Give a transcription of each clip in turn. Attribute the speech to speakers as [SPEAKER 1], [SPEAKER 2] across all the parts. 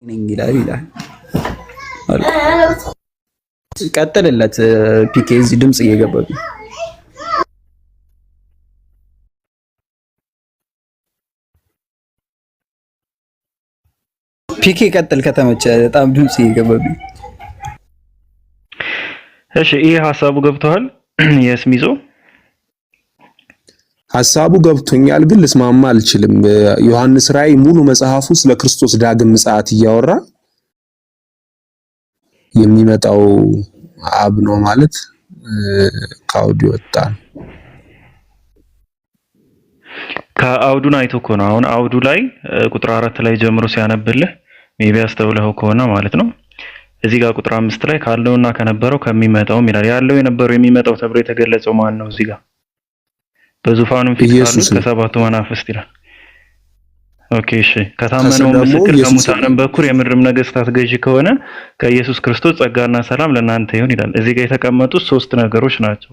[SPEAKER 1] ነኝ ይላል ቀጥልለት ፒኬ እዚህ ድምጽ እየገባኝ ፒኬ ቀጥል ከተመቸ በጣም ድምጽ እየገባኝ
[SPEAKER 2] እሺ ይሄ ሐሳቡ ገብቷል የስሚዞ
[SPEAKER 3] ሐሳቡ ገብቶኛል ግን ልስማማ አልችልም ዮሐንስ ራእይ ሙሉ መጽሐፉ ስለ ክርስቶስ ዳግም ምጽአት እያወራ የሚመጣው አብ ነው ማለት ከአውዱ ወጣ
[SPEAKER 2] ከአውዱን አይቶ እኮ ነው አሁን አውዱ ላይ ቁጥር 4 ላይ ጀምሮ ሲያነብልህ ሜቢ አስተውለው ከሆነ ማለት ነው እዚህ ጋር ቁጥር 5 ላይ ካለውና ከነበረው ከሚመጣው ይላል ያለው የነበረው የሚመጣው ተብሎ የተገለጸው ማን ነው እዚህ ጋር በዙፋኑ ፊት ካሉት ከሰባቱ መናፍስት ይላል ኦኬ እሺ ከታመነው ምስክር ከሙታንም በኩር የምድርም ነገስታት ገዢ ከሆነ ከኢየሱስ ክርስቶስ ጸጋና ሰላም ለእናንተ ይሁን ይላል እዚህ ጋር የተቀመጡት ሶስት ነገሮች ናቸው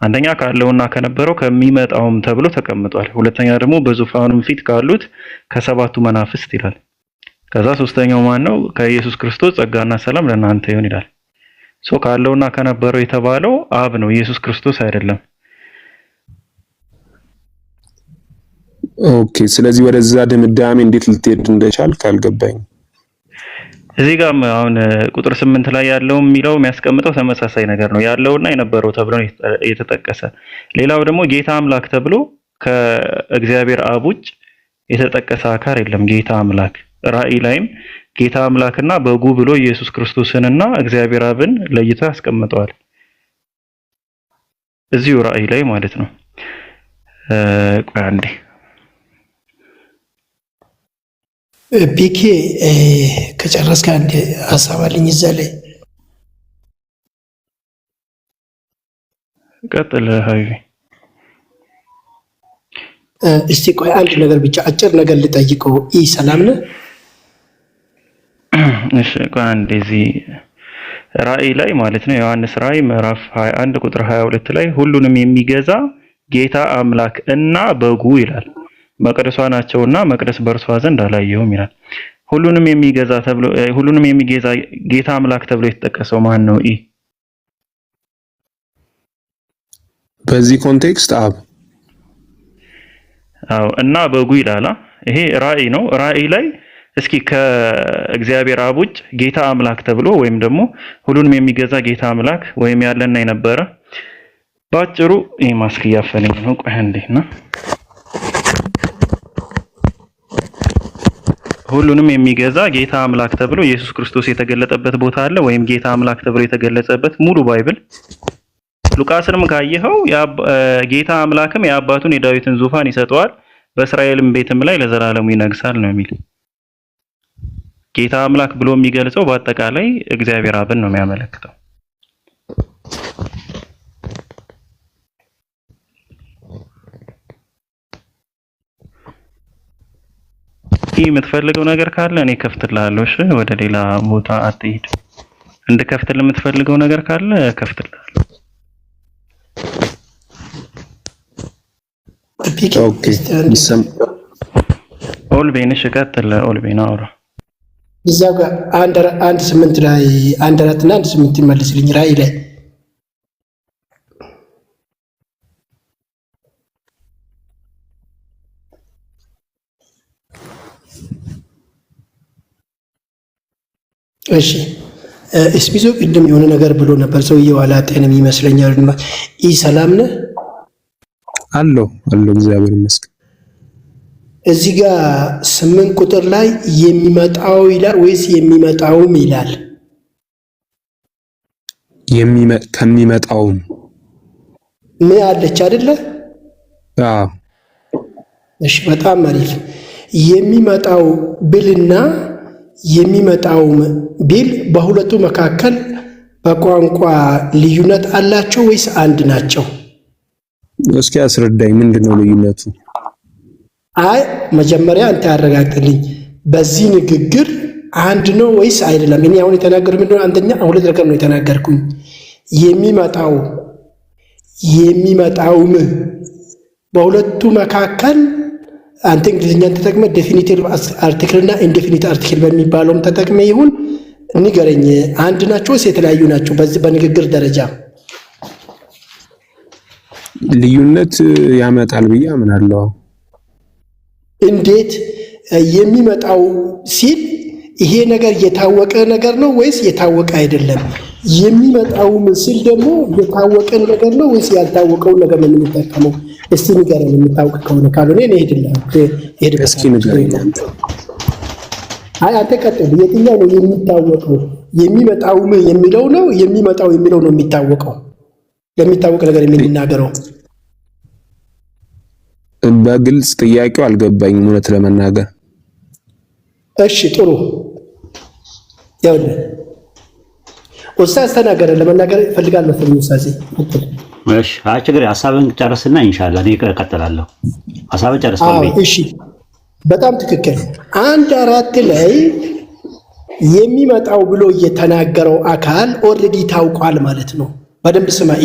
[SPEAKER 2] አንደኛ ካለውና ከነበረው ከሚመጣውም ተብሎ ተቀምጧል ሁለተኛ ደግሞ በዙፋኑ ፊት ካሉት ከሰባቱ መናፍስት ይላል ከዛ ሶስተኛው ማን ነው ከኢየሱስ ክርስቶስ ጸጋና ሰላም ለእናንተ ይሁን ይላል ሶ ካለውና ከነበረው የተባለው አብ ነው ኢየሱስ ክርስቶስ አይደለም
[SPEAKER 3] ኦኬ ስለዚህ ወደዛ ድምዳሜ እንዴት ልትሄድ እንደቻልክ አልገባኝ
[SPEAKER 2] እዚህ ጋር አሁን ቁጥር 8 ላይ ያለው የሚለው የሚያስቀምጠው ተመሳሳይ ነገር ነው ያለውና የነበረው ተብሎ የተጠቀሰ ሌላው ደግሞ ጌታ አምላክ ተብሎ ከእግዚአብሔር አብ ውጭ የተጠቀሰ አካል የለም ጌታ አምላክ ራእይ ላይም ጌታ አምላክና በጉ ብሎ ኢየሱስ ክርስቶስንና እግዚአብሔር አብን ለይቶ ያስቀምጠዋል እዚሁ ራእይ ላይ ማለት ነው አንዴ
[SPEAKER 4] ፒኬ ከጨረስክ አንድ ሐሳብ አለኝ እዛ ላይ
[SPEAKER 2] ቀጥል ሃይቪ
[SPEAKER 4] እስቲ ቆይ አንድ ነገር ብቻ አጭር ነገር ልጠይቀው ሰላም ነህ
[SPEAKER 2] እሺ ቆይ አንዴ እዚህ ራእይ ላይ ማለት ነው ዮሐንስ ራእይ ምዕራፍ 21 ቁጥር 22 ላይ ሁሉንም የሚገዛ ጌታ አምላክ እና በጉ ይላል መቅደሷ ናቸውና መቅደስ በእርሷ ዘንድ አላየሁም ይላል ሁሉንም የሚገዛ ጌታ አምላክ ተብሎ የተጠቀሰው ማን ነው
[SPEAKER 3] በዚህ ኮንቴክስት አብ
[SPEAKER 2] አዎ እና በጉ ይላል ይሄ ራእይ ነው ራእይ ላይ እስኪ ከእግዚአብሔር አብ ውጭ ጌታ አምላክ ተብሎ ወይም ደግሞ ሁሉንም የሚገዛ ጌታ አምላክ ወይም ያለና የነበረ ባጭሩ ይሄ ማስክ ያፈለኝ ነው ቆይ እንዴና ሁሉንም የሚገዛ ጌታ አምላክ ተብሎ ኢየሱስ ክርስቶስ የተገለጠበት ቦታ አለ ወይም ጌታ አምላክ ተብሎ የተገለጸበት ሙሉ ባይብል ሉቃስንም ካየኸው ጌታ አምላክም የአባቱን የዳዊትን ዙፋን ይሰጠዋል በእስራኤልም ቤትም ላይ ለዘላለሙ ይነግሳል ነው የሚል ጌታ አምላክ ብሎ የሚገልጸው በአጠቃላይ እግዚአብሔር አብን ነው የሚያመለክተው የምትፈልገው ነገር ካለ እኔ ከፍትልሃለሁ እሺ ወደ ሌላ ቦታ አትሄድ እንድከፍትልህ የምትፈልገው ነገር ካለ ከፍትልሃለሁ
[SPEAKER 3] ኦኬ
[SPEAKER 2] ኦልቤንሽ ቀጥል ኦልቤና አውራ
[SPEAKER 4] እዛው ጋር አንድ 8 ላይ አንድ 4 እና አንድ 8 ይመልስልኝ ራእይ ላይ እሺ እስሚዞ ቅድም የሆነ ነገር ብሎ ነበር ሰውዬው አላጤንም ይመስለኛል ሰላም ነህ
[SPEAKER 3] አሎ እግዚአብሔር ይመስገን
[SPEAKER 4] እዚህ ጋር 8 ቁጥር ላይ የሚመጣው ይላል ወይስ የሚመጣውም ይላል
[SPEAKER 3] ከሚመጣውም
[SPEAKER 4] ምን አለች አይደለ
[SPEAKER 3] አዎ
[SPEAKER 4] እሺ በጣም አሪፍ የሚመጣው ብልና የሚመጣውም ቢል በሁለቱ መካከል በቋንቋ ልዩነት አላቸው ወይስ አንድ ናቸው
[SPEAKER 3] እስኪ አስረዳኝ ምንድነው ልዩነቱ
[SPEAKER 4] አይ መጀመሪያ አንተ ያረጋግጥልኝ በዚህ ንግግር አንድ ነው ወይስ አይደለም እኔ አሁን የተናገርኩት ምንድነው አንደኛ ሁለት ነገር ነው የተናገርኩኝ የሚመጣውም በሁለቱ መካከል አንተ እንግሊዝኛን ተጠቅመህ ዴፊኒቲቭ አርቲክል እና ኢንዴፊኒት አርቲክል በሚባለውም ተጠቅመህ ይሁን ንገረኝ። አንድ ናቸው ወይስ የተለያዩ ናቸው? በዚህ በንግግር ደረጃ
[SPEAKER 3] ልዩነት ያመጣል ብዬ አምናለሁ። እንዴት
[SPEAKER 4] የሚመጣው ሲል ይሄ ነገር የታወቀ ነገር ነው ወይስ የታወቀ አይደለም? የሚመጣው ሲል ደግሞ የታወቀ ነገር ነው ወይስ ያልታወቀው ነገር ነው የምንጠቀመው? እስቲ ንገረኝ የምታውቅ ከሆነ። ካልሆነ እኔ ሄድልህ
[SPEAKER 3] እስኪ ንገረኝ።
[SPEAKER 4] አንተ ቀጥል። የትኛው ነው የሚታወቀው? የሚመጣው የሚለው ነው የሚመጣው የሚለው ነው የሚታወቀው? ለሚታወቅ ነገር የሚናገረው
[SPEAKER 3] በግልጽ ጥያቄው አልገባኝም እውነት ለመናገር።
[SPEAKER 4] እሺ ጥሩ ያውልህ ኡስታዝ ተናገረ። ለመናገር ፈልጋለሁ ስለዚህ ኡስታዝ
[SPEAKER 5] እሺ ችግር ሐሳብን ጨርስና ኢንሻአላህ እኔ እቀጥላለሁ። ሐሳብን ጨርሰው።
[SPEAKER 4] እሺ በጣም ትክክል። 1:4 ላይ የሚመጣው ብሎ የተናገረው አካል ኦልሬዲ ታውቋል ማለት ነው። በደንብ ስማይ።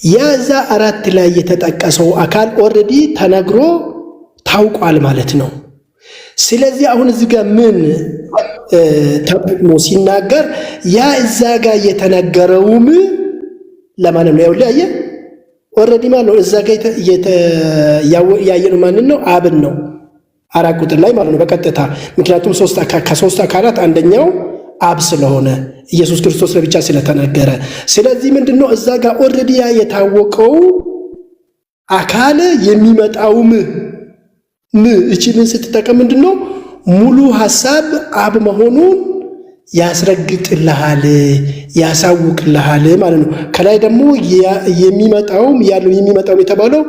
[SPEAKER 4] ያዛ 4 ላይ የተጠቀሰው አካል ኦልሬዲ ተነግሮ ታውቋል ማለት ነው። ስለዚህ አሁን እዚህ ጋር ምን ተጠቅሞ ሲናገር ያ እዛ ጋር የተነገረውም ለማንም ነው ያውላየ ኦልሬዲ ማለት ነው። እዛ ጋር ያየነው ማንን ነው? አብን ነው 4 ቁጥር ላይ ማለት ነው በቀጥታ። ምክንያቱም ከሶስት አካላት አንደኛው አብ ስለሆነ ኢየሱስ ክርስቶስ ለብቻ ስለተናገረ፣ ስለዚህ ምንድነው እዛ ጋር ኦልሬዲ ያ የታወቀው አካል የሚመጣውም እቺ ምን ስትጠቀም ምንድነው ሙሉ ሐሳብ አብ መሆኑን ያስረግጥልሃል ያሳውቅልሃል ማለት ነው። ከላይ ደግሞ የሚመጣውም የተባለው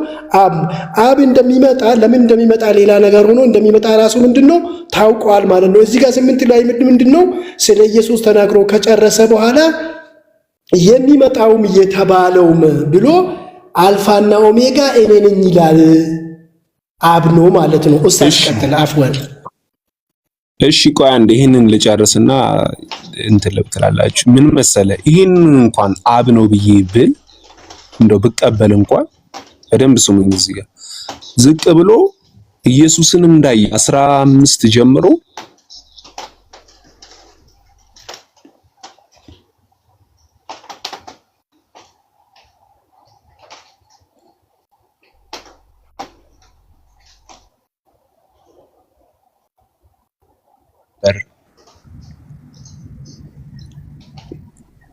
[SPEAKER 4] አብ እንደሚመጣ ለምን እንደሚመጣ ሌላ ነገር ሆኖ እንደሚመጣ ራሱ ምንድነው ታውቋል ማለት ነው። እዚህ ጋር 8 ላይ ምንድነው ስለ ኢየሱስ ተናግሮ ከጨረሰ በኋላ የሚመጣውም የተባለውም ብሎ አልፋና ኦሜጋ እኔ ነኝ ይላል አብ ነው ማለት ነው። ኡስታዝ ቀጥል። አፍወን
[SPEAKER 3] እሺ ቆይ አንዴ ይሄንን ልጨርስና እንትን ልብትላላችሁ። ምን መሰለ ይሄን እንኳን አብ ነው ብዬ ብል እንደው ብቀበል እንኳን በደንብ ስሙኝ። እዚህ ጋር ዝቅ ብሎ ኢየሱስን እንዳይ 15 ጀምሮ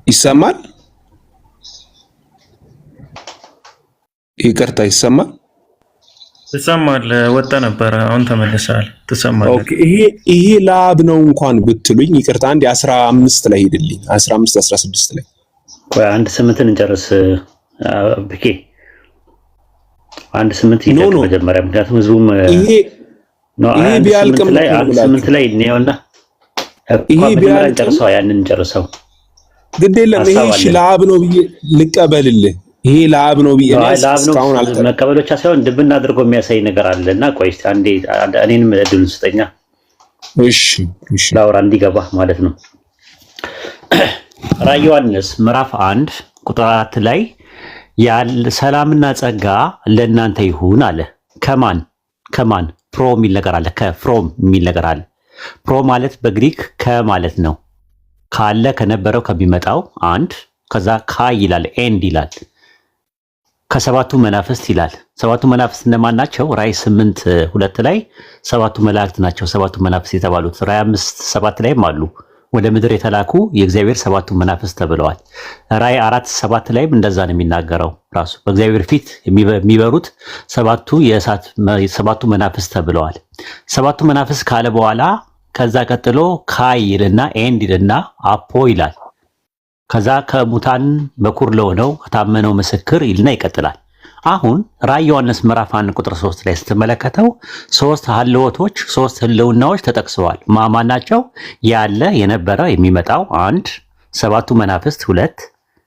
[SPEAKER 3] ይሰማል? ይቅርታ ይሰማል?
[SPEAKER 2] ትሰማል? ወጣ ነበር አሁን ተመልሰሃል። ትሰማል?
[SPEAKER 3] ኦኬ። ይሄ ለአብ ነው እንኳን ብትሉኝ ይቅርታ። አንዴ 15 ላይ ሄድልኝ። 15 16 ላይ
[SPEAKER 5] ቆይ 1:8 እንጨርስ ብኬ 1:8 ይደቅ መጀመሪያ። ምክንያቱም ህዝቡም ይሄ
[SPEAKER 3] ቢያልቅም
[SPEAKER 5] ላይ 1:8 ላይ ነውና ይሄ ቢያልቅም እንጨርሰው ያንን እንጨርሰው
[SPEAKER 3] ግድ የለም። ይሄ እሺ ለአብ ነው ብዬ ልቀበልልህ። ይሄ ለአብ ነው ብዬ እስካሁን
[SPEAKER 5] መቀበል ብቻ ሳይሆን ድብና አድርጎ የሚያሳይ ነገር አለና ቆይ እስቲ አንዴ እኔንም እድል ስጠኛ። እሺ ላውራ እንዲገባ ማለት ነው። ራዕየ ዮሐንስ ምዕራፍ 1 ቁጥር 4 ላይ ሰላምና ጸጋ ለእናንተ ይሁን አለ። ከማን ፕሮ የሚል ነገር አለ። ከፍሮም የሚል ነገር አለ። ፕሮ ማለት በግሪክ ከማለት ነው። ካለ ከነበረው ከሚመጣው አንድ ከዛ ካይ ይላል ኤንድ ይላል። ከሰባቱ መናፍስት ይላል። ሰባቱ መናፍስት እነማን ናቸው? ራዕይ 8:2 ላይ ሰባቱ መላእክት ናቸው ሰባቱ መናፍስት የተባሉት። ራዕይ 5:7 ላይም አሉ ወደ ምድር የተላኩ የእግዚአብሔር ሰባቱ መናፍስት ተብለዋል። ራዕይ 4:7 ላይም እንደዛ ነው የሚናገረው። ራሱ በእግዚአብሔር ፊት የሚበሩት ሰባቱ መናፍስት ተብለዋል። ሰባቱ መናፍስት ካለ በኋላ ከዛ ቀጥሎ ካይ ይልና ኤንድ ይልና አፖ ይላል። ከዛ ከሙታን በኩር ለሆነው ከታመነው ምስክር ይልና ይቀጥላል። አሁን ራዕይ ዮሐንስ ምዕራፍ 1 ቁጥር 3 ላይ ስትመለከተው 3 ሀልዎቶች 3 ህልውናዎች ተጠቅሰዋል። ማማን ናቸው? ያለ የነበረ የሚመጣው 1፣ ሰባቱ መናፍስት 2፣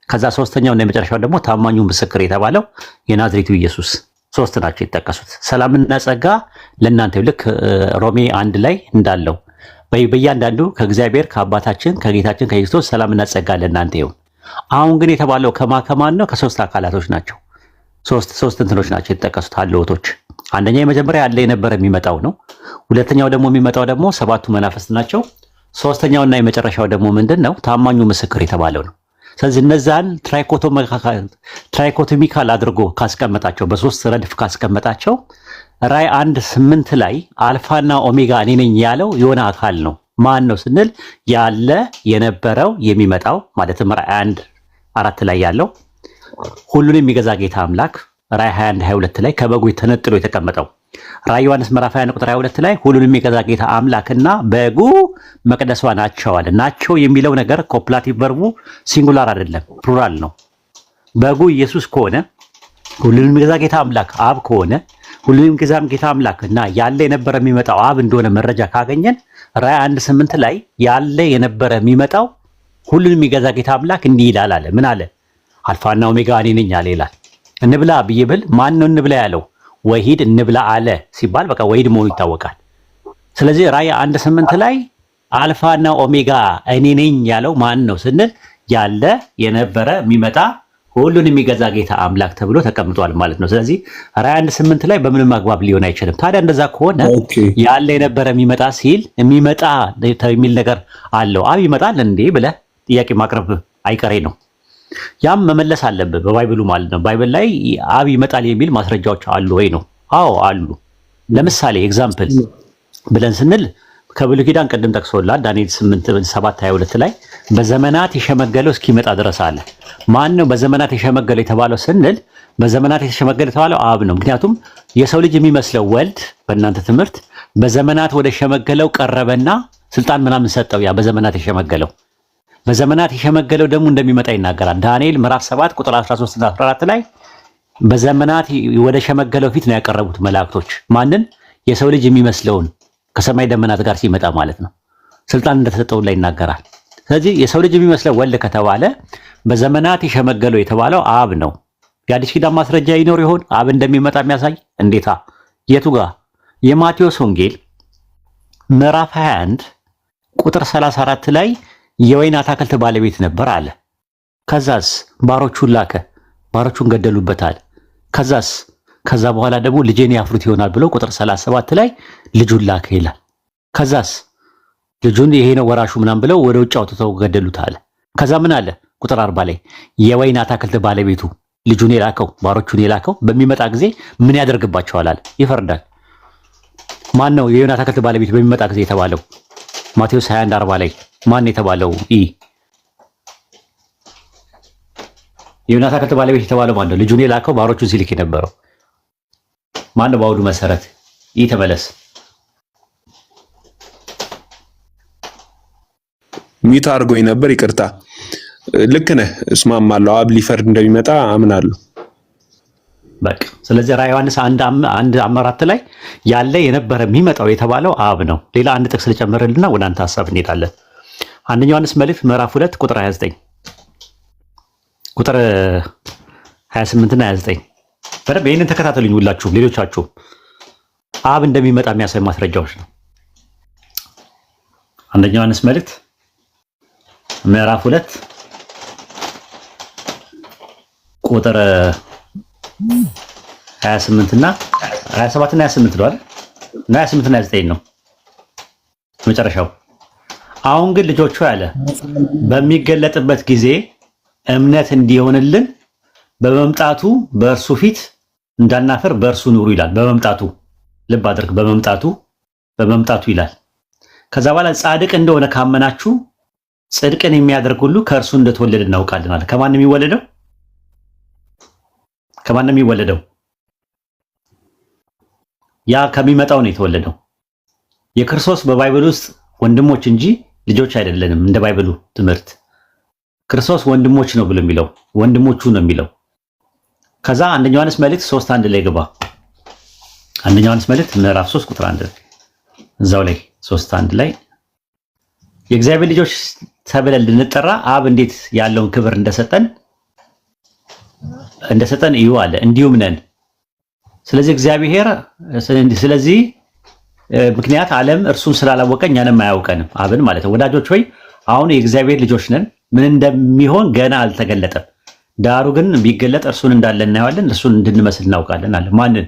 [SPEAKER 5] ከዛ ሶስተኛው እና የመጨረሻው ደግሞ ታማኙ ምስክር የተባለው የናዝሬቱ ኢየሱስ 3 ናቸው የተጠቀሱት። ሰላምና ጸጋ ለእናንተ ልክ ሮሜ 1 ላይ እንዳለው በእያንዳንዱ ከእግዚአብሔር ከአባታችን ከጌታችን ከክርስቶስ ሰላምና ጸጋ ለእናንተ ይሁን። አሁን ግን የተባለው ከማን ነው? ከ3 አካላቶች ናቸው። ሶስት እንትኖች ናቸው የተጠቀሱት አለውቶች። አንደኛ የመጀመሪያ ያለ የነበረ የሚመጣው ነው። ሁለተኛው ደግሞ የሚመጣው ደግሞ ሰባቱ መናፍስት ናቸው። ሶስተኛውና የመጨረሻው ደግሞ ምንድነው? ታማኙ ምስክር የተባለው ነው። ስለዚህ እነዛን ትራይኮቶሚካል አድርጎ ካስቀመጣቸው በሶስት ረድፍ ካስቀመጣቸው ራዕይ 1:8 ላይ አልፋና ኦሜጋ እኔ ነኝ ያለው የሆነ አካል ነው። ማን ነው ስንል ያለ የነበረው የሚመጣው ማለትም ራዕይ 1:4 ላይ ያለው ሁሉን የሚገዛ ጌታ አምላክ፣ ራዕይ 21:22 ላይ ከበጉ ተነጥሎ የተቀመጠው፣ ራዕይ ዮሐንስ ምዕራፍ 21 ቁጥር 22 ላይ ሁሉን የሚገዛ ጌታ አምላክና በጉ መቅደሷ ናቸው አለ። ናቸው የሚለው ነገር ኮፕላቲቭ ቨርቡ ሲንጉላር አይደለም፣ ፕሉራል ነው። በጉ ኢየሱስ ከሆነ ሁሉን የሚገዛ ጌታ አምላክ አብ ከሆነ ሁሉን የሚገዛ ጌታ አምላክ እና ያለ የነበረ የሚመጣው አብ እንደሆነ መረጃ ካገኘን ራዕይ 1:8 ላይ ያለ የነበረ የሚመጣው ሁሉን የሚገዛ ጌታ አምላክ እንዲህ ይላል አለ። ምን አለ? አልፋና ኦሜጋ እኔ ነኝ አለ ይላል። እንብላ ብዬ ብል ማን ነው እንብላ ያለው? ወሂድ እንብላ አለ ሲባል በቃ ወሂድ መሆኑ ይታወቃል። ስለዚህ ራዕይ 1:8 ላይ አልፋና ኦሜጋ እኔ ነኝ ያለው ማን ነው ስንል ያለ የነበረ የሚመጣ ሁሉን የሚገዛ ጌታ አምላክ ተብሎ ተቀምጧል ማለት ነው። ስለዚህ ራዕይ 1:8 ላይ በምንም አግባብ ሊሆን አይችልም። ታዲያ እንደዛ ከሆነ ያለ የነበረ የሚመጣ ሲል የሚመጣ የሚል ነገር አለው። አብ ይመጣል እንዴ ብለህ ጥያቄ ማቅረብ አይቀሬ ነው። ያም መመለስ አለብህ በባይብሉ ማለት ነው። ባይብል ላይ አብ ይመጣል የሚል ማስረጃዎች አሉ ወይ ነው? አዎ አሉ። ለምሳሌ ኤግዛምፕል ብለን ስንል ከብሉይ ኪዳን ቅድም ጠቅሶላል ዳንኤል 8:7-22 ላይ በዘመናት የሸመገለው እስኪመጣ ድረስ አለ። ማን ነው በዘመናት የሸመገለው የተባለው ስንል በዘመናት የተሸመገለው የተባለው አብ ነው። ምክንያቱም የሰው ልጅ የሚመስለው ወልድ በእናንተ ትምህርት በዘመናት ወደ ሸመገለው ቀረበና ስልጣን ምናምን ሰጠው። ያ በዘመናት የሸመገለው ደግሞ እንደሚመጣ ይናገራል። ዳንኤል ምዕራፍ 7 ቁጥር 13 እና 14 ላይ በዘመናት ወደ ሸመገለው ፊት ነው ያቀረቡት መላእክቶች ማንን? የሰው ልጅ የሚመስለውን ከሰማይ ደመናት ጋር ሲመጣ ማለት ነው። ስልጣን እንደተሰጠው ላይ ይናገራል። ስለዚህ የሰው ልጅ የሚመስለው ወልድ ከተባለ በዘመናት የሸመገለው የተባለው አብ ነው። የአዲስ ኪዳን ማስረጃ ይኖር ይሆን አብ እንደሚመጣ የሚያሳይ? እንዴታ! የቱ ጋር? የማቴዎስ ወንጌል ምዕራፍ 21 ቁጥር 34 ላይ የወይን አታክልት ባለቤት ነበር አለ። ከዛስ ባሮቹን ላከ፣ ባሮቹን ገደሉበታል። ከዛ በኋላ ደግሞ ልጄን ያፍሩት ይሆናል ብሎ ቁጥር 37 ላይ ልጁን ላከ ይላል። ከዛስ ልጁን ይሄ ነው ወራሹ ምናምን ብለው ወደ ውጭ አውጥተው ገደሉት አለ። ከዛ ምን አለ? ቁጥር 40 ላይ የወይን አታክልት ባለቤቱ ልጁን የላከው ባሮቹን የላከው በሚመጣ ጊዜ ምን ያደርግባቸዋል አለ? ይፈርዳል። ማን ነው የወይን አታክልት ባለቤት በሚመጣ ጊዜ የተባለው? ማቴዎስ 21:40 ላይ ማን የተባለው? የወይን አታክልት ባለቤት የተባለው ማን ነው? ልጁን የላከው ባሮቹን ሲልክ የነበረው ማን ነው? በአውዱ መሰረት ተመለስ።
[SPEAKER 3] ሚት አድርጎኝ ነበር፣ ይቅርታ። ልክ ነህ፣ እስማማለሁ። አብ ሊፈርድ እንደሚመጣ አምናለሁ።
[SPEAKER 5] በቃ ስለዚህ ራዕይ ዮሐንስ 1:4 ላይ ያለ የነበረ የሚመጣው የተባለው አብ ነው። ሌላ አንድ ጥቅስ ልጨምርልና ወደ አንተ ሐሳብ እንሄዳለን። አንደኛ ዮሐንስ መልእክት ምዕራፍ 2 ቁጥር 29 ቁጥር 28 እና 29 በደንብ ይሄንን ተከታተሉኝ ሁላችሁም፣ ሌሎቻችሁም አብ እንደሚመጣ የሚያሳይ ማስረጃዎች ነው። አንደኛ ዮሐንስ መልእክት ምዕራፍ 2 ቁጥር 28 እና 27 እና 28 ነው አይደል? እና 28 እና 29 ነው መጨረሻው። አሁን ግን ልጆቹ ያለ በሚገለጥበት ጊዜ እምነት እንዲሆንልን በመምጣቱ በእርሱ ፊት እንዳናፈር በእርሱ ኑሩ ይላል። በመምጣቱ ልብ አድርግ፣ በመምጣቱ ይላል። ከዛ በኋላ ጻድቅ እንደሆነ ካመናችሁ ጽድቅን የሚያደርግ ሁሉ ከእርሱ እንደተወለደ እናውቃለን አለ። ከማን ነው የሚወለደው? ያ ከሚመጣው ነው የተወለደው። የክርስቶስ በባይብል ውስጥ ወንድሞች እንጂ ልጆች አይደለንም። እንደ ባይብሉ ትምህርት ክርስቶስ ወንድሞች ነው ብሎ የሚለው ወንድሞቹ ነው የሚለው። ከዛ አንደኛ ዮሐንስ መልእክት 3:1 ላይ ገባ። አንደኛ ዮሐንስ መልእክት ምዕራፍ 3 ቁጥር 1 እዛው ላይ 3:1 ላይ የእግዚአብሔር ልጆች ተብለን ልንጠራ አብ እንዴት ያለውን ክብር እንደሰጠን እዩ አለ። እንዲሁም ነን። ስለዚህ ምክንያት ዓለም እርሱን ስላላወቀ እኛንም አያውቀንም፣ አብን ማለት ነው። ወዳጆች ሆይ አሁን የእግዚአብሔር ልጆች ነን። ምን እንደሚሆን ገና አልተገለጠም። ዳሩ ግን ቢገለጥ እርሱን እንዳለ እናየዋለን፣ እርሱን እንድንመስል እናውቃለን አለ። ማንን?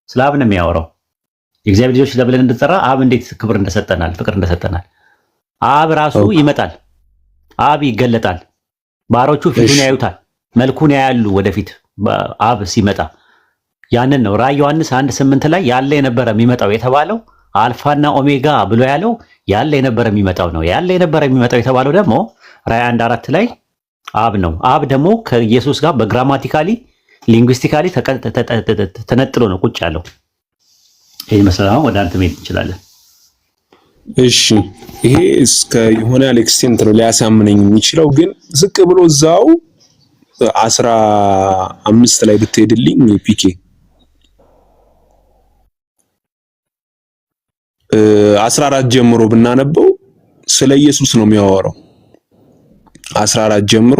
[SPEAKER 5] ስለ አብ ነው የሚያወራው። የእግዚአብሔር ልጆች ለብለን እንድጠራ አብ እንዴት ክብር እንደሰጠናል፣ ፍቅር እንደሰጠናል። አብ ራሱ ይመጣል፣ አብ ይገለጣል፣ ባሮቹ ፊቱን ያዩታል፣ መልኩን ያያሉ ወደፊት አብ ሲመጣ። ያንን ነው ራዕይ ዮሐንስ 1:8 ላይ ያለ የነበረ የሚመጣው የተባለው አልፋና ኦሜጋ ብሎ ያለው ያለ የነበረ የሚመጣው ነው። ያለ የነበረ የሚመጣው የተባለው ደግሞ ራዕይ 1:4 ላይ አብ ነው። አብ ደግሞ ከኢየሱስ ጋር በግራማቲካሊ ሊንጉስቲካሊ ተነጥሎ ነው ቁጭ ያለው። ይሄ መስላው ወደ አንተ መሄድ እንችላለን።
[SPEAKER 3] እሺ ይሄ እስከ የሆነ ኤክስቴንት ነው ሊያሳምነኝ የሚችለው፣ ግን ዝቅ ብሎ እዛው 15 ላይ ብትሄድልኝ ፒኬ 14 ጀምሮ ብናነበው ስለ ኢየሱስ ነው የሚያወራው። 14 ጀምሮ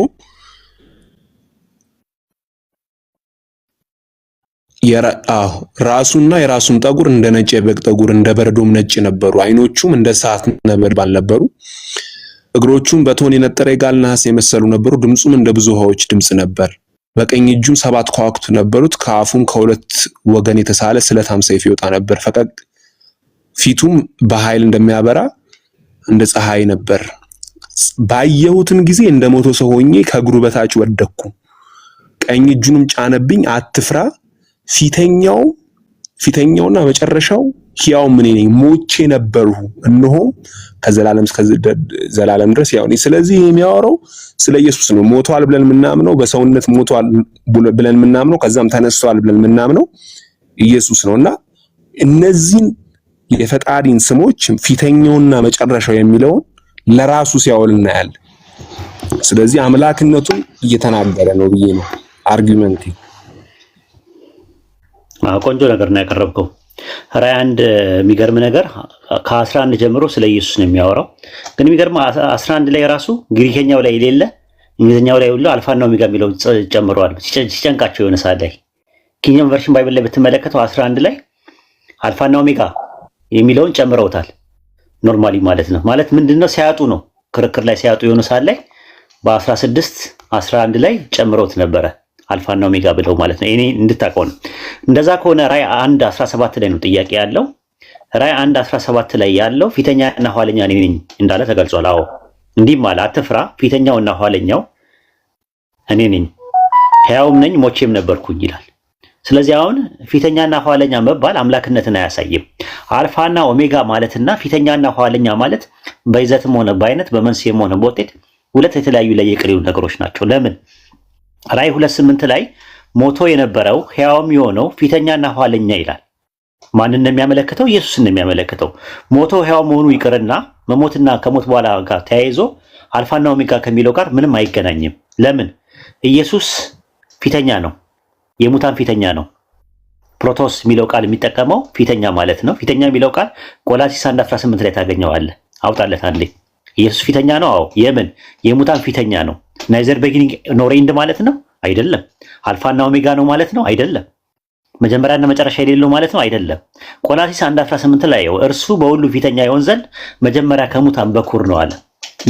[SPEAKER 3] ራሱና የራሱም ጠጉር እንደ ነጭ የበግ ጠጉር እንደ በረዶም ነጭ ነበሩ። አይኖቹም እንደ እሳት ነበልባል ነበሩ። እግሮቹም በቶን የነጠረ የጋል ነሐስ የመሰሉ ነበሩ። ድምፁም እንደ ብዙ ውኃዎች ድምፅ ነበር። በቀኝ እጁም 7 ከዋክብት ነበሩት። ከአፉም ከሁለት ወገን የተሳለ ስለታም ሰይፍ ይወጣ ነበር። ፊቱም በኃይል እንደሚያበራ እንደ ፀሐይ ነበር። ባየሁትም ጊዜ እንደ ሞቶ ሰው ሆኜ ከእግሩ በታች ወደቅኩ። ቀኝ እጁንም ጫነብኝ፣ አትፍራ፣ ፊተኛውና መጨረሻው ሕያው እኔ ነኝ። ሞቼ ነበርሁ፣ እነሆ ከዘላለም እስከ ዘላለም ድረስ ሕያው ነኝ። ስለዚህ የሚያወራው ስለ ኢየሱስ ነው። ሞቷል ብለን የምናምነው፣ በሰውነት ሞቷል ብለን የምናምነው፣ ከዛም ተነስቷል ብለን የምናምነው ኢየሱስ ነውና እነዚህን የፈጣሪን ስሞች ፊተኛውና መጨረሻው የሚለውን ለራሱ ሲያወል እናያለን። ስለዚህ አምላክነቱን እየተናገረ ነው ብዬ ነው አርጊመንቴ።
[SPEAKER 5] ቆንጆ ነገር ነው ያቀረብከው። ራዕይ 1 የሚገርም ነገር ከ11 ጀምሮ ስለ ኢየሱስ ነው የሚያወራው። ግን የሚገርም 11 ላይ ራሱ ግሪከኛው ላይ የሌለ እንግሊዝኛው ላይ ሁሉ አልፋና ኦሜጋ የሚለው ጨምረዋል። ሲጨንቃቸው የሆነ ሰዓት ላይ ኪንግደም ቨርሽን ባይብል ላይ ብትመለከተው 11 ላይ አልፋና ኦሜጋ የሚለውን ጨምረውታል። ኖርማሊ ማለት ነው። ማለት ምንድነው ሲያጡ ነው፣ ክርክር ላይ ሲያጡ የሆነ ሰዓት ላይ በ16 11 ላይ ጨምረውት ነበረ አልፋና ኦሜጋ ብለው ማለት ነው። እኔ እንድታውቀው ነው። እንደዛ ከሆነ ራዕይ 1:17 ላይ ነው ጥያቄ ያለው። ራዕይ 1:17 ላይ ያለው ፊተኛና ኋለኛ እኔ ነኝ እንዳለ ተገልጿል። አዎ እንዲህም አለ፣ አትፍራ፣ ፊተኛውና ኋለኛው እኔ ነኝ፣ ሕያውም ነኝ፣ ሞቼም ነበርኩኝ ይላል። ስለዚህ አሁን ፊተኛና ኋለኛ መባል አምላክነትን አያሳይም። አልፋና ኦሜጋ ማለትና ፊተኛና ኋለኛ ማለት በይዘትም ሆነ በአይነት በመንስኤም ሆነ በውጤት ሁለት የተለያዩ ለየቅሪው ነገሮች ናቸው። ለምን ራዕይ 2:8 ላይ ሞቶ የነበረው ሕያውም የሆነው ፊተኛና ኋለኛ ይላል። ማንን ነው የሚያመለክተው? ኢየሱስን ነው የሚያመለክተው። ሞቶ ሕያው መሆኑ ይቅርና መሞትና ከሞት በኋላ ጋር ተያይዞ አልፋና ኦሜጋ ከሚለው ጋር ምንም አይገናኝም። ለምን? ኢየሱስ ፊተኛ ነው፣ የሙታን ፊተኛ ነው። ፕሮቶስ የሚለው ቃል የሚጠቀመው ፊተኛ ማለት ነው። ፊተኛ የሚለው ቃል ቆላሲስ 1:18 ላይ ታገኘዋለህ። አውጣለት አንዴ። ኢየሱስ ፊተኛ ነው። አዎ። የምን? የሙታን ፊተኛ ነው። ናይዘር ቢጊኒንግ ኖር ኤንድ ማለት ነው? አይደለም። አልፋና ኦሜጋ ነው ማለት ነው? አይደለም። መጀመሪያና መጨረሻ የሌለው ማለት ነው? አይደለም። ቆላሲስ 1:18 ላይ እርሱ በሁሉ ፊተኛ ይሆን ዘንድ መጀመሪያ ከሙታን በኩር ነው አለ።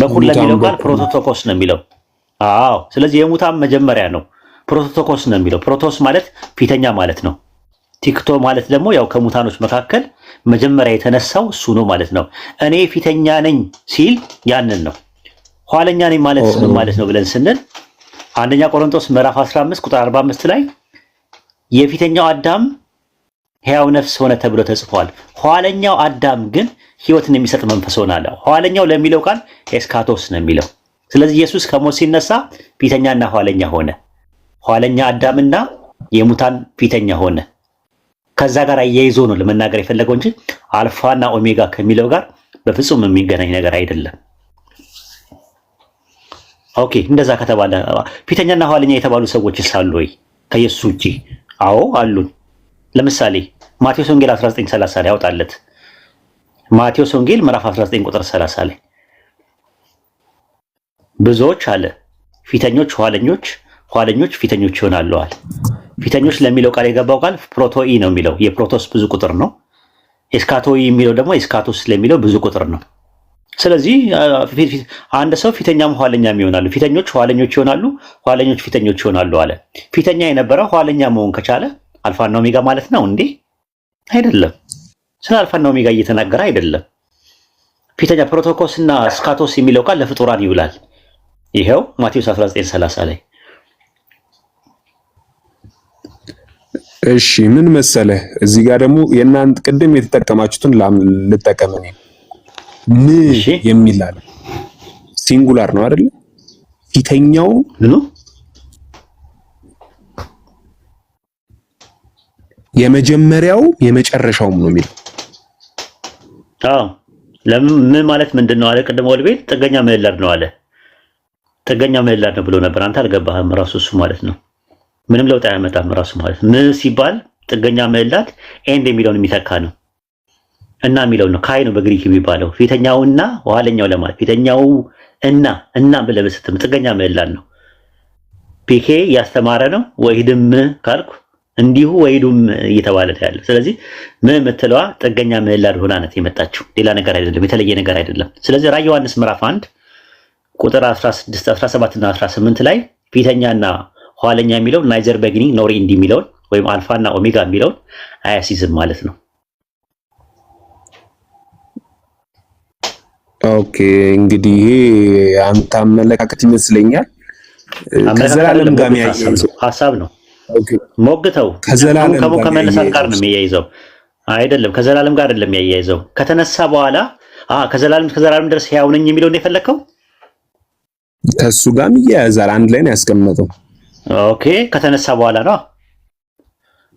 [SPEAKER 5] በኩር ለሚለው ቃል ፕሮቶቶኮስ ነው የሚለው። አዎ። ስለዚህ የሙታን መጀመሪያ ነው። ፕሮቶቶኮስ ነው የሚለው። ፕሮቶስ ማለት ፊተኛ ማለት ነው። ቲክቶ ማለት ደግሞ ያው ከሙታኖች መካከል መጀመሪያ የተነሳው እሱ ነው ማለት ነው። እኔ ፊተኛ ነኝ ሲል ያንን ነው። ኋለኛ ነኝ ማለት ምን ማለት ነው ብለን ስንል አንደኛ ቆሮንቶስ ምዕራፍ 15 ቁጥር 45 ላይ የፊተኛው አዳም ሕያው ነፍስ ሆነ ተብሎ ተጽፏል። ኋለኛው አዳም ግን ሕይወትን የሚሰጥ መንፈስ ሆነ አለ። ኋለኛው ለሚለው ቃል ኤስካቶስ ነው የሚለው። ስለዚህ ኢየሱስ ከሞት ሲነሳ ፊተኛና ኋለኛ ሆነ። ኋለኛ አዳምና የሙታን ፊተኛ ሆነ። ከዛ ጋር አያይዞ ነው ለመናገር የፈለገው እንጂ አልፋና ኦሜጋ ከሚለው ጋር በፍጹም የሚገናኝ ነገር አይደለም። ኦኬ፣ እንደዛ ከተባለ ፊተኛና ኋለኛ የተባሉ ሰዎች ሳሉ ወይ ከኢየሱስ ውጪ? አዎ አሉን። ለምሳሌ ማቴዎስ ወንጌል 19:30 ላይ ያውጣለት። ማቴዎስ ወንጌል ምዕራፍ 19 ቁጥር 30 ላይ ብዙዎች አለ ፊተኞች ኋለኞች፣ ኋለኞች ፊተኞች ይሆናሉ አለ። ፊተኞች ለሚለው ቃል የገባው ቃል ፕሮቶኢ ነው የሚለው የፕሮቶስ ብዙ ቁጥር ነው። ኤስካቶኢ የሚለው ደግሞ ኤስካቶስ ለሚለው ብዙ ቁጥር ነው። ስለዚህ አንድ ሰው ፊተኛም ኋለኛም ይሆናሉ። ፊተኞች ኋለኞች ይሆናሉ፣ ኋለኞች ፊተኞች ይሆናሉ አለ። ፊተኛ የነበረው ኋለኛ መሆን ከቻለ አልፋና ኦሜጋ ማለት ነው እንዴ? አይደለም። ስለ አልፋና ኦሜጋ እየተናገረ አይደለም። ፊተኛ ፕሮቶኮስ እና ስካቶስ የሚለው ቃል ለፍጡራን ይውላል። ይሄው ማቴዎስ 19:30 ላይ።
[SPEAKER 3] እሺ ምን መሰለህ እዚህ ጋር ደግሞ የእናንተ ቅድም የተጠቀማችሁትን ልጠቀም እኔ የሚል አለ። ሲንጉላር ነው አይደል? ፊተኛው
[SPEAKER 5] ነው
[SPEAKER 3] የመጀመሪያው የመጨረሻውም ነው የሚለው።
[SPEAKER 5] አዎ ለምን ማለት ምንድነው አለ? ቅድም ወልቤል ጥገኛ ምህላድ ነው አለ። ጥገኛ ምህላድ ነው ብሎ ነበር። አንተ አልገባህም። ራሱ እሱ ማለት ነው። ምንም ለውጥ አያመጣም ራሱ ማለት ምን ሲባል ጥገኛ ምህላድ ኤንድ የሚለውን የሚተካ ነው እና የሚለው ነው። ካይ ነው በግሪክ የሚባለው ፊተኛውና ኋለኛው ለማለት ፊተኛው እና ብለህ ስትም ጥገኛ ምህላድ ነው። ፒኬ ያስተማረ ነው ወይድም ካልኩ እንዲሁ ወይዱም እየተባለ ያለ። ስለዚህ ምን የምትለዋ ጥገኛ ምህላድ ሆና ናት የመጣችው፣ ሌላ ነገር አይደለም፣ የተለየ ነገር አይደለም። ስለዚህ ራዕየ ዮሐንስ ምዕራፍ 1 ቁጥር 16፣ 17 እና 18 ላይ ፊተኛና ኋለኛ የሚለው ናይዘር በግኒንግ ኖር ኢንድ የሚለውን ወይም አልፋና ኦሜጋ የሚለውን አያሲዝም ማለት ነው።
[SPEAKER 3] ኦኬ እንግዲህ ይሄ አንተ አመለካከት ይመስለኛል ከዘላለም ጋር የሚያያይዘው
[SPEAKER 5] ሐሳብ ነው። ሞግተው ከመነሳት ጋር ነው የሚያይዘው አይደለም። ከዘላለም ጋር አይደለም የሚያይዘው። ከተነሳ በኋላ ከዘላለም ድረስ ሕያው ነኝ የሚለው ነው የፈለከው።
[SPEAKER 3] ከሱ ጋር ይያያዛል፣ አንድ ላይ ነው ያስቀመጠው።
[SPEAKER 5] ኦኬ ከተነሳ በኋላ ነው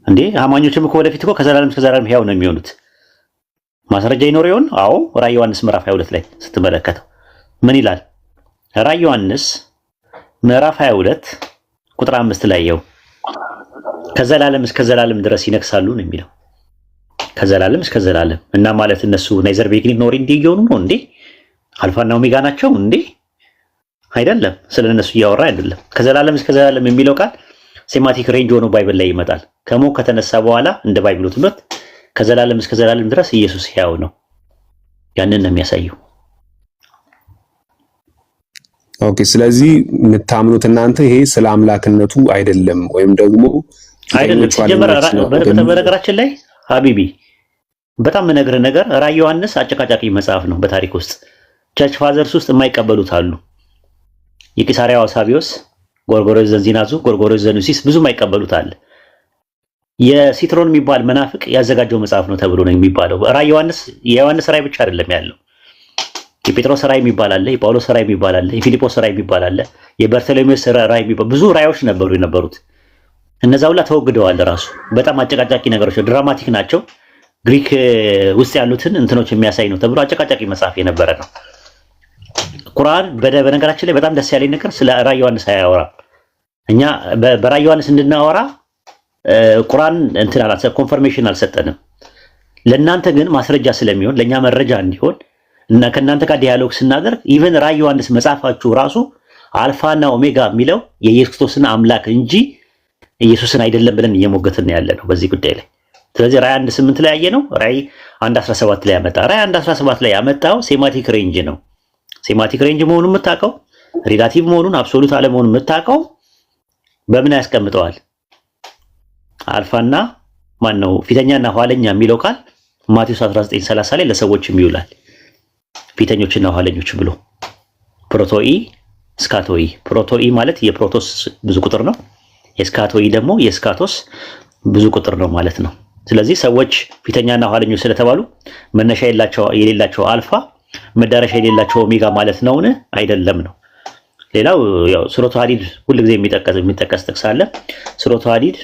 [SPEAKER 5] እንዴ? አማኞችም እኮ ወደፊት እኮ ከዘላለም ሕያው ነው የሚሆኑት። ማስረጃ ይኖር ይሆን? አዎ ራዕየ ዮሐንስ ምዕራፍ 22 ላይ ስትመለከተው ምን ይላል? ራዕየ ዮሐንስ ምዕራፍ 22 ቁጥር 5 ላይ ያው ከዘላለም እስከ ዘላለም ድረስ ይነግሳሉ ነው የሚለው። ከዘላለም እስከ ዘላለም እና ማለት እነሱ ናይዘር ቤግኒንግ ኖር ኢንድ እየሆኑ ነው እንዴ? አልፋና ኦሜጋ ናቸው እንዴ? አይደለም። ስለነሱ እያወራ አይደለም። ከዘላለም እስከ ዘላለም የሚለው ቃል ሴማቲክ ሬንጅ ሆኖ ባይብል ላይ ይመጣል። ከሞት ከተነሳ በኋላ እንደ ባይብሉ ትምህርት ከዘላለም እስከ ዘላለም ድረስ ኢየሱስ ሕያው ነው። ያንን ነው የሚያሳየው።
[SPEAKER 3] ኦኬ ስለዚህ የምታምኑት እናንተ ይሄ ስለ አምላክነቱ አይደለም ወይም ደግሞ
[SPEAKER 5] አይደለም። በነገራችን ላይ ሀቢቢ በጣም የምነግርህ ነገር ራዕየ ዮሐንስ አጨቃጫቂ መጽሐፍ ነው። በታሪክ ውስጥ ቸርች ፋዘርስ ውስጥ የማይቀበሉት አሉ። የቂሳሪያው አሳቢዮስ፣ ጎርጎርዮስ ዘንዚናዙ፣ ጎርጎርዮስ ዘኑሲስ ብዙም አይቀበሉት አለ። የሲትሮን የሚባል መናፍቅ ያዘጋጀው መጽሐፍ ነው ተብሎ ነው የሚባለው። ራዕየ ዮሐንስ የዮሐንስ ራዕይ ብቻ አይደለም ያለው። የጴጥሮስ ራዕይ የሚባል አለ፣ የጳውሎስ ራዕይ የሚባል አለ፣ የፊልጶስ ራዕይ የሚባል አለ፣ የበርተሎሜዎስ ራዕይ የሚባል ብዙ ራዕዮች ነበሩ የነበሩት። እነዛ ሁላ ተወግደዋል። ራሱ በጣም አጨቃጫቂ ነገሮች ድራማቲክ ናቸው። ግሪክ ውስጥ ያሉትን እንትኖች የሚያሳይ ነው ተብሎ አጨቃጫቂ መጽሐፍ የነበረ ነው። ቁርአን በነገራችን ላይ በጣም ደስ ያለኝ ነገር ስለ ራዕየ ዮሐንስ አያወራም። እኛ በራዕየ ዮሐንስ እንድናወራ ቁርአን እንትን አላሰ ኮንፈርሜሽን አልሰጠንም። ለእናንተ ግን ማስረጃ ስለሚሆን ለእኛ መረጃ እንዲሆን እና ከእናንተ ጋር ዲያሎግ ስናደርግ ኢቨን ራዕየ ዮሐንስ መጽሐፋችሁ ራሱ አልፋና ኦሜጋ የሚለው የኢየሱስ ክርስቶስን አምላክ እንጂ ኢየሱስን አይደለም ብለን እየሞገትን ያለ ነው በዚህ ጉዳይ ላይ። ስለዚህ ራዕይ 1:8 ላይ ያየ ነው። ራዕይ 1:17 ላይ ያመጣ ራዕይ 1:17 ላይ ያመጣው ሴማቲክ ሬንጅ ነው። ሴማቲክ ሬንጅ መሆኑን የምታውቀው ሪላቲቭ መሆኑን አብሶሉት አለመሆኑን የምታውቀው በምን ያስቀምጠዋል? አልፋና ማን ነው ፊተኛና ኋለኛ የሚለው ቃል ማቴዎስ 19:30 ላይ ለሰዎችም ይውላል። ፊተኞችና ኋለኞች ብሎ ፕሮቶኢ ስካቶኢ። ፕሮቶኢ ማለት የፕሮቶስ ብዙ ቁጥር ነው። የስካቶኢ ደግሞ የስካቶስ ብዙ ቁጥር ነው ማለት ነው። ስለዚህ ሰዎች ፊተኛና ኋለኞች ስለተባሉ መነሻ የሌላቸው አልፋ መዳረሻ የሌላቸው ኦሜጋ ማለት ነውን? አይደለም ነው። ሌላው ያው ሱረቱ ሐዲድ ሁልጊዜ የሚጠቀስ ጥቅስ አለ። ሱረቱ ሐዲድ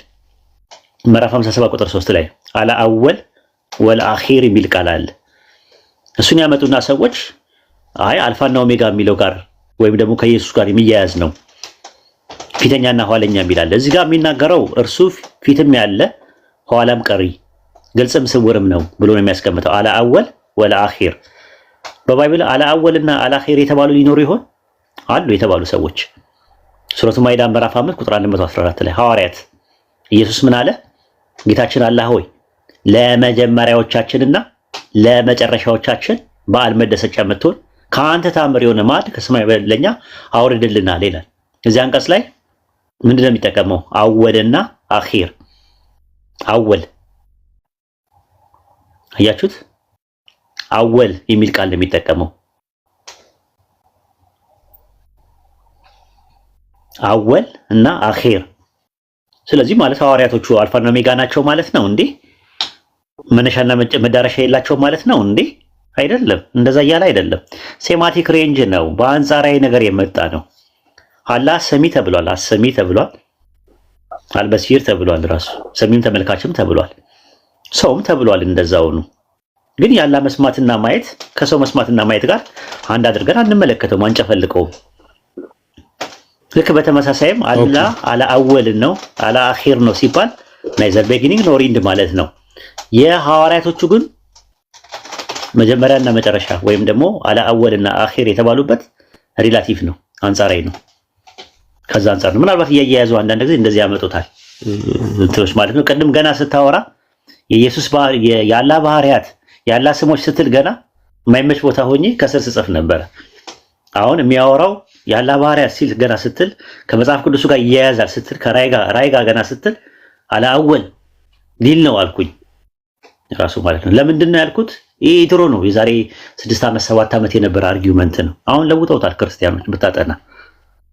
[SPEAKER 5] ምዕራፍ 57 ቁጥር 3 ላይ አላ አወል ወልአኺር የሚል ቃል አለ። እሱን ያመጡና ሰዎች አይ አልፋና ኦሜጋ የሚለው ጋር ወይም ደግሞ ከኢየሱስ ጋር የሚያያዝ ነው ፊተኛና ኋለኛ የሚላል። እዚህ ጋር የሚናገረው እርሱ ፊትም ያለ ኋላም ቀሪ ግልጽም ስውርም ነው ብሎ ነው የሚያስቀምጠው። አላ አወል ወልአኺር። በባይብል አላ አወልና አላ አኺር የተባሉ ሊኖሩ ይሆን? አሉ የተባሉ ሰዎች። ሱረቱ ማኢዳ ምዕራፍ 5 ቁጥር 114 ላይ ሐዋርያት ኢየሱስ ምን አለ? ጌታችን አላህ ሆይ ለመጀመሪያዎቻችንና ለመጨረሻዎቻችን በዓል መደሰቻ የምትሆን ከአንተ ታምር የሆነ ማዕድ ከሰማይ ለኛ አውርድልናል ይላል። እዚህ አንቀጽ ላይ ምንድን ነው የሚጠቀመው? አወልና አኺር። አወል አያችሁት? አወል የሚል ቃል ነው የሚጠቀመው። አወል እና አኺር። ስለዚህ ማለት ሐዋርያቶቹ አልፋና ኦሜጋ ናቸው ማለት ነው እንዴ? መነሻና መዳረሻ የላቸው ማለት ነው እንዴ? አይደለም። እንደዛ እያለ አይደለም። ሴማቲክ ሬንጅ ነው። በአንጻራዊ ነገር የመጣ ነው። አላህ ሰሚ ተብሏል፣ አሰሚ ተብሏል፣ አልበሲር ተብሏል፣ ራሱ ሰሚም ተመልካችም ተብሏል፣ ሰውም ተብሏል። እንደዛው ነው። ግን ያላ መስማትና ማየት ከሰው መስማትና ማየት ጋር አንድ አድርገን አንመለከተውም፣ አንጨፈልቀውም። ልክ በተመሳሳይም አላህ አላ አወል ነው አላ አኺር ነው ሲባል ናይዘር ቢጊኒንግ ኖር ኢንድ ማለት ነው። የሐዋርያቶቹ ግን መጀመሪያና መጨረሻ ወይም ደግሞ አላ አወልና አኺር የተባሉበት ሪላቲቭ ነው፣ አንጻራዊ ነው። ከዛ አንጻር ነው ምናልባት እያያያዙ አንዳንድ ጊዜ እንደዚህ ያመጡታል እንትሮች ማለት ነው። ቅድም ገና ስታወራ የኢየሱስ ያላ ባህሪያት ያላ ስሞች ስትል ገና የማይመች ቦታ ሆኜ ከስር ስጽፍ ነበረ። አሁን የሚያወራው ያላ ባህሪያት ሲል ገና ስትል ከመጽሐፍ ቅዱሱ ጋር ይያያዛል ስትል ከራይ ጋር ገና ስትል አላ አወል ሊል ነው አልኩኝ ራሱ ማለት ነው። ለምንድን ነው ያልኩት? ይሄ ድሮ ነው የዛሬ 6 ዓመት 7 ዓመት የነበረ አርጊውመንት ነው። አሁን ለውጠውታል ክርስቲያኖች ብታጠና።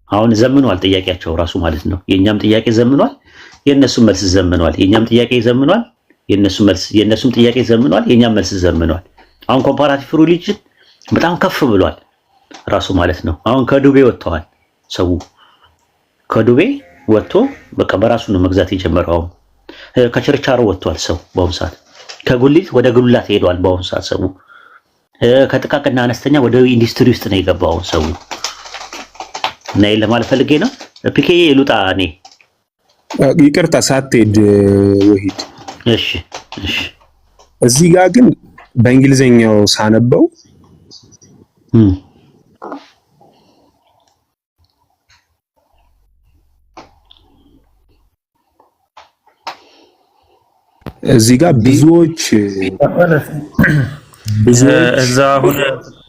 [SPEAKER 5] አሁን ዘምኗል ጥያቄያቸው ራሱ ማለት ነው። የኛም ጥያቄ ዘምኗል፣ የነሱም መልስ ዘምኗል። የኛም ጥያቄ ዘምኗል፣ የነሱም ጥያቄ ዘምኗል፣ የኛም መልስ ዘምኗል። አሁን ኮምፓራቲቭ ሪሊጅን በጣም ከፍ ብሏል ራሱ ማለት ነው። አሁን ከዱቤ ወጥተዋል። ሰው ከዱቤ ወጥቶ በቃ በራሱ ነው መግዛት የጀመረው። ከችርቻሮ ወጥቷል ሰው በአሁኑ ሰዓት። ከጉሊት ወደ ጉልላት ሄዷል በአሁኑ ሰዓት ሰው። ከጥቃቅና አነስተኛ ወደ ኢንዱስትሪ ውስጥ ነው የገባው ሰው። ነይ ለማለት ፈልጌ ነው። ፒኬ ሉጣ እኔ
[SPEAKER 3] ይቅርታ ሳትሄድ ወሂድ።
[SPEAKER 5] እሺ
[SPEAKER 3] እዚህ ጋር ግን በእንግሊዘኛው ሳነበው እዚህ ጋር ብዙዎች
[SPEAKER 2] እዛ አሁን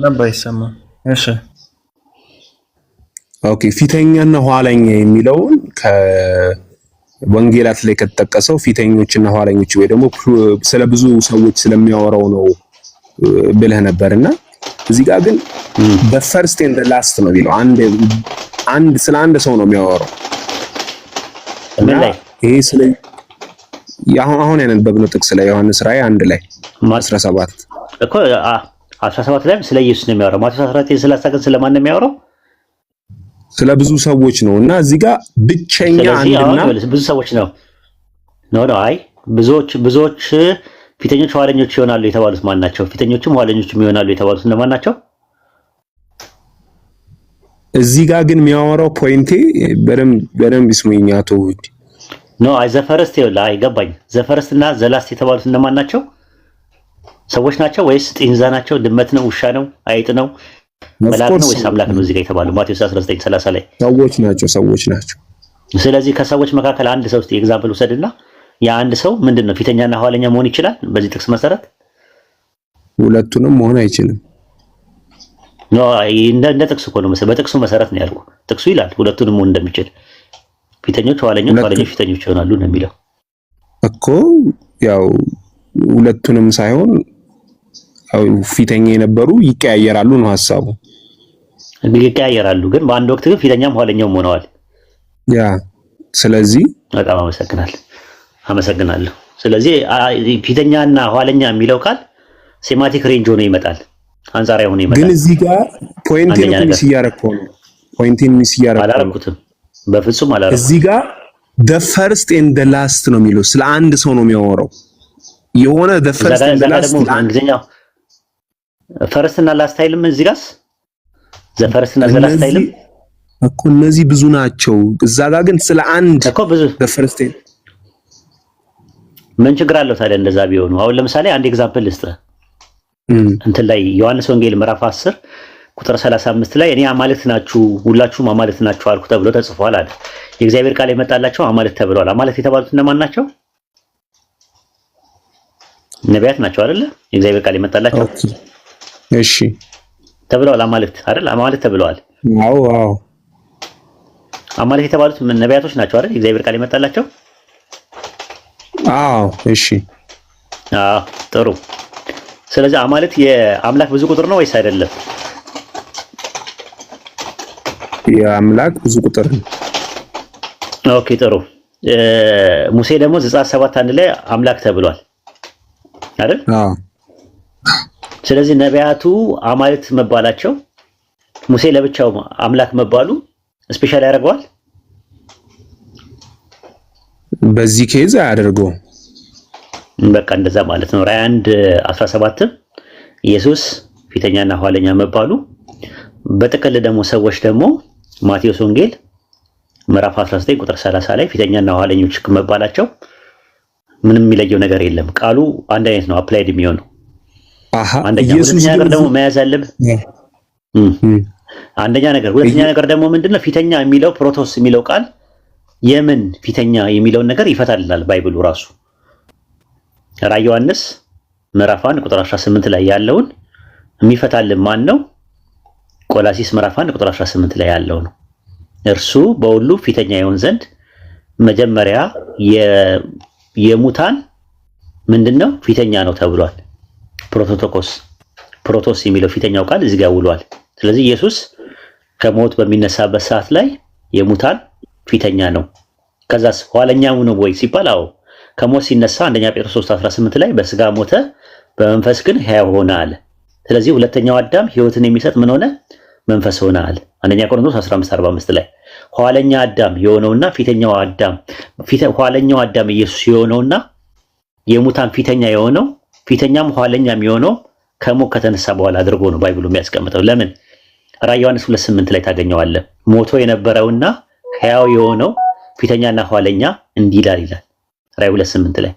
[SPEAKER 2] ነበር አይሰማም። እሺ
[SPEAKER 3] ኦኬ። ፊተኛና ኋለኛ የሚለውን ከወንጌላት ላይ ከተጠቀሰው ፊተኞችና ኋለኞች ወይ ደግሞ ስለ ብዙ ሰዎች ስለሚያወራው ነው ብለህ ነበርና እዚህ ጋር ግን the first and the last ነው የሚለው አንድ ስለ አንድ ሰው ነው የሚያወራው። እና ይሄ ስለ አሁን ያነበብነው ጥቅስ ላይ ዮሐንስ ራእይ 1 ላይ 17
[SPEAKER 5] እኮ 17 ላይ ስለ ኢየሱስ ነው የሚያወራው። ማቴዎስ 14 ስለሳቀን ስለማን ነው የሚያወራው?
[SPEAKER 3] ስለ ብዙ ሰዎች ነው። እና እዚህ ጋር ብቸኛ አንድና
[SPEAKER 5] ብዙ ሰዎች ነው አይ ብዙዎች ፊተኞች ኋለኞች ይሆናሉ የተባሉት ማን ናቸው? ፊተኞችም ኋለኞችም ይሆናሉ የተባሉት እነማን ናቸው?
[SPEAKER 3] እዚህ ጋር ግን የሚያወራው ፖይንቴ በደንብ ይስሙኝ አቶ ውድ
[SPEAKER 5] አይ ዘፈረስት ይኸውልህ አይገባኝ። ዘፈረስት እና ዘላስት የተባሉት እነማን ናቸው? ሰዎች ናቸው ወይስ ጢንዛ ናቸው? ድመት ነው? ውሻ ነው? አይጥ ነው? መልአክ ነው ወይስ አምላክ ነው? እዚህ ጋር የተባለው ማቴዎስ 19:30 ላይ ሰዎች ናቸው። ስለዚህ ከሰዎች መካከል አንድ ሰው እስቲ ኤግዛምፕል ውሰድና የአንድ ሰው ምንድነው ፊተኛና ኋለኛ መሆን ይችላል? በዚህ ጥቅስ መሰረት
[SPEAKER 3] ሁለቱንም መሆን አይችልም።
[SPEAKER 5] እንደ ጥቅስ እኮ ነው በጥቅሱ መሰረት ነው ያልኩ። ጥቅሱ ይላል ሁለቱንም መሆን እንደሚችል ፊተኞች ኋለኞች ፊተኞች ይሆናሉ ነው የሚለው
[SPEAKER 3] እኮ። ያው ሁለቱንም ሳይሆን ፊተኛ የነበሩ ይቀያየራሉ ነው ሐሳቡ።
[SPEAKER 5] ይቀያየራሉ ግን በአንድ ወቅት ግን ፊተኛም ኋለኛም ሆነዋል። ያ
[SPEAKER 3] ስለዚህ
[SPEAKER 5] በጣም አመሰግናለሁ። ስለዚህ ፊተኛና ኋለኛ የሚለው ቃል ሴማቲክ ሬንጅ ሆኖ ይመጣል፣ አንጻራዊ ሆኖ ይመጣል።
[SPEAKER 3] ግን እዚህ ጋር ፖይንቴን ሚስ እያደረኩ ነው።
[SPEAKER 5] አላረኩትም፣ በፍጹም አላረኩትም።
[SPEAKER 3] እዚህ ጋር the first and the last ነው የሚለው ስለ አንድ ሰው ነው የሚያወራው። የሆነ the first and the last
[SPEAKER 5] እንግሊዝኛው ፈርስት እና ላስት አይልም። እዚህ ጋርስ the first እና the last አይልም
[SPEAKER 3] እኮ። እነዚህ ብዙ ናቸው። እዛ ጋር ግን ስለ አንድ
[SPEAKER 5] እኮ ብዙ
[SPEAKER 3] the first
[SPEAKER 5] ምን ችግር አለው ታዲያ እንደዛ ቢሆኑ? አሁን ለምሳሌ አንድ ኤግዛምፕል ልስጥህ። እንትን ላይ ዮሐንስ ወንጌል ምዕራፍ 10 ቁጥር 35 ላይ እኔ አማልክት ናችሁ ሁላችሁም አማልክት ናችሁ አልኩ ተብሎ ተጽፏል አለ። የእግዚአብሔር ቃል የመጣላቸው አማልክት ተብለዋል። አማልክት የተባሉት እነማን ናቸው? ነቢያት ናቸው አይደለ? የእግዚአብሔር ቃል የመጣላቸው
[SPEAKER 3] እሺ
[SPEAKER 5] ተብለዋል። አማልክት አይደል? አማልክት ተብለዋል።
[SPEAKER 3] አዎ
[SPEAKER 5] አማልክት የተባሉት ነቢያቶች ናቸው አይደል? የእግዚአብሔር ቃል የመጣላቸው።
[SPEAKER 3] አዎ እሺ
[SPEAKER 5] ጥሩ። ስለዚህ አማልክት የአምላክ ብዙ ቁጥር ነው ወይስ አይደለም?
[SPEAKER 3] የአምላክ ብዙ ቁጥር ነው።
[SPEAKER 5] ኦኬ ጥሩ። ሙሴ ደግሞ ዘጸአት 7:1 ላይ አምላክ ተብሏል አይደል?
[SPEAKER 3] አዎ።
[SPEAKER 5] ስለዚህ ነቢያቱ አማልክት መባላቸው ሙሴ ለብቻው አምላክ መባሉ ስፔሻል ያደርገዋል?
[SPEAKER 3] በዚህ ኬዝ አያደርገው።
[SPEAKER 5] በቃ እንደዛ ማለት ነው። ራዕይ 1:17 ኢየሱስ ፊተኛና ኋለኛ መባሉ፣ በጥቅል ደግሞ ሰዎች ደግሞ ማቴዎስ ወንጌል ምዕራፍ 19 ቁጥር 30 ላይ ፊተኛና ኋለኞች መባላቸው ምንም የሚለየው ነገር የለም። ቃሉ አንድ አይነት ነው አፕላይድ የሚሆነው። አንደኛ ነገር ደግሞ መያዝ አለብህ። አንደኛ ነገር፣ ሁለተኛ ነገር ደግሞ ምንድነው ፊተኛ የሚለው ፕሮቶስ የሚለው ቃል የምን ፊተኛ የሚለውን ነገር ይፈታልናል ባይብሉ ራሱ። ራዕይ ዮሐንስ ምዕራፍ 1 ቁጥር 18 ላይ ያለውን የሚፈታልን ማን ነው? ቆላሲስ ምዕራፍ 1 ቁጥር 18 ላይ ያለው ነው። እርሱ በሁሉ ፊተኛ ይሆን ዘንድ መጀመሪያ የሙታን ምንድነው ፊተኛ ነው ተብሏል። ፕሮቶስ የሚለው ፊተኛው ቃል እዚህ ጋር ውሏል። ስለዚህ ኢየሱስ ከሞት በሚነሳበት ሰዓት ላይ የሙታን ፊተኛ ነው። ከዛስ ኋለኛው ነው ወይ ሲባል አዎ ከሞት ሲነሳ አንደኛ ጴጥሮስ 3:18 ላይ በስጋ ሞተ በመንፈስ ግን ሕያው ሆነ አለ። ስለዚህ ሁለተኛው አዳም ሕይወትን የሚሰጥ ምን ሆነ? መንፈስ ሆነ አለ። አንደኛ ቆሮንቶስ 15:45 ላይ ኋለኛ አዳም የሆነውና ኋለኛው አዳም ኢየሱስ የሆነውና የሙታን ፊተኛ የሆነው ፊተኛም ኋለኛም የሆነው ከሞት ከተነሳ በኋላ አድርጎ ነው ባይብሉ የሚያስቀምጠው። ለምን? ራዕይ ዮሐንስ 2:8 ላይ ታገኘዋለህ። ሞቶ የነበረውና ሕያው የሆነው ፊተኛና ኋለኛ እንዲህ ይላል። ራዕይ 2:8 ላይ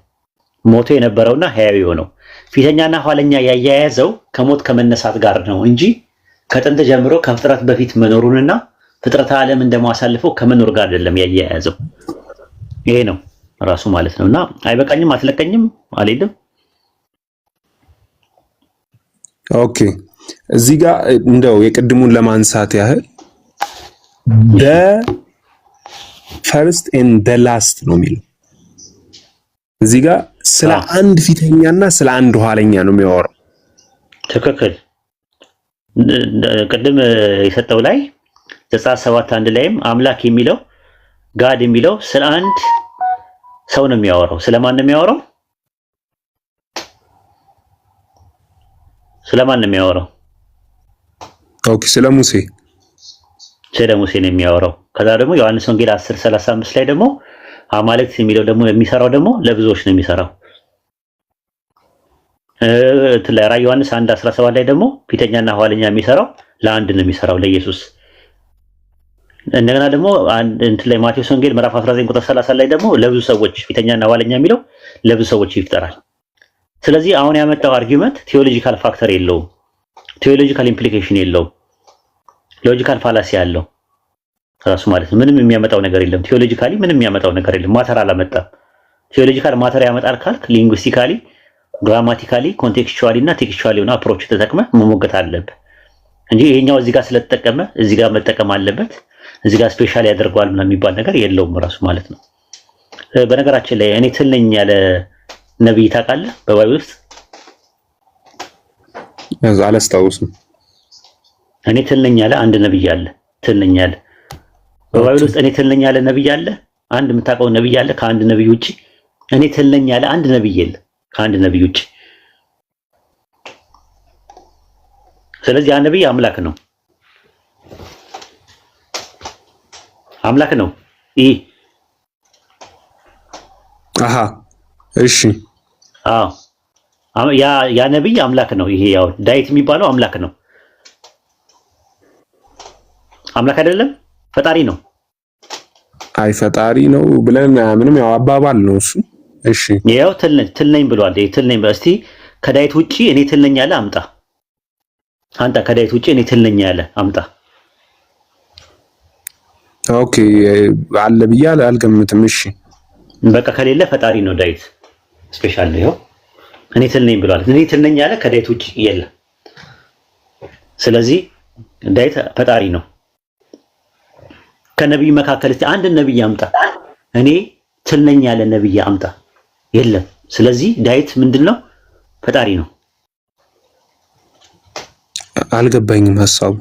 [SPEAKER 5] ሞቶ የነበረውና ሕያው የሆነው ፊተኛና ኋለኛ ያያያዘው ከሞት ከመነሳት ጋር ነው እንጂ ከጥንት ጀምሮ ከፍጥረት በፊት መኖሩንና ፍጥረተ ዓለም እንደማሳልፈው ከመኖር ጋር አይደለም ያያያዘው። ይሄ ነው ራሱ ማለት ነውና አይበቃኝም፣ አትለቀኝም፣ አልሄድም።
[SPEAKER 3] ኦኬ እዚህ ጋር እንደው የቅድሙን ለማንሳት ያህል ፈርስት ኤንድ ዘ ላስት ነው የሚለው። እዚህ ጋር ስለ አንድ ፊተኛና ስለ አንድ ኋለኛ ነው የሚያወራው።
[SPEAKER 5] ትክክል። ቅድም የሰጠው ላይ ዘጸአት 7:1 ላይም አምላክ የሚለው ጋድ የሚለው ስለ አንድ ሰው ነው የሚያወራው። ስለማን ነው የሚያወራው? ስለማን ነው የሚያወራው?
[SPEAKER 3] ኦኬ ስለ ሙሴ
[SPEAKER 5] ነው የሚያወራው። ከዛ ደግሞ ዮሐንስ ወንጌል 10:35 ላይ ደግሞ አማልክት የሚለው ደግሞ የሚሰራው ደግሞ ለብዙዎች ነው የሚሰራው። ራዕይ ዮሐንስ 1:17 ላይ ደግሞ ፊተኛና ኋለኛ የሚሰራው ለአንድ ነው የሚሰራው ለኢየሱስ። እንደገና ደግሞ ላይ ማቴዎስ ወንጌል ምዕራፍ 19 ቁጥር 30 ላይ ደግሞ ለብዙ ሰዎች ፊተኛና ኋለኛ የሚለው ለብዙ ሰዎች ይፍጠራል። ስለዚህ አሁን ያመጣው አርጊውመንት ቴዎሎጂካል ፋክተር የለውም፣ ቴዎሎጂካል ኢምፕሊኬሽን የለውም፣ ሎጂካል ፋላሲ ያለው ራሱ ማለት ነው። ምንም የሚያመጣው ነገር የለም። ቴዎሎጂካሊ ምንም የሚያመጣው ነገር የለም። ማተር አላመጣም። ቴዎሎጂካል ማተር ያመጣል ካልክ ሊንጉስቲካሊ፣ ግራማቲካሊ፣ ኮንቴክስቹዋሊ እና ቴክስቹዋሊ የሆነ አፕሮች ተጠቅመህ መሞገት አለብህ እንጂ ይሄኛው እዚህ ጋር ስለተጠቀመ እዚህ ጋር መጠቀም አለበት እዚህ ጋር ስፔሻል ያደርገዋል ምናምን የሚባል ነገር የለውም ራሱ ማለት ነው። በነገራችን ላይ እኔ ትል ነኝ ያለ ነብይ ታውቃለህ? በባይብል ውስጥ
[SPEAKER 3] አላስታውስም።
[SPEAKER 5] እኔ ትል ነኝ ያለ አንድ ነብይ አለ። ትል ነኝ ያለ በባይብል ውስጥ እኔ ትል ነኝ ያለ ነብይ አለ? አንድ የምታውቀው ነብይ አለ ከአንድ ነብይ ውጪ? እኔ ትል ነኝ ያለ አንድ ነብይ የለም ከአንድ ነብይ ውጪ። ስለዚህ ያ ነብይ አምላክ ነው፣ አምላክ ነው። ይሄ
[SPEAKER 3] እሺ
[SPEAKER 5] ያ ነብይ አምላክ ነው። ይሄ ያው ዳዊት የሚባለው አምላክ ነው። አምላክ አይደለም፣ ፈጣሪ ነው።
[SPEAKER 3] አይ ፈጣሪ ነው ብለን ምንም ያው አባባል ነው እሱ። እሺ
[SPEAKER 5] ያው ትል ነኝ ብሏል። ትል ነኝ እስቲ ከዳዊት ውጪ እኔ ትል ነኝ ያለ አምጣ። አንተ ከዳዊት ውጪ እኔ ትል ነኝ ያለ አምጣ።
[SPEAKER 3] ኦኬ አለ ብዬ አልገምትም። እሺ
[SPEAKER 5] በቃ ከሌለ ፈጣሪ ነው ዳዊት። ስፔሻል ነው። እኔ ትል ነኝ ብሏል። እኔ ትል ነኝ ያለ ከዳዊት ውጪ የለም። ስለዚህ ዳዊት ፈጣሪ ነው። ከነብይ መካከል እስቲ አንድ ነብይ አምጣ። እኔ ትል ነኝ ያለ ነብይ አምጣ። የለም። ስለዚህ ዳዊት ምንድነው? ፈጣሪ ነው።
[SPEAKER 3] አልገባኝም ሐሳቡ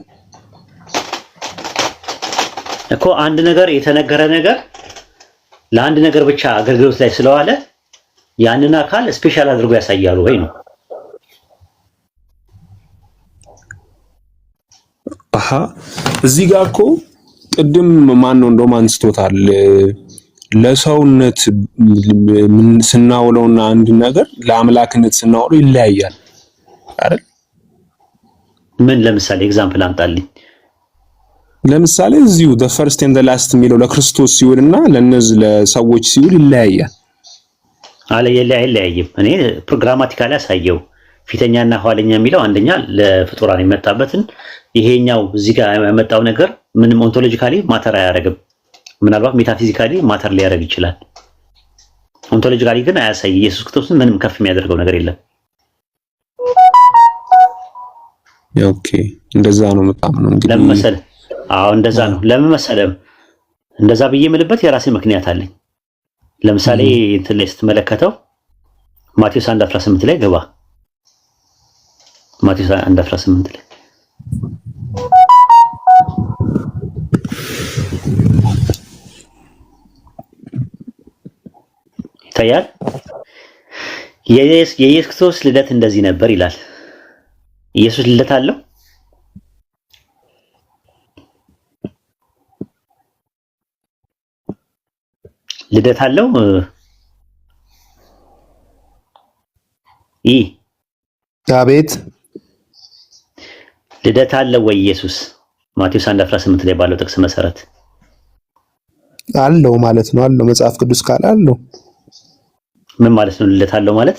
[SPEAKER 5] እኮ አንድ ነገር የተነገረ ነገር ለአንድ ነገር ብቻ አገልግሎት ላይ ስለዋለ ያንን አካል ስፔሻል አድርጎ ያሳያሉ ወይ ነው?
[SPEAKER 3] አሃ እዚህ ጋር እኮ ቅድም ማን ነው እንደውም አንስቶታል። ለሰውነት ስናውለውና አንድ ነገር ለአምላክነት ስናውለው ይለያያል አይደል?
[SPEAKER 5] ምን ለምሳሌ ኤግዛምፕል አምጣልኝ።
[SPEAKER 3] ለምሳሌ እዚሁ the first and the last የሚለው ለክርስቶስ ሲውልና ለነዚህ ለሰዎች ሲውል ይለያያል።
[SPEAKER 5] አይለያይም። እኔ ፕሮግራማቲካሊ አሳየው ፊተኛና ኋለኛ የሚለው አንደኛ ለፍጡራን የመጣበትን ይሄኛው እዚህ ጋር የመጣው ነገር ምንም ኦንቶሎጂካሊ ማተር አያደርግም። ምናልባት ሜታፊዚካሊ ማተር ሊያደርግ ይችላል። ኦንቶሎጂካሊ ግን አያሳይ። ኢየሱስ ክርስቶስን ምንም ከፍ የሚያደርገው ነገር የለም።
[SPEAKER 3] ኦኬ እንደዛ ነው በጣም ነው እንግዲህ
[SPEAKER 5] ለምን መሰለህ? አዎ እንደዛ ነው። ለምን መሰለህ? እንደዛ ብዬ የምልበት የራሴ ምክንያት አለኝ። ለምሳሌ እንትን ላይ ስትመለከተው ማቴዎስ 1:18 ላይ ገባ። ማቴዎስ 1:18 ላይ ይታያል። የኢየሱስ ክርስቶስ ልደት እንደዚህ ነበር ይላል። ኢየሱስ ልደት አለው? ልደት አለው?
[SPEAKER 3] አቤት
[SPEAKER 5] ልደት አለው ወይ ኢየሱስ? ማቴዎስ 1:18 ላይ ባለው ጥቅስ መሰረት
[SPEAKER 3] አለው ማለት ነው። አለው መጽሐፍ ቅዱስ ካለ አለው።
[SPEAKER 5] ምን ማለት ነው ልደት አለው ማለት?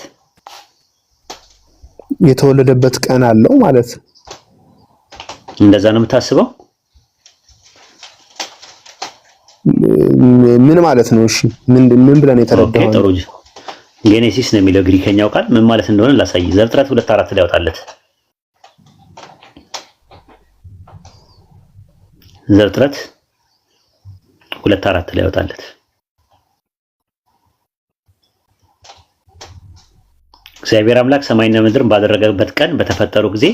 [SPEAKER 3] የተወለደበት ቀን አለው ማለት።
[SPEAKER 5] እንደዛ ነው የምታስበው?
[SPEAKER 3] ምን ማለት ነው? እሺ ምን ብለን የተረዳው?
[SPEAKER 5] ጥሩ ጄኔሲስ ነው የሚለው ግሪከኛው ቃል ምን ማለት እንደሆነ ላሳይ። ዘፍጥረት 2:4 ላይ ያወጣለት። ዘፍጥረት 2:4 ላይ ያወጣለት። እግዚአብሔር አምላክ ሰማይና ምድርን ባደረገበት ቀን በተፈጠሩ ጊዜ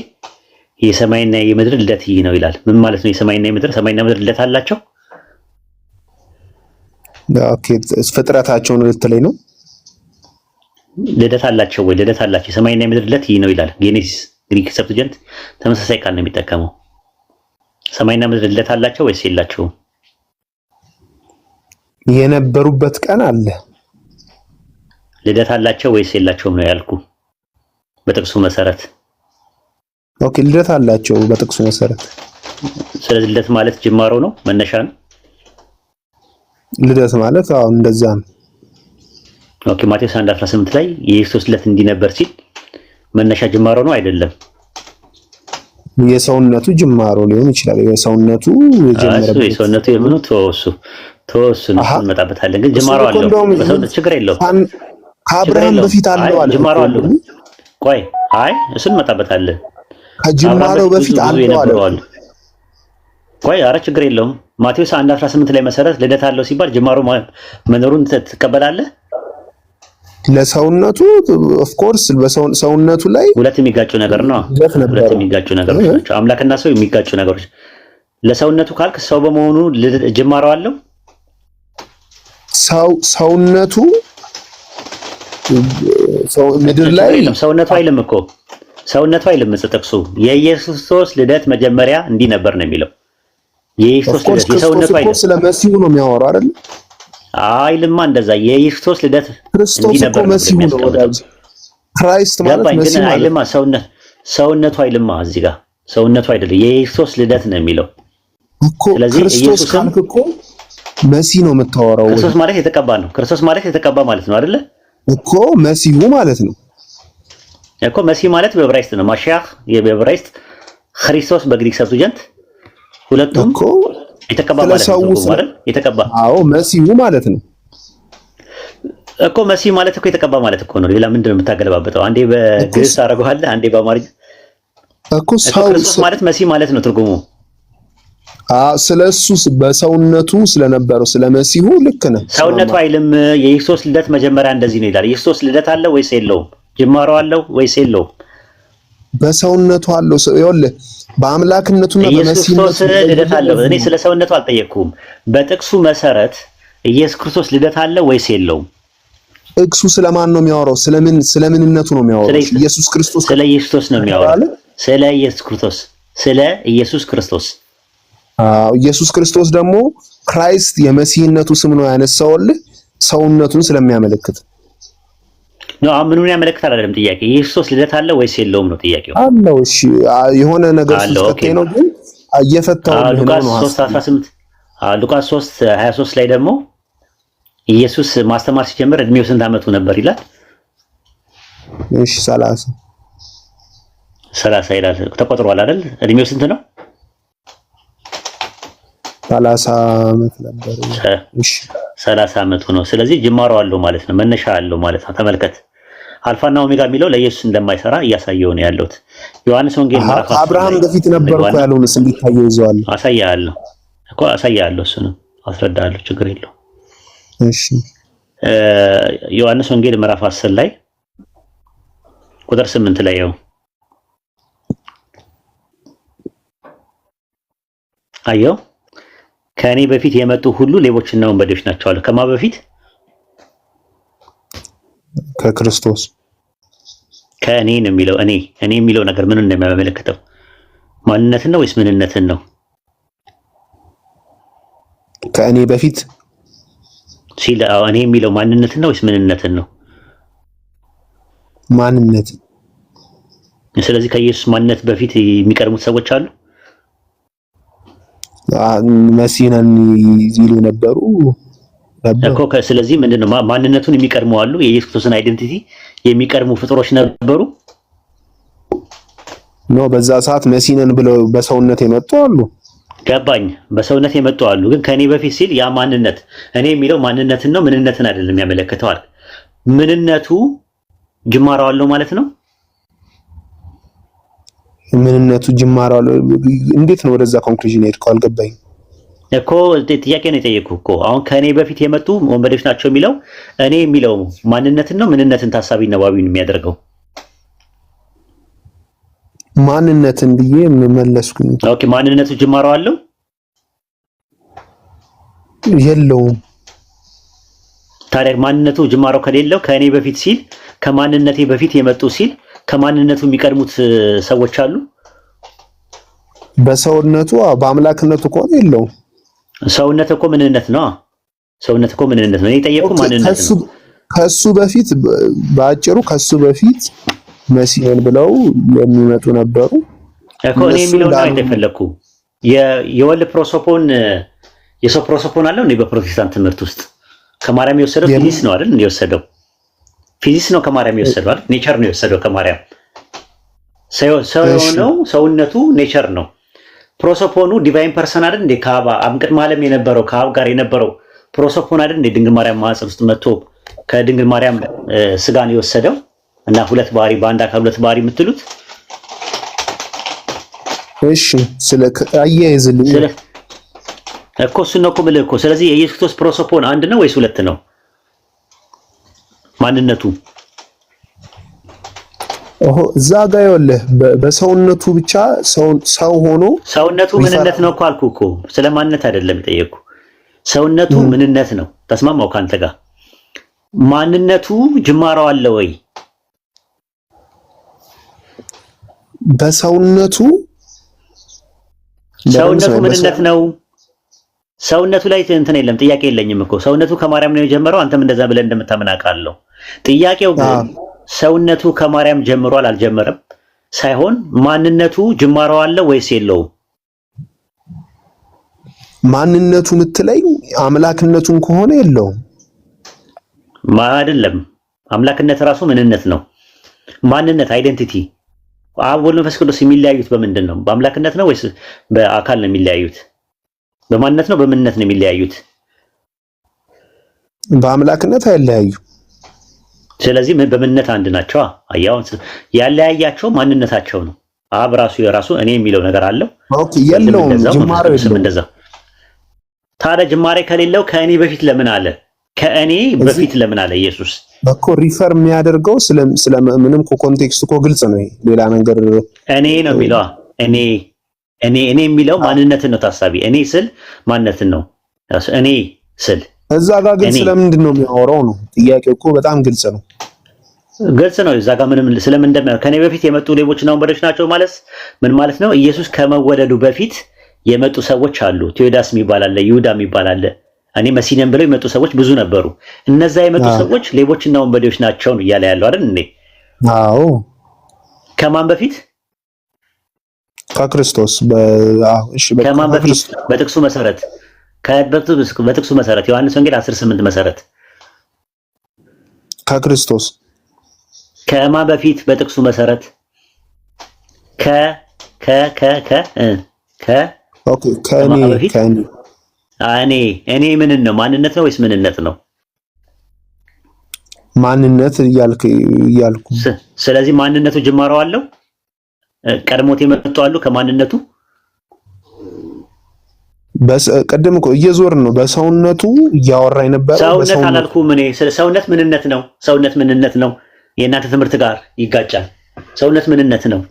[SPEAKER 5] የሰማይና የምድር ልደት ይህ ነው ይላል። ምን ማለት ነው? የሰማይና ምድር ልደት አላቸው?
[SPEAKER 3] ኦኬ ፍጥረታቸውን ልትለኝ ነው?
[SPEAKER 5] ልደት አላቸው ወይ? ልደት አላቸው። የሰማይና የምድር ልደት ይህ ነው ይላል። ጄኔሲስ ግሪክ ሰብትጀንት ተመሳሳይ ቃል ነው የሚጠቀመው። ሰማይና ምድር ልደት አላቸው ወይስ የላቸውም?
[SPEAKER 3] የነበሩበት ቀን አለ።
[SPEAKER 5] ልደት አላቸው ወይስ የላቸውም ነው ያልኩ በጥቅሱ መሰረት።
[SPEAKER 3] ኦኬ ልደት አላቸው በጥቅሱ መሰረት።
[SPEAKER 5] ስለዚህ ልደት ማለት ጅማሮ ነው፣ መነሻ ነው።
[SPEAKER 3] ልደት ማለት አሁን እንደዛ ነው።
[SPEAKER 5] ኦኬ ማቴዎስ 1:18 ላይ የኢየሱስ ልደት እንዲህ ነበር ሲል መነሻ ጅማሮ ነው አይደለም?
[SPEAKER 3] የሰውነቱ ጅማሮ ሊሆን ይችላል። የሰውነቱ የጀመረበት
[SPEAKER 5] የሰውነቱ የምኑ ተወሱ ነው እንመጣበታለን። ግን ጅማሮ አለው በሰውነት ችግር የለውም።
[SPEAKER 3] ከአብርሃም በፊት አለው አለ።
[SPEAKER 5] ጅማሮ አለው። ቆይ አይ እሱን እንመጣበታለን።
[SPEAKER 3] ከጅማሮ በፊት አለው አለ።
[SPEAKER 5] ቆይ ኧረ ችግር የለውም። ማቴዎስ 1:18 ላይ መሰረት ልደት አለው ሲባል ጅማሮ መኖሩን ትቀበላለህ?
[SPEAKER 3] ለሰውነቱ ኦፍ ኮርስ በሰውነቱ ላይ
[SPEAKER 5] ሁለት የሚጋጩ ነገር ነው። ሁለት የሚጋጩ ነገሮች ናቸው። አምላክና ሰው የሚጋጩ ነገሮች። ለሰውነቱ ካልክ ሰው በመሆኑ ጅማሮ አለው።
[SPEAKER 3] ሰውነቱ ምድር ላይ
[SPEAKER 5] ሰውነቱ አይልም እኮ ሰውነቱ አይልም። ጥቅሱ የኢየሱስ ክርስቶስ ልደት መጀመሪያ እንዲህ ነበር ነው የሚለው። የኢየሱስ ልደት የሰውነቱ አይልም።
[SPEAKER 3] ስለ መሲሁ ነው የሚያወራው አይደል?
[SPEAKER 5] አይልማ እንደዛ። የኢየሱስ ልደት እንዲህ ነበር ነው
[SPEAKER 3] መሲሁ ነው ወዳጅ። ክራይስት ማለት መሲሁ ማለት
[SPEAKER 5] አይልማ። ሰውነቱ አይልማ። እዚህ ጋር ሰውነቱ አይደለም የኢየሱስ ልደት ነው የሚለው
[SPEAKER 3] እኮ። ክርስቶስ ካልክ እኮ መሲህ ነው የምታወራው።
[SPEAKER 5] ክርስቶስ ማለት የተቀባ ነው። ክርስቶስ ማለት የተቀባ ማለት ነው አይደለ
[SPEAKER 3] እኮ? መሲሁ ማለት ነው
[SPEAKER 5] እኮ። መሲህ ማለት በዕብራይስጥ ነው። ማሺያህ የዕብራይስጥ፣ ክርስቶስ በግሪክ ሰብትጀንት፣ ሁለቱም እኮ የተቀባ ማለት ነው አይደል? የተቀባ
[SPEAKER 3] አዎ፣ መሲሁ ማለት ነው
[SPEAKER 5] እኮ። መሲህ ማለት እኮ የተቀባ ማለት እኮ ነው። ሌላ ምንድን ነው የምታገለባበጠው? አንዴ በግዕዝ አደረገዋለህ፣ አንዴ በአማርኛ
[SPEAKER 3] እኮ። ክርስቶስ
[SPEAKER 5] ማለት መሲህ ማለት ነው ትርጉሙ።
[SPEAKER 3] ስለሱ በሰውነቱ ስለነበረው ስለመሲሁ ልክ ነህ።
[SPEAKER 5] ሰውነቱ አይልም። የኢየሱስ ልደት መጀመሪያ እንደዚህ ነው ይላል። የኢየሱስ ልደት አለው ወይስ የለውም? ጅማሮ አለው ወይስ የለውም?
[SPEAKER 3] በሰውነቱ አለው። ይኸውልህ በአምላክነቱና
[SPEAKER 5] በመሲህነቱ ልደት አለው። እኔ ስለ ሰውነቱ አልጠየቅኩም። በጥቅሱ መሰረት ኢየሱስ ክርስቶስ ልደት አለው ወይስ የለውም?
[SPEAKER 3] ጥቅሱ ስለማን ነው የሚያወራው? ስለምንነቱ ነው የሚያወራው? ኢየሱስ ክርስቶስ
[SPEAKER 5] ስለ ኢየሱስ ነው የሚያወራው። ስለ ኢየሱስ ክርስቶስ ኢየሱስ ክርስቶስ።
[SPEAKER 3] ኢየሱስ ክርስቶስ ደግሞ ክራይስት የመሲህነቱ ስም ነው ያነሳውልህ ሰውነቱን ስለሚያመለክት
[SPEAKER 5] ነው። ምኑን ያመለክታል አይደለም ጥያቄ። ኢየሱስ ልደት አለው ወይስ የለውም ነው ጥያቄው።
[SPEAKER 3] አለው። እሺ የሆነ ነገር ስለተከታይ ነው ግን እየፈታው ነው።
[SPEAKER 5] ሉቃስ 3:18 ሉቃስ 3:23 ላይ ደግሞ ኢየሱስ ማስተማር ሲጀምር እድሜው ስንት ዓመቱ ነበር ይላል?
[SPEAKER 3] እሺ 30
[SPEAKER 5] ይላል። ተቆጥሯል አይደል? እድሜው ስንት ነው?
[SPEAKER 3] 30 ዓመት ነበር።
[SPEAKER 5] እሺ 30 ዓመቱ ነው። ስለዚህ ጅማሮ አለው ማለት ነው፣ መነሻ አለው ማለት ነው። ተመልከት፣ አልፋና ኦሜጋ የሚለው ለኢየሱስ እንደማይሰራ እያሳየው ነው ያለሁት። ዮሐንስ ወንጌል ምዕራፍ 10
[SPEAKER 3] አብርሃም በፊት ነበር እኮ ያለውንስ እንዲታየው ይዘዋል።
[SPEAKER 5] አሳያለሁ፣ እሱንም አስረዳለሁ፣ ችግር የለው።
[SPEAKER 3] እሺ
[SPEAKER 5] ዮሐንስ ወንጌል ምዕራፍ 10 ላይ ቁጥር 8 ላይ ያው አየው ከእኔ በፊት የመጡ ሁሉ ሌቦችና ወንበዴዎች ናቸው አለ። ከማ በፊት?
[SPEAKER 3] ከክርስቶስ።
[SPEAKER 5] ከእኔ ነው የሚለው። እኔ የሚለው ነገር ምን እንደሚያመለክተው ማንነትን ነው ወይስ ምንነትን ነው?
[SPEAKER 3] ከእኔ በፊት
[SPEAKER 5] ሲል እኔ የሚለው ማንነትን ነው ወይስ ምንነትን ነው?
[SPEAKER 3] ማንነት።
[SPEAKER 5] ስለዚህ ከኢየሱስ ማንነት በፊት የሚቀርሙት ሰዎች አሉ።
[SPEAKER 3] መሲህነን ይሉ ነበሩ
[SPEAKER 5] እኮ። ስለዚህ ምንድነው ማንነቱን የሚቀርሙ አሉ። የኢየሱስ ክርስቶስን አይደንቲቲ የሚቀርሙ ፍጥሮች ነበሩ
[SPEAKER 3] ነው። በዛ ሰዓት መሲህነን ብለው በሰውነት የመጡ አሉ።
[SPEAKER 5] ገባኝ። በሰውነት የመጡ አሉ። ግን ከኔ በፊት ሲል ያ ማንነት እኔ የሚለው ማንነትን ነው ምንነትን አይደለም ያመለክተዋል። ምንነቱ ጅማሮ አለው ማለት ነው።
[SPEAKER 3] ምንነቱ ጅማሮ አለው። እንዴት ነው ወደዛ ኮንክሉዥን ሄድከው? አልገባኝ
[SPEAKER 5] እኮ ጥያቄ ነው የጠየኩህ እኮ። አሁን ከኔ በፊት የመጡ ወንበዴዎች ናቸው የሚለው እኔ የሚለው ማንነትን ነው ምንነትን ታሳቢ ነው ዋቢውን የሚያደርገው?
[SPEAKER 3] ማንነትን ብዬ መለስኩኝ።
[SPEAKER 5] ኦኬ ማንነቱ ጅማሮ አለው
[SPEAKER 3] የለውም?
[SPEAKER 5] ታዲያ ማንነቱ ጅማሮ ከሌለው ከኔ በፊት ሲል ከማንነቴ በፊት የመጡ ሲል ከማንነቱ የሚቀድሙት ሰዎች አሉ።
[SPEAKER 3] በሰውነቱ በአምላክነቱ ከሆነ የለውም።
[SPEAKER 5] ሰውነት እኮ ምንነት ነው። ሰውነት እኮ ምንነት ነው። እኔ ጠየቅኩ ማንነት ነው።
[SPEAKER 3] ከሱ በፊት በአጭሩ ከሱ በፊት መሲህን ብለው የሚመጡ ነበሩ
[SPEAKER 5] እኮ። እኔ የሚለው ነው እንደፈለኩ የወልድ ፕሮሶፖን የሰው ፕሮሶፖን አለው እንዴ? በፕሮቴስታንት ትምህርት ውስጥ ከማርያም የወሰደው ፊዚክስ ነው አይደል? የወሰደው ፊዚክስ ነው ከማርያም የወሰደው አይደል? ኔቸር ነው የወሰደው ከማርያም። ሰው የሆነው ሰውነቱ ኔቸር ነው። ፕሮሶፖኑ ዲቫይን ፐርሰን አይደል እንዴ? ከአብ ቅድመ ዓለም የነበረው ከአብ ጋር የነበረው ፕሮሶፖን አይደል እንዴ? ድንግል ማርያም ማህፀን ውስጥ መጥቶ ከድንግል ማርያም ስጋን የወሰደው እና ሁለት ባህሪ በአንድ አካል ሁለት ባህሪ የምትሉት።
[SPEAKER 3] እሺ ስለ አያይዝልኝ
[SPEAKER 5] እኮ እሱን ነው እኮ የምልህ እኮ። ስለዚህ የኢየሱስ ክርስቶስ ፕሮሶፖን አንድ ነው ወይስ ሁለት ነው? ማንነቱ
[SPEAKER 3] እዛ ጋር ይኸውልህ በሰውነቱ ብቻ ሰው ሆኖ
[SPEAKER 5] ሰውነቱ ምንነት ነው እኮ አልኩህ እኮ። ስለ ማንነት አይደለም የጠየቅኩ። ሰውነቱ ምንነት ነው። ተስማማው ካንተ ጋር። ማንነቱ ጅማሮ አለ ወይ?
[SPEAKER 3] በሰውነቱ
[SPEAKER 5] ምንነት ነው። ሰውነቱ ላይ እንትን የለም። ጥያቄ የለኝም እኮ። ሰውነቱ ከማርያም ነው የጀመረው። አንተም እንደዛ ብለህ እንደምታምን አውቃለሁ። ጥያቄው ግን ሰውነቱ ከማርያም ጀምሯል አልጀመረም ሳይሆን ማንነቱ ጅማሮ አለ ወይስ የለውም?
[SPEAKER 3] ማንነቱ የምትለኝ አምላክነቱን ከሆነ የለውም
[SPEAKER 5] አይደለም። አምላክነት ራሱ ምንነት ነው። ማንነት አይደንቲቲ። አብ ወልድ መንፈስ ቅዱስ የሚለያዩት በምንድን ነው? በአምላክነት ነው ወይስ በአካል ነው የሚለያዩት? በማንነት ነው በምንነት ነው የሚለያዩት?
[SPEAKER 3] በአምላክነት አይለያዩ።
[SPEAKER 5] ስለዚህ በምንነት አንድ ናቸው። አያው ያለያያቸው ማንነታቸው ነው። አብ ራሱ የራሱ እኔ የሚለው ነገር አለው።
[SPEAKER 3] ኦኬ የለውም። ጅማሬ የለውም።
[SPEAKER 5] እንደዛ ታዲያ ጅማሬ ከሌለው ከእኔ በፊት ለምን አለ? ከእኔ በፊት ለምን አለ ኢየሱስ?
[SPEAKER 3] እኮ ሪፈር የሚያደርገው ስለ ምንም ኮንቴክስት እኮ ግልጽ ነው። ሌላ ነገር
[SPEAKER 5] እኔ ነው የሚለው እኔ የሚለው ማንነትን ነው ታሳቢ። እኔ ስል ማንነትን ነው። እኔ ስል
[SPEAKER 3] እዛ ጋር ግን ስለምንድን ነው የሚያወራው ነው ጥያቄው እኮ በጣም ግልጽ ነው።
[SPEAKER 5] ግልጽ ነው። እዛ ጋር ምንም ስለምን እንደሚያወራ ከኔ በፊት የመጡ ሌቦችና ወንበዴዎች ናቸው ማለት ምን ማለት ነው? ኢየሱስ ከመወለዱ በፊት የመጡ ሰዎች አሉ። ቴዎዳስ የሚባል አለ፣ ይሁዳ የሚባል አለ። እኔ መሲነን ብለው የመጡ ሰዎች ብዙ ነበሩ። እነዛ የመጡ ሰዎች ሌቦችና ወንበዴዎች ናቸው ነው እያለ ያለው አይደል እንዴ?
[SPEAKER 3] አዎ።
[SPEAKER 5] ከማን በፊት?
[SPEAKER 3] ከክርስቶስ። እሺ፣
[SPEAKER 5] ከማን በፊት? በጥቅሱ መሰረት ዮሐንስ ወንጌል 10:8 መሰረት
[SPEAKER 3] ከክርስቶስ።
[SPEAKER 5] ከማን በፊት? በጥቅሱ መሰረት እኔ ምንን ነው? ማንነት ነው ወይስ ምንነት ነው?
[SPEAKER 3] ማንነት እያልኩ።
[SPEAKER 5] ስለዚህ ማንነቱ ጅማሮ አለው። ቀድሞት የመጡ አሉ ከማንነቱ።
[SPEAKER 3] ቅድም እኮ እየዞርን ነው በሰውነቱ እያወራኝ ነበር።
[SPEAKER 5] ሰውነት አላልኩም እኔ። ሰውነት ምንነት ነው። ሰውነት ምንነት ነው። የእናንተ ትምህርት ጋር ይጋጫል። ሰውነት ምንነት ነው።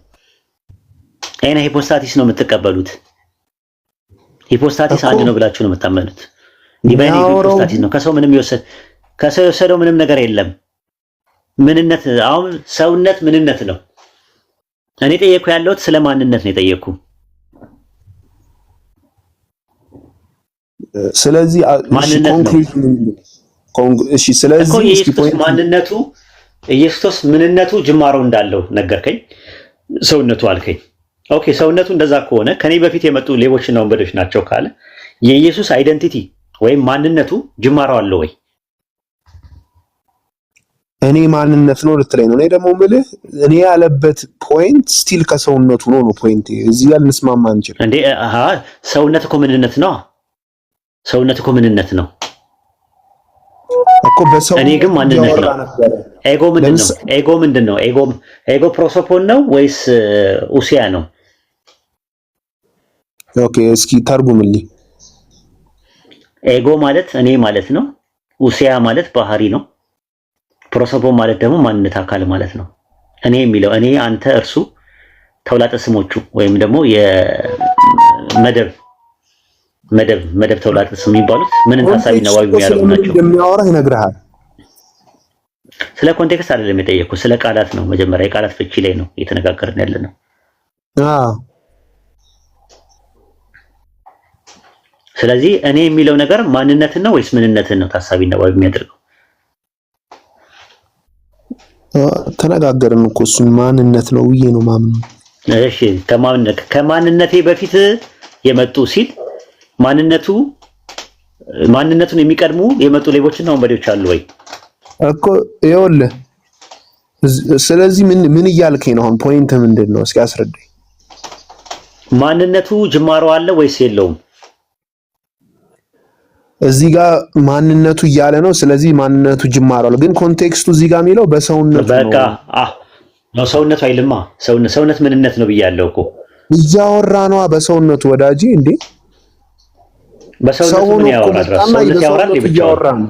[SPEAKER 5] አይና ሂፖስታቲስ ነው የምትቀበሉት። ሂፖስታቲስ አንድ ነው ብላችሁ ነው የምታመኑት። ዲቫይን ሂፖስታቲስ ነው። ከሰው የወሰደው ምንም ነገር የለም። ምንነት አሁን ሰውነት ምንነት ነው። እኔ ጠየቅኩ ያለሁት ስለ ማንነት ነው የጠየቅኩ።
[SPEAKER 3] ስለዚህ
[SPEAKER 5] ማንነቱ ኢየሱስ ምንነቱ ጅማሮ እንዳለው ነገርከኝ። ሰውነቱ አልከኝ። ኦኬ፣ ሰውነቱ እንደዛ ከሆነ ከኔ በፊት የመጡ ሌቦችና ወንበዴዎች ናቸው ካለ የኢየሱስ አይደንቲቲ ወይም ማንነቱ ጅማሮ አለው ወይ?
[SPEAKER 3] እኔ ማንነት ነው ልትለኝ ነው። እኔ ደግሞ የምልህ እኔ ያለበት ፖይንት ስቲል ከሰውነቱ ነው ፖይንት። እዚህ ጋር ልንስማማ አንችልም
[SPEAKER 5] እንዴ? ሰውነት እኮ ምንነት ነው። ሰውነት እኮ ምንነት ነው
[SPEAKER 3] እኮ በሰው።
[SPEAKER 5] እኔ ግን ማንነት ነው። ኤጎ ምንድን ነው? ኤጎ ፕሮሶፖን ነው ወይስ ኡሲያ ነው?
[SPEAKER 3] ኦኬ፣ እስኪ ተርጉምልኝ።
[SPEAKER 5] ኤጎ ማለት እኔ ማለት ነው። ኡሲያ ማለት ባህሪ ነው። ፕሮሶፖን ማለት ደግሞ ማንነት አካል ማለት ነው። እኔ የሚለው እኔ፣ አንተ፣ እርሱ ተውላጠ ስሞቹ ወይም ደግሞ የመደብ ተውላጠ ስም የሚባሉት ምንን ታሳቢና ዋቢ የሚያደርጉ ናቸው።
[SPEAKER 3] የሚያወራ ይነግርሃል።
[SPEAKER 5] ስለ ኮንቴክስት አይደለም የጠየኩት፣ ስለ ቃላት ነው። መጀመሪያ የቃላት ፍቺ ላይ ነው እየተነጋገርን ያለ ነው። ስለዚህ እኔ የሚለው ነገር ማንነትን ነው ወይስ ምንነትን ነው ታሳቢና ዋቢ የሚያደርገው?
[SPEAKER 3] ተነጋገርን እኮ እሱን ማንነት ነው ብዬ ነው ማምነው።
[SPEAKER 5] እሺ፣ ከማንነቴ በፊት የመጡ ሲል ማንነቱን የሚቀድሙ የመጡ ሌቦችና ወንበዴዎች አሉ ወይ
[SPEAKER 3] እኮ? ይኸውልህ፣ ስለዚህ ምን እያልከኝ ነው አሁን? ፖይንት ምንድን ነው? እስኪ አስረዳኝ።
[SPEAKER 5] ማንነቱ ጅማሮ አለ ወይስ የለውም?
[SPEAKER 3] እዚህ ጋር ማንነቱ እያለ ነው። ስለዚህ ማንነቱ ጅማሮ አለ። ግን ኮንቴክስቱ እዚህ ጋር የሚለው በሰውነቱ ነው።
[SPEAKER 5] በቃ ነው ሰውነቱ አይልማ። ሰውነት ምንነት ነው ብያለሁ እኮ።
[SPEAKER 3] እያወራ ነዋ በሰውነቱ ወዳጄ። እንዴ
[SPEAKER 5] በሰውነቱ ምን ያወራል? ሰውነት ያወራል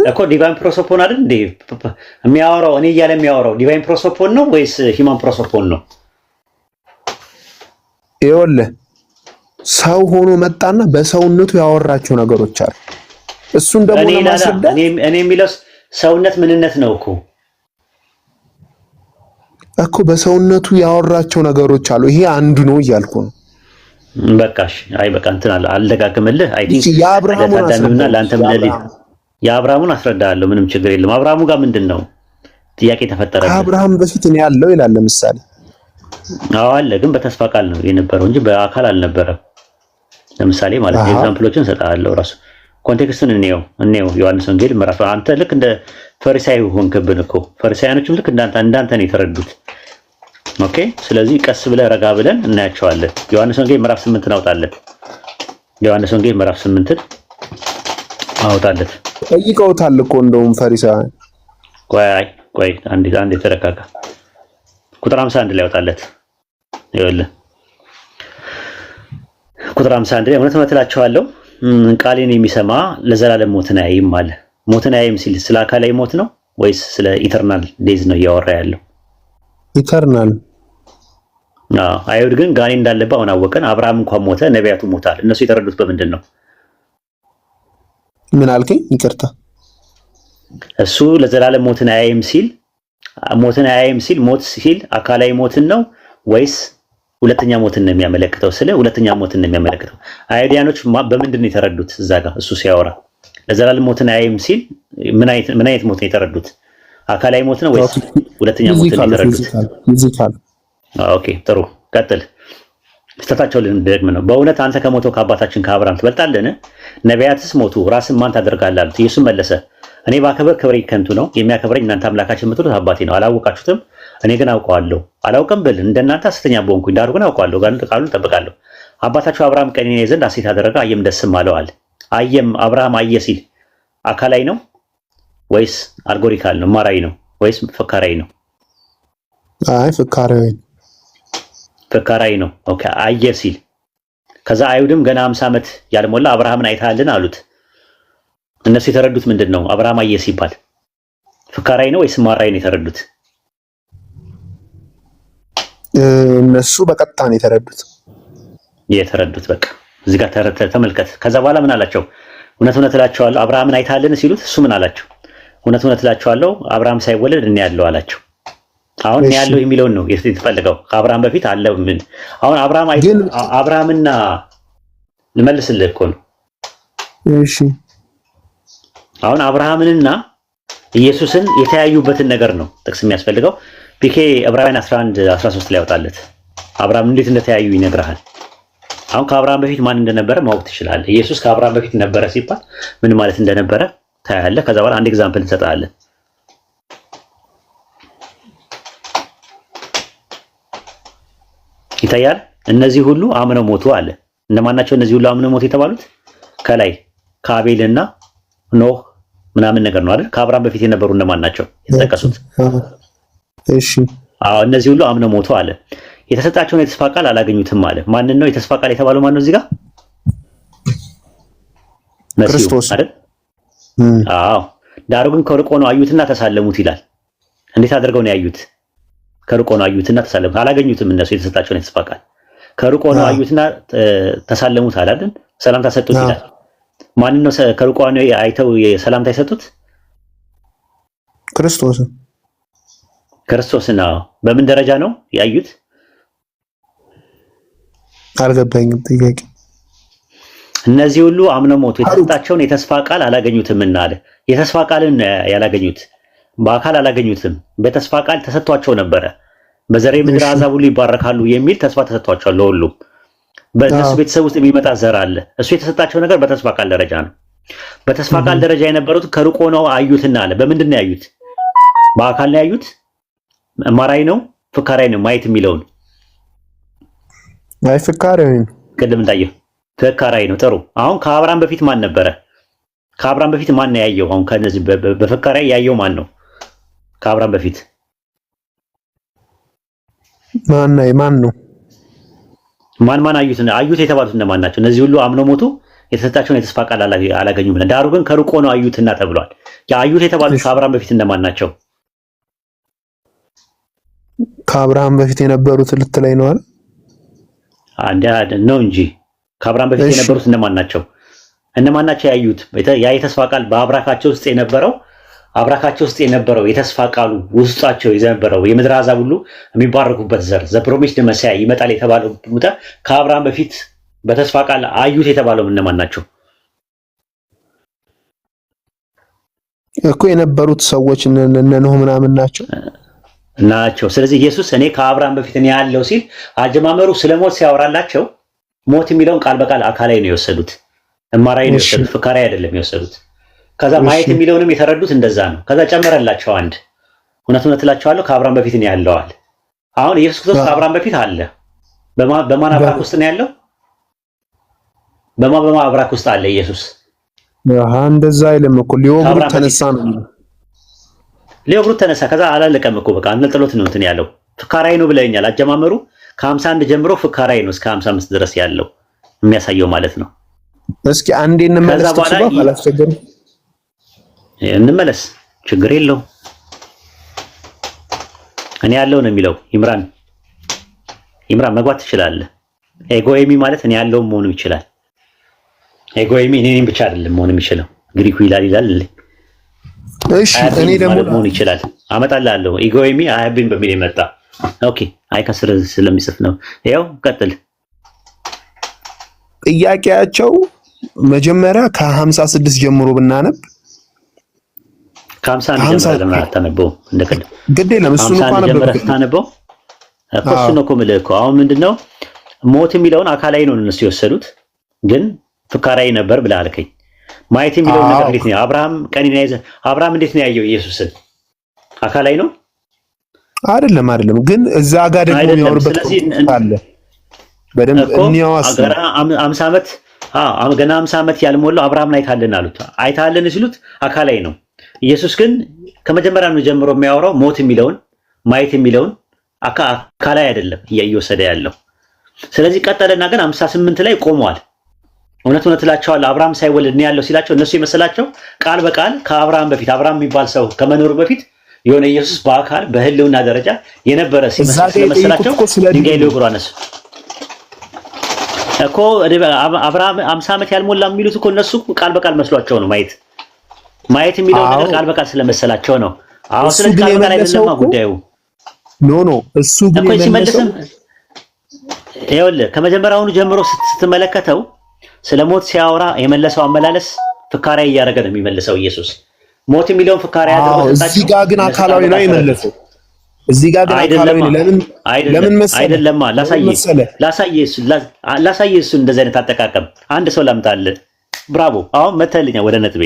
[SPEAKER 5] እኮ። ዲቫይን ፕሮሶፖን አይደል እንዴ የሚያወራው? እኔ እያለ የሚያወራው ዲቫይን ፕሮሶፖን ነው ወይስ ሂማን ፕሮሶፖን ነው?
[SPEAKER 3] ይኸውልህ ሰው ሆኖ መጣና በሰውነቱ ያወራቸው ነገሮች አሉ። እሱን ደግሞ ለማስረዳት
[SPEAKER 5] እኔ የሚለው ሰውነት ምንነት ነው
[SPEAKER 3] እኮ በሰውነቱ ያወራቸው ነገሮች አሉ። ይሄ አንዱ ነው እያልኩ ነው።
[SPEAKER 5] በቃሽ። አይ በቃ እንትን አልደጋግምልህ። አይ ቲንክ የአብርሃሙን አስረዳለሁ። ምንም ችግር የለም። አብርሃሙ ጋር ምንድን ነው ጥያቄ ተፈጠረ?
[SPEAKER 3] ከአብርሃም በፊት እኔ ያለው ይላል ለምሳሌ።
[SPEAKER 5] አዎ አለ፣ ግን በተስፋ ቃል ነው የነበረው እንጂ በአካል አልነበረም። ለምሳሌ ማለት ኤግዛምፕሎችን ሰጣለሁ። ራሱ ኮንቴክስቱን እንየው። ዮሐንስ ወንጌል ምዕራፍ አንተ ልክ እንደ ፈሪሳይ ሆንክብን እኮ። ፈሪሳውያኖችም ልክ እንዳንተ ነው የተረዱት። ኦኬ፣ ስለዚህ ቀስ ብለህ ረጋ ብለን እናያቸዋለን። ዮሐንስ ወንጌል ምዕራፍ 8 አውጣለት። ዮሐንስ ወንጌል ምዕራፍ 8 አውጣለት።
[SPEAKER 3] ጠይቀውታል እኮ እንደውም ፈሪሳውያን።
[SPEAKER 5] ቆይ አንዴ ተረጋጋ። ቁጥር 51 ላይ አውጣለት። ይኸውልህ ቁጥር 51 ላይ እውነት እላችኋለሁ ቃሌን የሚሰማ ለዘላለም ሞትን አያይም አለ። ሞትን አያይም ሲል ስለ አካላዊ ሞት ነው ወይስ ስለ ኢተርናል ዴዝ ነው እያወራ ያለው?
[SPEAKER 3] ኢተርናል።
[SPEAKER 5] አይሁድ ግን ጋኔን እንዳለበት አሁን አወቀን። አብርሃም እንኳን ሞተ፣ ነቢያቱ ሞታል። እነሱ የተረዱት በምንድን ነው?
[SPEAKER 3] ምን አልከኝ? ይቅርታ።
[SPEAKER 5] እሱ ለዘላለም ሞትን አያይም ሲል ሞት ሲል አካላዊ ሞትን ነው ወይስ ሁለተኛ ሞትን ነው የሚያመለክተው? ስለ ሁለተኛ ሞትን ነው የሚያመለክተው። አይሁዳኖች በምንድን ነው የተረዱት? እዛ ጋር እሱ ሲያወራ ለዘላለም ሞትን አያይም ሲል ምን አይነት ሞት ነው የተረዱት? አካላዊ ሞት ነው ወይስ ሁለተኛ ሞትን ነው የተረዱት?
[SPEAKER 3] ፊዚካል።
[SPEAKER 5] ኦኬ ጥሩ ቀጥል። ስተታቸው ልንደግም ነው። በእውነት አንተ ከሞተው ከአባታችን ከአብርሃም ትበልጣለህን? ነቢያትስ ሞቱ፣ ራስን ማን ታደርጋለህ አሉት። ኢየሱስ መለሰ እኔ ባከብር ክብሬ ከንቱ ነው፣ የሚያከብረኝ እናንተ አምላካችን የምትሉት አባቴ ነው። አላወቃችሁትም፣ እኔ ግን አውቀዋለሁ። አላውቅም ብል እንደናንተ ሐሰተኛ በሆንኩኝ፣ ዳሩ ግን አውቀዋለሁ፣ ቃሉን እጠብቃለሁ። አባታችሁ አብርሃም ቀኔን ያይ ዘንድ ሐሴት አደረገ፣ አየም ደስም አለው አለ። አየም አብርሃም አየ ሲል አካላዊ ነው ወይስ አልጎሪካል ነው? ማራዊ ነው ወይስ ፍካራዊ ነው?
[SPEAKER 3] አይ
[SPEAKER 5] ፍካራዊ ነው። ኦኬ አየ ሲል ከዛ አይሁድም ገና 50 ዓመት ያልሞላ አብርሃምን አይተሃልን አሉት። እነሱ የተረዱት ምንድን ነው? አብርሃም አየ ሲባል ፍካራዊ ነው ወይስ ማራዊ ነው የተረዱት?
[SPEAKER 3] እነሱ በቀጥታ ነው የተረዱት። በቃ
[SPEAKER 5] እዚህ ጋር ተመልከት። ከዛ በኋላ ምን አላቸው? እውነት እውነት እላቸዋለሁ አብርሃምን አይተሃልን ሲሉት እሱ ምን አላቸው? እውነት እውነት እላቸዋለሁ አብርሃም ሳይወለድ እኔ ያለው አላቸው። አሁን እኔ ያለው የሚለውን ነው የተፈለገው። ከአብርሃም በፊት አለ ምን? አሁን አብርሃምና ልመልስልህ እኮ ነው።
[SPEAKER 3] እሺ
[SPEAKER 5] አሁን አብርሃምንና ኢየሱስን የተያዩበትን ነገር ነው ጥቅስ የሚያስፈልገው። ፒኬ ዕብራውያን 11:13 ላይ ያወጣለት አብርሃም እንዴት እንደተያዩ ይነግርሃል። አሁን ከአብርሃም በፊት ማን እንደነበረ ማወቅ ትችላለህ። ኢየሱስ ከአብርሃም በፊት ነበረ ሲባል ምን ማለት እንደነበረ ታያለህ። ከዛ በኋላ አንድ ኤግዛምፕል እንሰጣለን። ይታያል። እነዚህ ሁሉ አምነው ሞቱ አለ። እነማን ናቸው እነዚህ ሁሉ አምነው ሞቱ የተባሉት? ከላይ ከአቤልና ኖህ ምናምን ነገር ነው አይደል? ከአብርሃም በፊት የነበሩ እነማን ናቸው የተጠቀሱት?
[SPEAKER 3] እሺ
[SPEAKER 5] እነዚህ ሁሉ አምነው ሞቱ አለ። የተሰጣቸውን የተስፋ ቃል አላገኙትም አለ። ማንን ነው የተስፋ ቃል የተባለው? ማን ነው እዚህ ጋር?
[SPEAKER 3] ክርስቶስ
[SPEAKER 5] አይደል? አዎ። ዳሩ ግን ከሩቅ ሆነው አዩትና ተሳለሙት ይላል። እንዴት አድርገው ነው ያዩት? ከሩቅ ሆነው አዩትና ተሳለሙት። አላገኙትም እነሱ የተሰጣቸውን የተስፋ ቃል። ከሩቅ ሆነው አዩትና ተሳለሙት አለ አይደል? ሰላምታ ሰጡት ይላል። ማንን ነው ከሩቅ ሆነው አይተው ሰላምታ የሰጡት? ክርስቶስን። በምን ደረጃ ነው ያዩት?
[SPEAKER 3] አልገባኝም ጥያቄ።
[SPEAKER 5] እነዚህ ሁሉ አምነው ሞቱ፣ የተሰጣቸውን የተስፋ ቃል አላገኙትምና አለ። የተስፋ ቃልን ያላገኙት በአካል አላገኙትም። በተስፋ ቃል ተሰጥቷቸው ነበረ። በዘሬ ምድር አሕዛብ ሁሉ ይባረካሉ የሚል ተስፋ ተሰጥቷቸዋል ለሁሉም። በእነሱ ቤተሰብ ውስጥ የሚመጣ ዘር አለ። እሱ የተሰጣቸው ነገር በተስፋ ቃል ደረጃ ነው። በተስፋ ቃል ደረጃ የነበሩት ከሩቅ ሆነው አዩትና አለ። በምንድን ነው ያዩት? በአካል ነው ያዩት? ማራይ ነው ፍካራይ ነው? ማየት የሚለውን
[SPEAKER 3] አይ ፍካራይ ነው።
[SPEAKER 5] ቅድም እንዳየው ፍካራይ ነው። ጥሩ። አሁን ከአብርሃም በፊት ማን ነበረ? ከአብርሃም በፊት ማን ነው ያየው? አሁን ከነዚህ በፍካራይ ያየው ማን ነው? ከአብርሃም በፊት
[SPEAKER 3] ማን ነው?
[SPEAKER 5] ማን አዩት የተባሉት እነማን ናቸው? እነዚህ ሁሉ አምነው ሞቱ፣ የተሰጣቸውን የተስፋ ቃል አላገኙም። ዳሩ ግን ከሩቅ ሆነው አዩትና ተብሏል። አዩት የተባሉት ከአብርሃም በፊት እነማን ናቸው?
[SPEAKER 3] ከአብርሃም በፊት የነበሩት ልትለኝ ነው አይደል?
[SPEAKER 5] ነው እንጂ ከአብርሃም በፊት የነበሩት እነማን ናቸው? እነማን ናቸው ያዩት? ያ የተስፋ ቃል በአብራካቸው ውስጥ የነበረው የተስፋ ቃሉ ውስጣቸው የነበረው የምድር አሕዛብ ሁሉ የሚባረኩበት ዘር ዘ ፕሮሚስድ መሲያ ይመጣል የተባለው ከአብርሃም በፊት በተስፋ ቃል አዩት የተባለው እነማን ናቸው
[SPEAKER 3] እኮ? የነበሩት ሰዎች እነ ኖህ ምናምን ናቸው።
[SPEAKER 5] ስለዚህ ኢየሱስ እኔ ከአብርሃም በፊት እኔ ያለው ሲል አጀማመሩ ስለ ሞት ሲያወራላቸው ሞት የሚለውን ቃል በቃል አካላዊ ነው የወሰዱት፣ እማራዊ ነው የወሰዱት፣ ፍካራዊ አይደለም የወሰዱት። ከዛ ማየት የሚለውንም የተረዱት እንደዛ ነው። ከዛ ጨመረላቸው አንድ እውነት እውነት እላቸዋለሁ ከአብርሃም በፊት እኔ ያለዋል። አሁን ኢየሱስ ክርስቶስ ከአብርሃም በፊት አለ። በማን አብራክ ውስጥ ነው ያለው? በማን አብራክ ውስጥ አለ ኢየሱስ?
[SPEAKER 3] እንደዛ አይልም እኮ ሊወግሩት ተነሳ ነው።
[SPEAKER 5] ሊወግሩት ተነሳ። ከዛ አላለቀም እኮ በቃ አንጠልጥሎት ነው እንትን ያለው። ፍካራዊ ነው ብለኛል። አጀማመሩ ከ51 ጀምሮ ፍካራዊ ነው እስከ 55 ድረስ ያለው የሚያሳየው ማለት ነው።
[SPEAKER 3] እስኪ አንዴ እንመለስ። ተስፋ አላስቸገርም።
[SPEAKER 5] እንመለስ፣ ችግር የለው። እኔ ያለው ነው የሚለው ይምራን መግባት ትችላለህ። ኤጎይሚ ማለት እኔ ያለው መሆኑ ይችላል። ኤጎይሚ እኔን ብቻ አይደለም መሆኑ የሚችለው ግሪኩ ይላል።
[SPEAKER 3] እሺ እኔ ደግሞ
[SPEAKER 5] መሆኑ ይችላል። አመጣልሃለሁ። ኤጎይሚ አያብን በሚል የመጣ ኦኬ። አይ ከስር ስለሚጽፍ ነው። ያው ቀጥል።
[SPEAKER 3] ጥያቄያቸው መጀመሪያ ከ56 ጀምሮ ብናነብ
[SPEAKER 5] ከ50 ለምን አታነበው? እንደቀደም
[SPEAKER 3] ግድ የለም እሱን እንኳን
[SPEAKER 5] ጀምረህ ታነበው እኮ እሱ ነው እኮ የምልህ እኮ። አሁን ምንድነው ሞት የሚለውን አካላዊ ነው እነሱ የወሰዱት፣ ግን ፍካራዊ ነበር ብለህ አልከኝ። ማየት የሚለውን ነገር እንዴት ነው? አብርሃም እንዴት ነው ያየው ኢየሱስን? አካላዊ ነው
[SPEAKER 3] አይደለም። ግን እዛ ጋር ደግሞ የሚያወርበት አለ በደንብ እንያዋስ
[SPEAKER 5] ገና 50 ዓመት ገና 50 ዓመት ያልሞላው አብርሃምን አይታለን አሉት። አይታለን ሲሉት አካላዊ ነው። ኢየሱስ ግን ከመጀመሪያው ጀምሮ የሚያወራው ሞት የሚለውን ማየት የሚለውን አካላዊ አይደለም እየወሰደ ያለው። ስለዚህ ቀጠለና ግን 58 ላይ ቆመዋል። እውነት እላቸዋለሁ አብርሃም ሳይወለድ ነው ያለው ሲላቸው እነሱ የመሰላቸው ቃል በቃል ከአብርሃም በፊት አብርሃም የሚባል ሰው ከመኖሩ በፊት የሆነ ኢየሱስ በአካል በህልውና ደረጃ የነበረ ሲመስላቸው ድንጋይ ሊወግሩ አነሱ እኮ። አብርሃም 50 ዓመት ያልሞላ የሚሉት እኮ እነሱ ቃል በቃል መስሏቸው ነው ማየት የሚለው ነገር ቃል በቃል ስለመሰላቸው ነው። አሁን ስለዚህ ቃል በቃል አይደለም ጉዳዩ።
[SPEAKER 3] ኖ እሱ ግን
[SPEAKER 5] ሲመልስም ይኸውልህ ከመጀመሪያውኑ ጀምሮ ስትመለከተው ስለ ሞት ሲያወራ የመለሰው አመላለስ ፍካሪያ እያደረገ ነው የሚመልሰው ኢየሱስ። ሞት የሚለውን ፍካሪያ ያደረገው
[SPEAKER 3] እዚህ ጋር ግን አካላዊ ነው የመለሰው። እዚህ ጋር ግን አካላዊ ነው። ለምን መሰለህ?
[SPEAKER 5] አይደለም። ላሳየህ እሱ እንደዚህ አይነት አጠቃቀም አንድ ሰው ላምጣልህ። ብራቮ። አሁን መተልኛ ወደ ነጥቤ።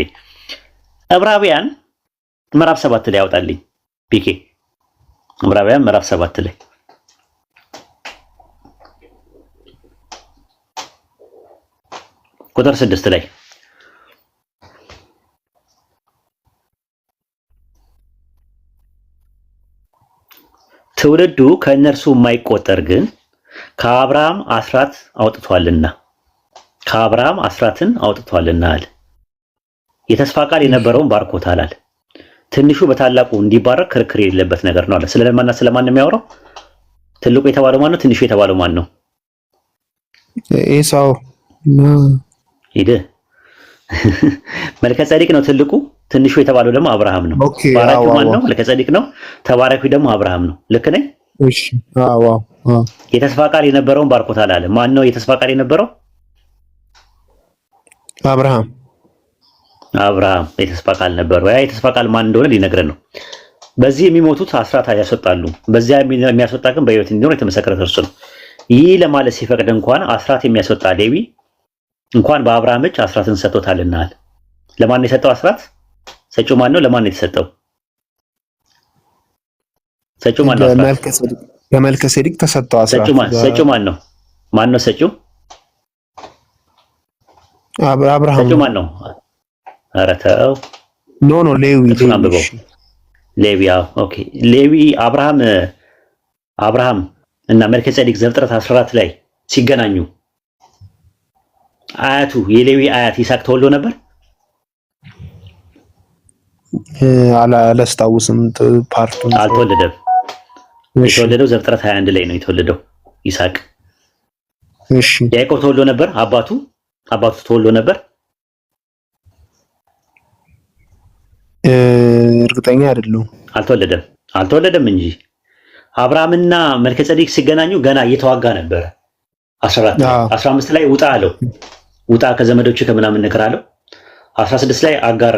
[SPEAKER 5] ዕብራውያን ምዕራፍ 7 ላይ ያወጣልኝ ፒኬ። ዕብራውያን ምዕራፍ 7 ላይ ቁጥር 6 ላይ ትውልዱ ከእነርሱ የማይቆጠር ግን ከአብርሃም አስራት አውጥቷልና አለ። የተስፋ ቃል የነበረውን ባርኮታል አለ። ትንሹ በታላቁ እንዲባረክ ክርክር የሌለበት ነገር ነው አለ። ስለማን ነው የሚያወራው? ትልቁ የተባለው ማን ነው? ትንሹ የተባለው ማን ነው?
[SPEAKER 3] ኤሳው
[SPEAKER 5] ሄደ። መልከ ጼዴቅ ነው ትልቁ። ትንሹ የተባለው ደግሞ አብርሃም ነው። ባራኪው ማን ነው? መልከ ጼዴቅ ነው። ተባራኪው ደግሞ አብርሃም ነው። ልክ ነኝ?
[SPEAKER 3] እሺ። አዎ።
[SPEAKER 5] የተስፋ ቃል የነበረውን ባርኮታል አለ። ማን ነው የተስፋ ቃል የነበረው?
[SPEAKER 3] አብርሃም
[SPEAKER 5] የተስፋ ቃል ነበረው። ያ የተስፋ ቃል ማን እንደሆነ ሊነግረን ነው። በዚህ የሚሞቱት አስራት ያስወጣሉ፣ በዚያ የሚያስወጣ ግን በሕይወት እንዲኖር የተመሰከረ እርሱ ነው። ይህ ለማለት ሲፈቅድ እንኳን አስራት የሚያስወጣ ሌዊ እንኳን በአብርሃም እጅ አስራትን ሰጥቶታልና አለ። ለማን ነው የሰጠው አስራት? ሰጪው ማን ነው? ለማን ነው የተሰጠው? ሰጪው ማን ነው?
[SPEAKER 3] ለመልከ ጼዴቅ ተሰጠው አስራት።
[SPEAKER 5] ሰጪው ማን ነው? ማን ነው ሰጪው?
[SPEAKER 3] አብርሃም።
[SPEAKER 5] ሰጪው ማን ነው? ኧረ ተው።
[SPEAKER 3] ኖ
[SPEAKER 5] ሌዊ። ኦኬ። ሌዊ አብርሃም እና መልከ ጼዴቅ ዘፍጥረት 14 ላይ ሲገናኙ አያቱ የሌዊ አያት ይስሐቅ ተወልዶ ነበር?
[SPEAKER 3] አላስታውስም ፓርቱን።
[SPEAKER 5] አልተወለደም። የተወለደው ዘፍጥረት 21 ላይ ነው የተወለደው ይስሐቅ።
[SPEAKER 3] እሺ።
[SPEAKER 5] ያዕቆብ ተወልዶ ነበር? አባቱ ተወልዶ ነበር?
[SPEAKER 3] እርግጠኛ አይደለሁም።
[SPEAKER 5] አልተወለደም እንጂ አብርሃምና መልከ ጼዴቅ ሲገናኙ ገና እየተዋጋ ነበር። 15 ላይ ውጣ አለው። ውጣ ከዘመዶች ከምናምን ነገር አለው። 16 ላይ አጋር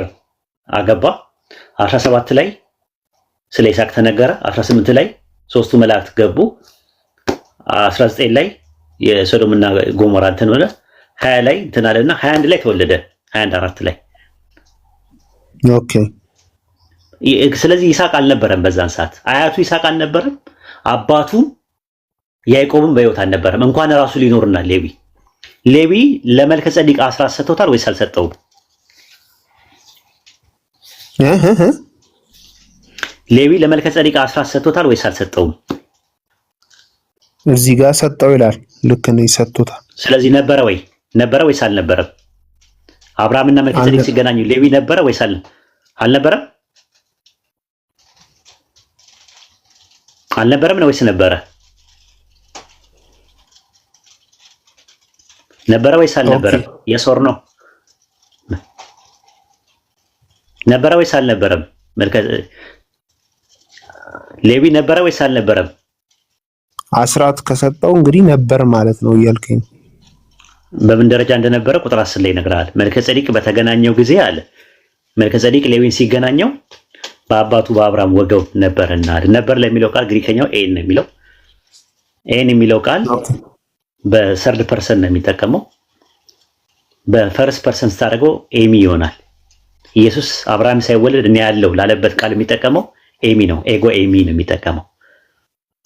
[SPEAKER 5] አገባ። 17 ላይ ስለ ይስሐቅ ተነገረ። 18 ላይ ሶስቱ መላእክት ገቡ። 19 ላይ የሶዶምና ጎሞራ እንትን ሆነ። 20 ላይ እንትን አለና 21 ላይ ተወለደ። 21 ላይ
[SPEAKER 3] ኦኬ።
[SPEAKER 5] ስለዚህ ይስሐቅ አልነበረም በዛን ሰዓት። አያቱ ይስሐቅ አልነበረም። አባቱ ያዕቆብም በሕይወት አልነበረም። እንኳን ራሱ ሊኖርና ሌዊ ለመልከ ጼዴቅ አስራት ሰጥቶታል ወይስ አልሰጠውም? ሌዊ ለመልከ ጼዴቅ አስራት ሰጥቶታል ወይስ አልሰጠውም?
[SPEAKER 3] እዚህ ጋር ሰጠው ይላል። ልክ ነው፣ ሰጥቶታል።
[SPEAKER 5] ስለዚህ ነበረ ወይስ አልነበረም? አብርሃምና መልከ ጼዴቅ ሲገናኙ ሌዊ ነበረ ወይስ አልነበረም ነው ወይስ ነበረ? ነበረ ወይስ አልነበረም? የሶር ነው ነበረ ወይስ አልነበረም? ሌዊ ነበረ ወይስ አልነበረም?
[SPEAKER 3] አስራት ከሰጠው እንግዲህ ነበር ማለት ነው እያልከኝ።
[SPEAKER 5] በምን ደረጃ እንደነበረ ቁጥር 10 ላይ ይነግራል። መልከጼዴቅ በተገናኘው ጊዜ አለ መልከጼዴቅ ሌዊን ሲገናኘው በአባቱ በአብርሃም ወገብ ነበርና ነበር ለሚለው ቃል ግሪከኛው ኤን ነው የሚለው። ኤን የሚለው ቃል በሰርድ ፐርሰን ነው የሚጠቀመው። በፈርስት ፐርሰን ስታደርገው ኤሚ ይሆናል። ኢየሱስ አብርሃም ሳይወለድ እኔ ያለው ላለበት ቃል የሚጠቀመው ኤሚ ነው። ኤጎ ኤሚ ነው የሚጠቀመው።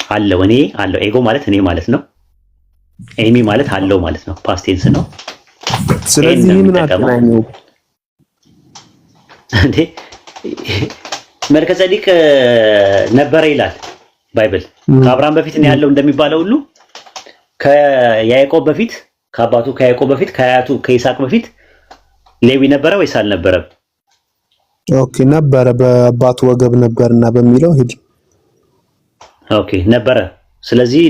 [SPEAKER 5] አለው እኔ አለው። ኤጎ ማለት እኔ ማለት ነው። ኤሚ ማለት አለው ማለት ነው። ፓስት ቴንስ ነው።
[SPEAKER 3] ስለዚህ ምን አገናኘው
[SPEAKER 5] እንዴ? መልከጼዴቅ ነበረ ይላል ባይብል። ከአብርሃም በፊት ነው ያለው እንደሚባለው ሁሉ ከያዕቆብ በፊት ከአባቱ ከያዕቆብ በፊት ከአያቱ ከይስሐቅ በፊት ሌዊ ነበረ ወይስ አልነበረም?
[SPEAKER 3] ኦኬ ነበረ። በአባቱ ወገብ ነበርና በሚለው ሄድ።
[SPEAKER 5] ኦኬ ነበረ። ስለዚህ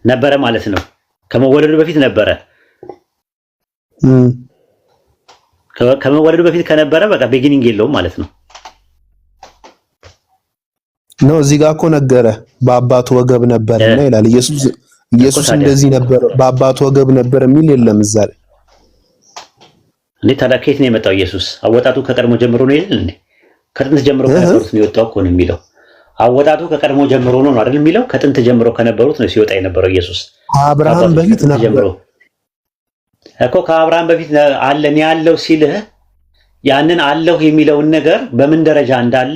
[SPEAKER 5] ነበረ ማለት ነው። ከመወለዱ በፊት ነበረ። ከመወለዱ በፊት ከነበረ በቃ ቢጊኒንግ የለውም ማለት ነው።
[SPEAKER 3] ነው እዚህ ጋር እኮ ነገረ በአባቱ ወገብ ነበርና ይላል። ኢየሱስ እንደዚህ ነበር በአባቱ ወገብ ነበር የሚል የለም እዛ ላይ።
[SPEAKER 5] ታዲያ ከየት ነው የመጣው ኢየሱስ? አወጣጡ ከቀድሞ ጀምሮ ነው ይላል እንዴ? ከጥንት ጀምሮ ከነበሩት ነው የወጣው እኮ ነው የሚለው። አወጣጡ ከቀድሞ ጀምሮ ነው አይደል የሚለው? ከጥንት ጀምሮ ከነበሩት ነው ሲወጣ የነበረው ኢየሱስ።
[SPEAKER 3] አብርሃም በፊት ነበር
[SPEAKER 5] እኮ። ከአብርሃም በፊት አለ እኔ ያለው ሲልህ ያንን አለሁ የሚለውን ነገር በምን ደረጃ እንዳለ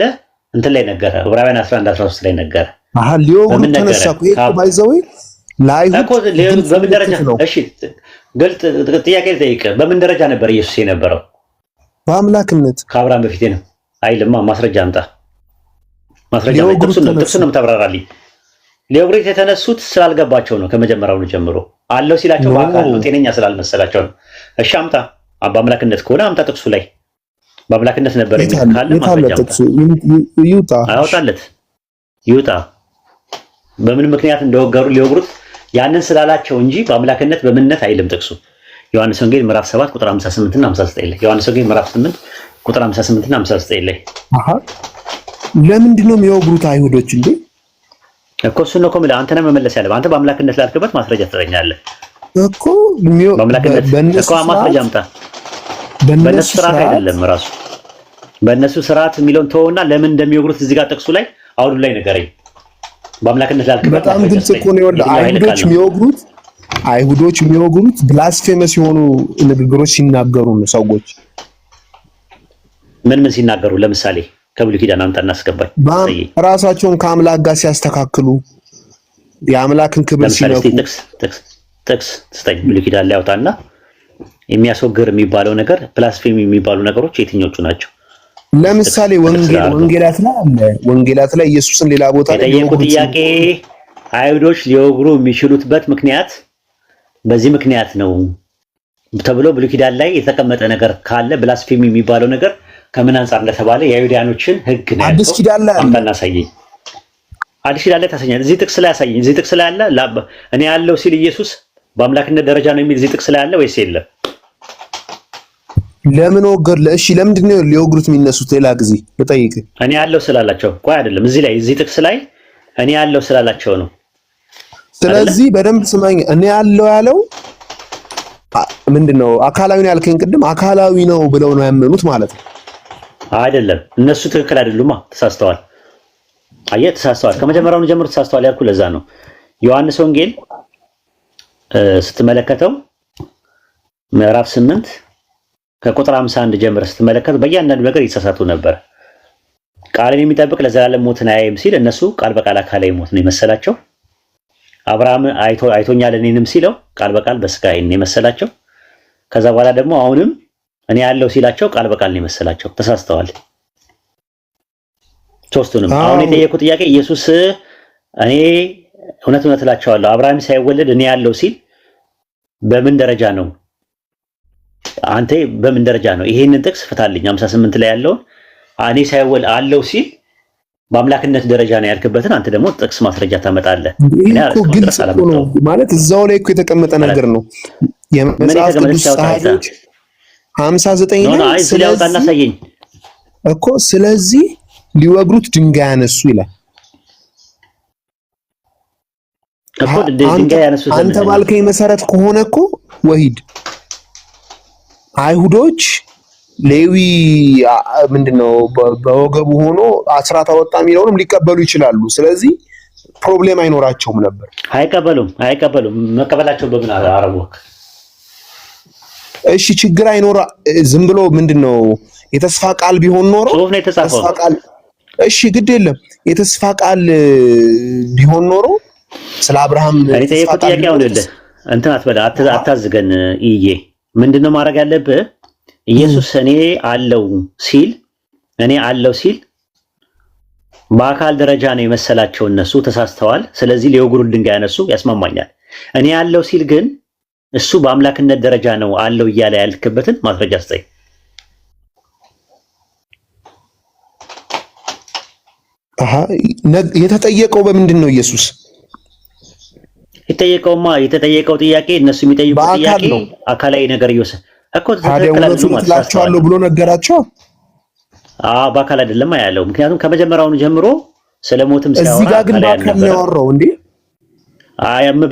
[SPEAKER 5] እንትን ላይ ነገረ። ዕብራውያን 11:13 ላይ ነገረ።
[SPEAKER 3] ሊዮግሩ ተነሳ እኮ ባይዘው ላይሁድ
[SPEAKER 5] እኮ በምን ደረጃ? እሺ ግልጥ ጥያቄ ልጠይቅ። በምን ደረጃ ነበር ኢየሱስ የነበረው?
[SPEAKER 3] በአምላክነት
[SPEAKER 5] ከአብርሃም በፊት ነው አይልማ። ማስረጃ አምጣ። ማስረጃ ጥቅሱን ነው የምታብራራልኝ። ሊዮግሪት የተነሱት ስላልገባቸው ነው። ከመጀመሪያው ጀምሮ አለው ሲላቸው በአካል ነው፣ ጤነኛ ስላልመሰላቸው ነው። እሺ አምጣ። በአምላክነት ከሆነ አምጣ ጥቅሱ ላይ በአምላክነት ነበር የሚል ካለ ማስረጃ ይውጣ። በምን ምክንያት እንደወገሩ ሊወግሩት ያንን ስላላቸው እንጂ በአምላክነት በምንነት አይልም ጥቅሱ። ዮሐንስ ወንጌል ምዕራፍ 7 ቁጥር 58 እና 59 ላይ ዮሐንስ ወንጌል ምዕራፍ 8 ቁጥር 58 እና 59 ላይ
[SPEAKER 3] ለምንድን ነው የሚወግሩት አይሁዶች እንዴ?
[SPEAKER 5] እኮ እሱን ነው እኮ የምልህ። አንተ ነህ መመለስ ያለብህ። አንተ በአምላክነት ላልክበት ማስረጃ ትጠኛለህ
[SPEAKER 3] እኮ።
[SPEAKER 5] በአምላክነት እኮ ማስረጃ አምጣ። በእነሱ ስርዓት አይደለም ራሱ በእነሱ ስርዓት የሚለውን ተወውና ለምን እንደሚወግሩት እዚህ ጋር ጥቅሱ ላይ አውዱ ላይ ንገረኝ። በአምላክነት ላልክበት
[SPEAKER 3] በጣም ግልጽ እኮ ነው። አይሁዶች የሚወግሩት ብላስፌመስ የሆኑ ንግግሮች ሲናገሩ ነው። ሰዎች
[SPEAKER 5] ምን ሲናገሩ? ለምሳሌ ከብሉይ ኪዳን አምጣ እናስገባኝ።
[SPEAKER 3] ራሳቸውን ከአምላክ ጋር ሲያስተካክሉ የአምላክን ክብር ሲነኩ
[SPEAKER 5] ጥቅስ ስጠኝ። ብሉይ ኪዳን ላይ አውጣና የሚያስወግር የሚባለው ነገር ብላስፌሚ የሚባሉ ነገሮች የትኞቹ ናቸው?
[SPEAKER 3] ለምሳሌ ወንጌላት ላይ አለ። ወንጌላት ላይ ኢየሱስን ሌላ ቦታ ላይ
[SPEAKER 5] የጠየቁት ጥያቄ አይሁዶች ሊወግሩ የሚችሉበት ምክንያት በዚህ ምክንያት ነው ተብሎ ብሉይ ኪዳን ላይ የተቀመጠ ነገር ካለ ብላስፌሚ የሚባለው ነገር ከምን አንፃር እንደተባለ የአይሁዳኖችን ሕግ ነው።
[SPEAKER 3] አዲስ ኪዳን ላይ
[SPEAKER 5] አምጣና አሳየኝ። አዲስ ኪዳን ላይ ታሳየኝ። እዚህ ጥቅስ ላይ አሳየኝ። እዚህ ጥቅስ ላይ አለ እኔ ያለው ሲል ኢየሱስ በአምላክነት ደረጃ ነው የሚል እዚህ ጥቅስ ላይ አለ ወይስ የለም?
[SPEAKER 3] ለምን ወገር? እሺ ለምንድን ነው ሊወግሩት የሚነሱት? ሌላ ጊዜ ልጠይቅ።
[SPEAKER 5] እኔ ያለው ስላላቸው ቆይ አይደለም። እዚህ ላይ እዚህ ጥቅስ ላይ እኔ ያለው ስላላቸው ነው።
[SPEAKER 3] ስለዚህ በደንብ ስማኝ። እኔ ያለው ምንድነው? አካላዊ ነው ያልከኝ ቅድም። አካላዊ ነው ብለው ነው ያመኑት ማለት ነው
[SPEAKER 5] አይደለም? እነሱ ትክክል አይደሉማ፣ ተሳስተዋል። አየህ፣ ተሳስተዋል። ከመጀመሪያው ጀምሮ ተሳስተዋል ያልኩ ለዛ ነው። ዮሐንስ ወንጌል ስትመለከተው ምዕራፍ 8 ከቁጥር 51 ጀምሮ ስትመለከት በእያንዳንዱ ነገር ይተሳሳቱ ነበር። ቃልን የሚጠብቅ ለዘላለም ሞትን አያይም ሲል እነሱ ቃል በቃል አካላዊ ሞት ነው የመሰላቸው። አብርሃም አይቶኛል እኔንም ሲለው ቃል በቃል በስጋ አይን ነው የመሰላቸው። ከዛ በኋላ ደግሞ አሁንም እኔ ያለው ሲላቸው ቃል በቃል ነው የመሰላቸው። ተሳስተዋል ሶስቱንም። አሁን የጠየቁት ጥያቄ ኢየሱስ እኔ እውነት እላቸዋለሁ አብርሃም ሳይወለድ እኔ ያለው ሲል በምን ደረጃ ነው አንተ በምን ደረጃ ነው ይሄንን ጥቅስ ፍታልኝ 58 ላይ ያለውን እኔ ሳይወል አለው ሲል በአምላክነት ደረጃ ነው ያልክበትን አንተ ደግሞ ጥቅስ ማስረጃ ታመጣለህ።
[SPEAKER 3] እኔ እኮ ግልጽ ነው ማለት እዛው ላይ እኮ የተቀመጠ ነገር ነው። የመጽሐፍ ቅዱስ ጸሐፊዎች 59 ላይ ስለዚህ እኮ ስለዚህ ሊወግሩት ድንጋይ ያነሱ ይላል እኮ ድንጋይ ያነሱ። አንተ ባልከኝ መሰረት ከሆነ እኮ ወሂድ አይሁዶች ሌዊ ምንድነው በወገቡ ሆኖ አስራት አወጣ የሚለውንም ሊቀበሉ ይችላሉ። ስለዚህ ፕሮብሌም አይኖራቸውም ነበር። አይቀበሉም። መቀበላቸው በምን አረቦክ? እሺ ችግር አይኖራ ዝም ብሎ ምንድነው የተስፋ ቃል ቢሆን ኖሮ ተስፋ ቃል እሺ ግድ የለም የተስፋ ቃል ቢሆን ኖሮ ስለ አብርሃም
[SPEAKER 5] ተስፋ ቃል እንትን አትበላ አታዝገን። ምንድነው ማድረግ ያለብህ? ኢየሱስ እኔ አለው ሲል በአካል ደረጃ ነው የመሰላቸው እነሱ ተሳስተዋል። ስለዚህ ሊወግሩት ድንጋይ ያነሱ ያስማማኛል። እኔ አለው ሲል ግን እሱ በአምላክነት ደረጃ ነው አለው እያለ ያልክበትን ማስረጃ ስጠኝ።
[SPEAKER 3] የተጠየቀው በምንድን ነው? ኢየሱስ
[SPEAKER 5] የተጠየቀው ጥያቄ እነሱ የሚጠይቁት ጥያቄ አካላዊ ነገር ይወሰ እኮ
[SPEAKER 3] ተከላክላቸዋለሁ ብሎ ነገራቸው።
[SPEAKER 5] በአካል አይደለም ያለው። ምክንያቱም ከመጀመሪያውኑ ጀምሮ ስለሞትም ሲያወራ
[SPEAKER 3] እዚህ ጋር ግን በአካል ነው ያወራው እንዴ?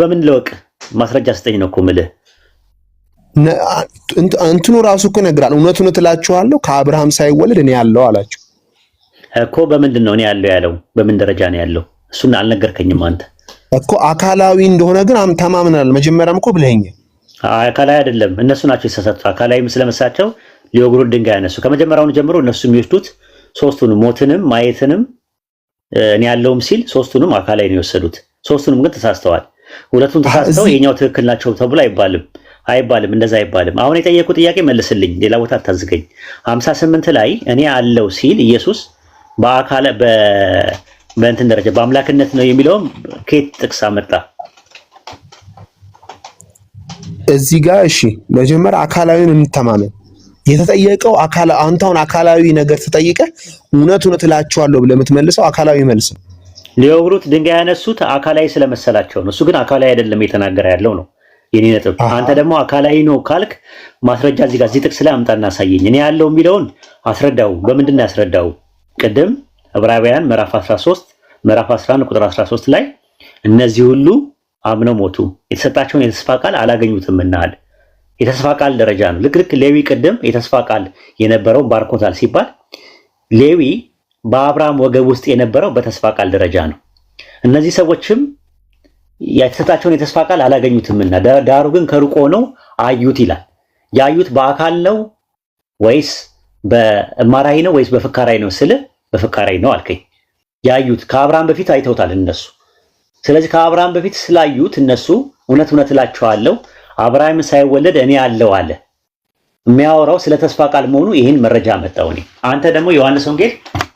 [SPEAKER 5] በምን ለወቅ ማስረጃ ስጠኝ ነው እኮ የምልህ።
[SPEAKER 3] እንትኑ ራሱ እኮ ይነግራል። እውነቱን እላችኋለሁ ከአብርሃም ሳይወለድ እኔ ያለው አላቸው
[SPEAKER 5] እኮ። በምንድን ነው እኔ ያለው ያለው? በምን ደረጃ ነው ያለው? እሱን አልነገርከኝም አንተ
[SPEAKER 3] እኮ። አካላዊ እንደሆነ ግን ተማምናል። መጀመሪያም እኮ ብለኸኛል።
[SPEAKER 5] አካላዊ አይደለም እነሱ ናቸው የተሳሳቱት። አካላዊ ስለመሳቸው ሊወግሩት ድንጋይ ያነሱ። ከመጀመሪያውኑ ጀምሮ እነሱ የሚወስዱት ሶስቱንም ሞትንም ማየትንም እኔ ያለውም ሲል ሶስቱንም አካላዊ ነው የወሰዱት። ሶስቱንም ግን ተሳስተዋል። ሁለቱም ተሳስተው የኛው ትክክል ናቸው ተብሎ አይባልም። እንደዛ አይባልም። አሁን የጠየቁ ጥያቄ መልስልኝ። ሌላ ቦታ አታዝገኝ። 58 ላይ እኔ አለው ሲል ኢየሱስ በአካል በእንትን ደረጃ በአምላክነት ነው የሚለውም ከየት ጥቅስ አመጣ?
[SPEAKER 3] እዚህ ጋር እሺ መጀመሪያ አካላዊን እንተማመን። የተጠየቀው አንተ አሁን አካላዊ ነገር ተጠይቀህ እውነት እላችኋለሁ ብለህ የምትመልሰው አካላዊ መልስ ነው።
[SPEAKER 5] ሊወግሩት ድንጋይ ያነሱት አካላዊ ስለመሰላቸው ነው። እሱ ግን አካላዊ አይደለም የተናገረ ያለው ነው የኔ ነጥብ። አንተ ደግሞ አካላዊ ነው ካልክ ማስረጃ እዚህ ጥቅስ ላይ አምጣና አሳየኝ። እኔ ያለው የሚለውን አስረዳው። በምንድን ነው ያስረዳው? ቅድም ዕብራውያን ምዕራፍ 13 ምዕራፍ 11 ቁጥር 13 ላይ እነዚህ ሁሉ አምነው ሞቱ፣ የተሰጣቸውን የተስፋ ቃል አላገኙትምና አለ። የተስፋ ቃል ደረጃ ነው። ልክ ሌዊ ቅድም የተስፋ ቃል የነበረው ባርኮታል ሲባል ሌዊ በአብርሃም ወገብ ውስጥ የነበረው በተስፋ ቃል ደረጃ ነው። እነዚህ ሰዎችም የተሰጣቸውን የተስፋ ቃል አላገኙትምና ዳሩ ግን ከሩቅ ሆነው አዩት ይላል። ያዩት በአካል ነው ወይስ በማራይ ነው ወይስ በፍካራይ ነው ስል በፍካራይ ነው አልከኝ። ያዩት ከአብርሃም በፊት አይተውታል እነሱ። ስለዚህ ከአብርሃም በፊት ስላዩት እነሱ እውነት እላቸዋለሁ አብርሃም ሳይወለድ እኔ አለው አለ። የሚያወራው ስለ ተስፋ ቃል መሆኑ ይህን መረጃ መጣው። አንተ ደግሞ ዮሐንስ ወንጌል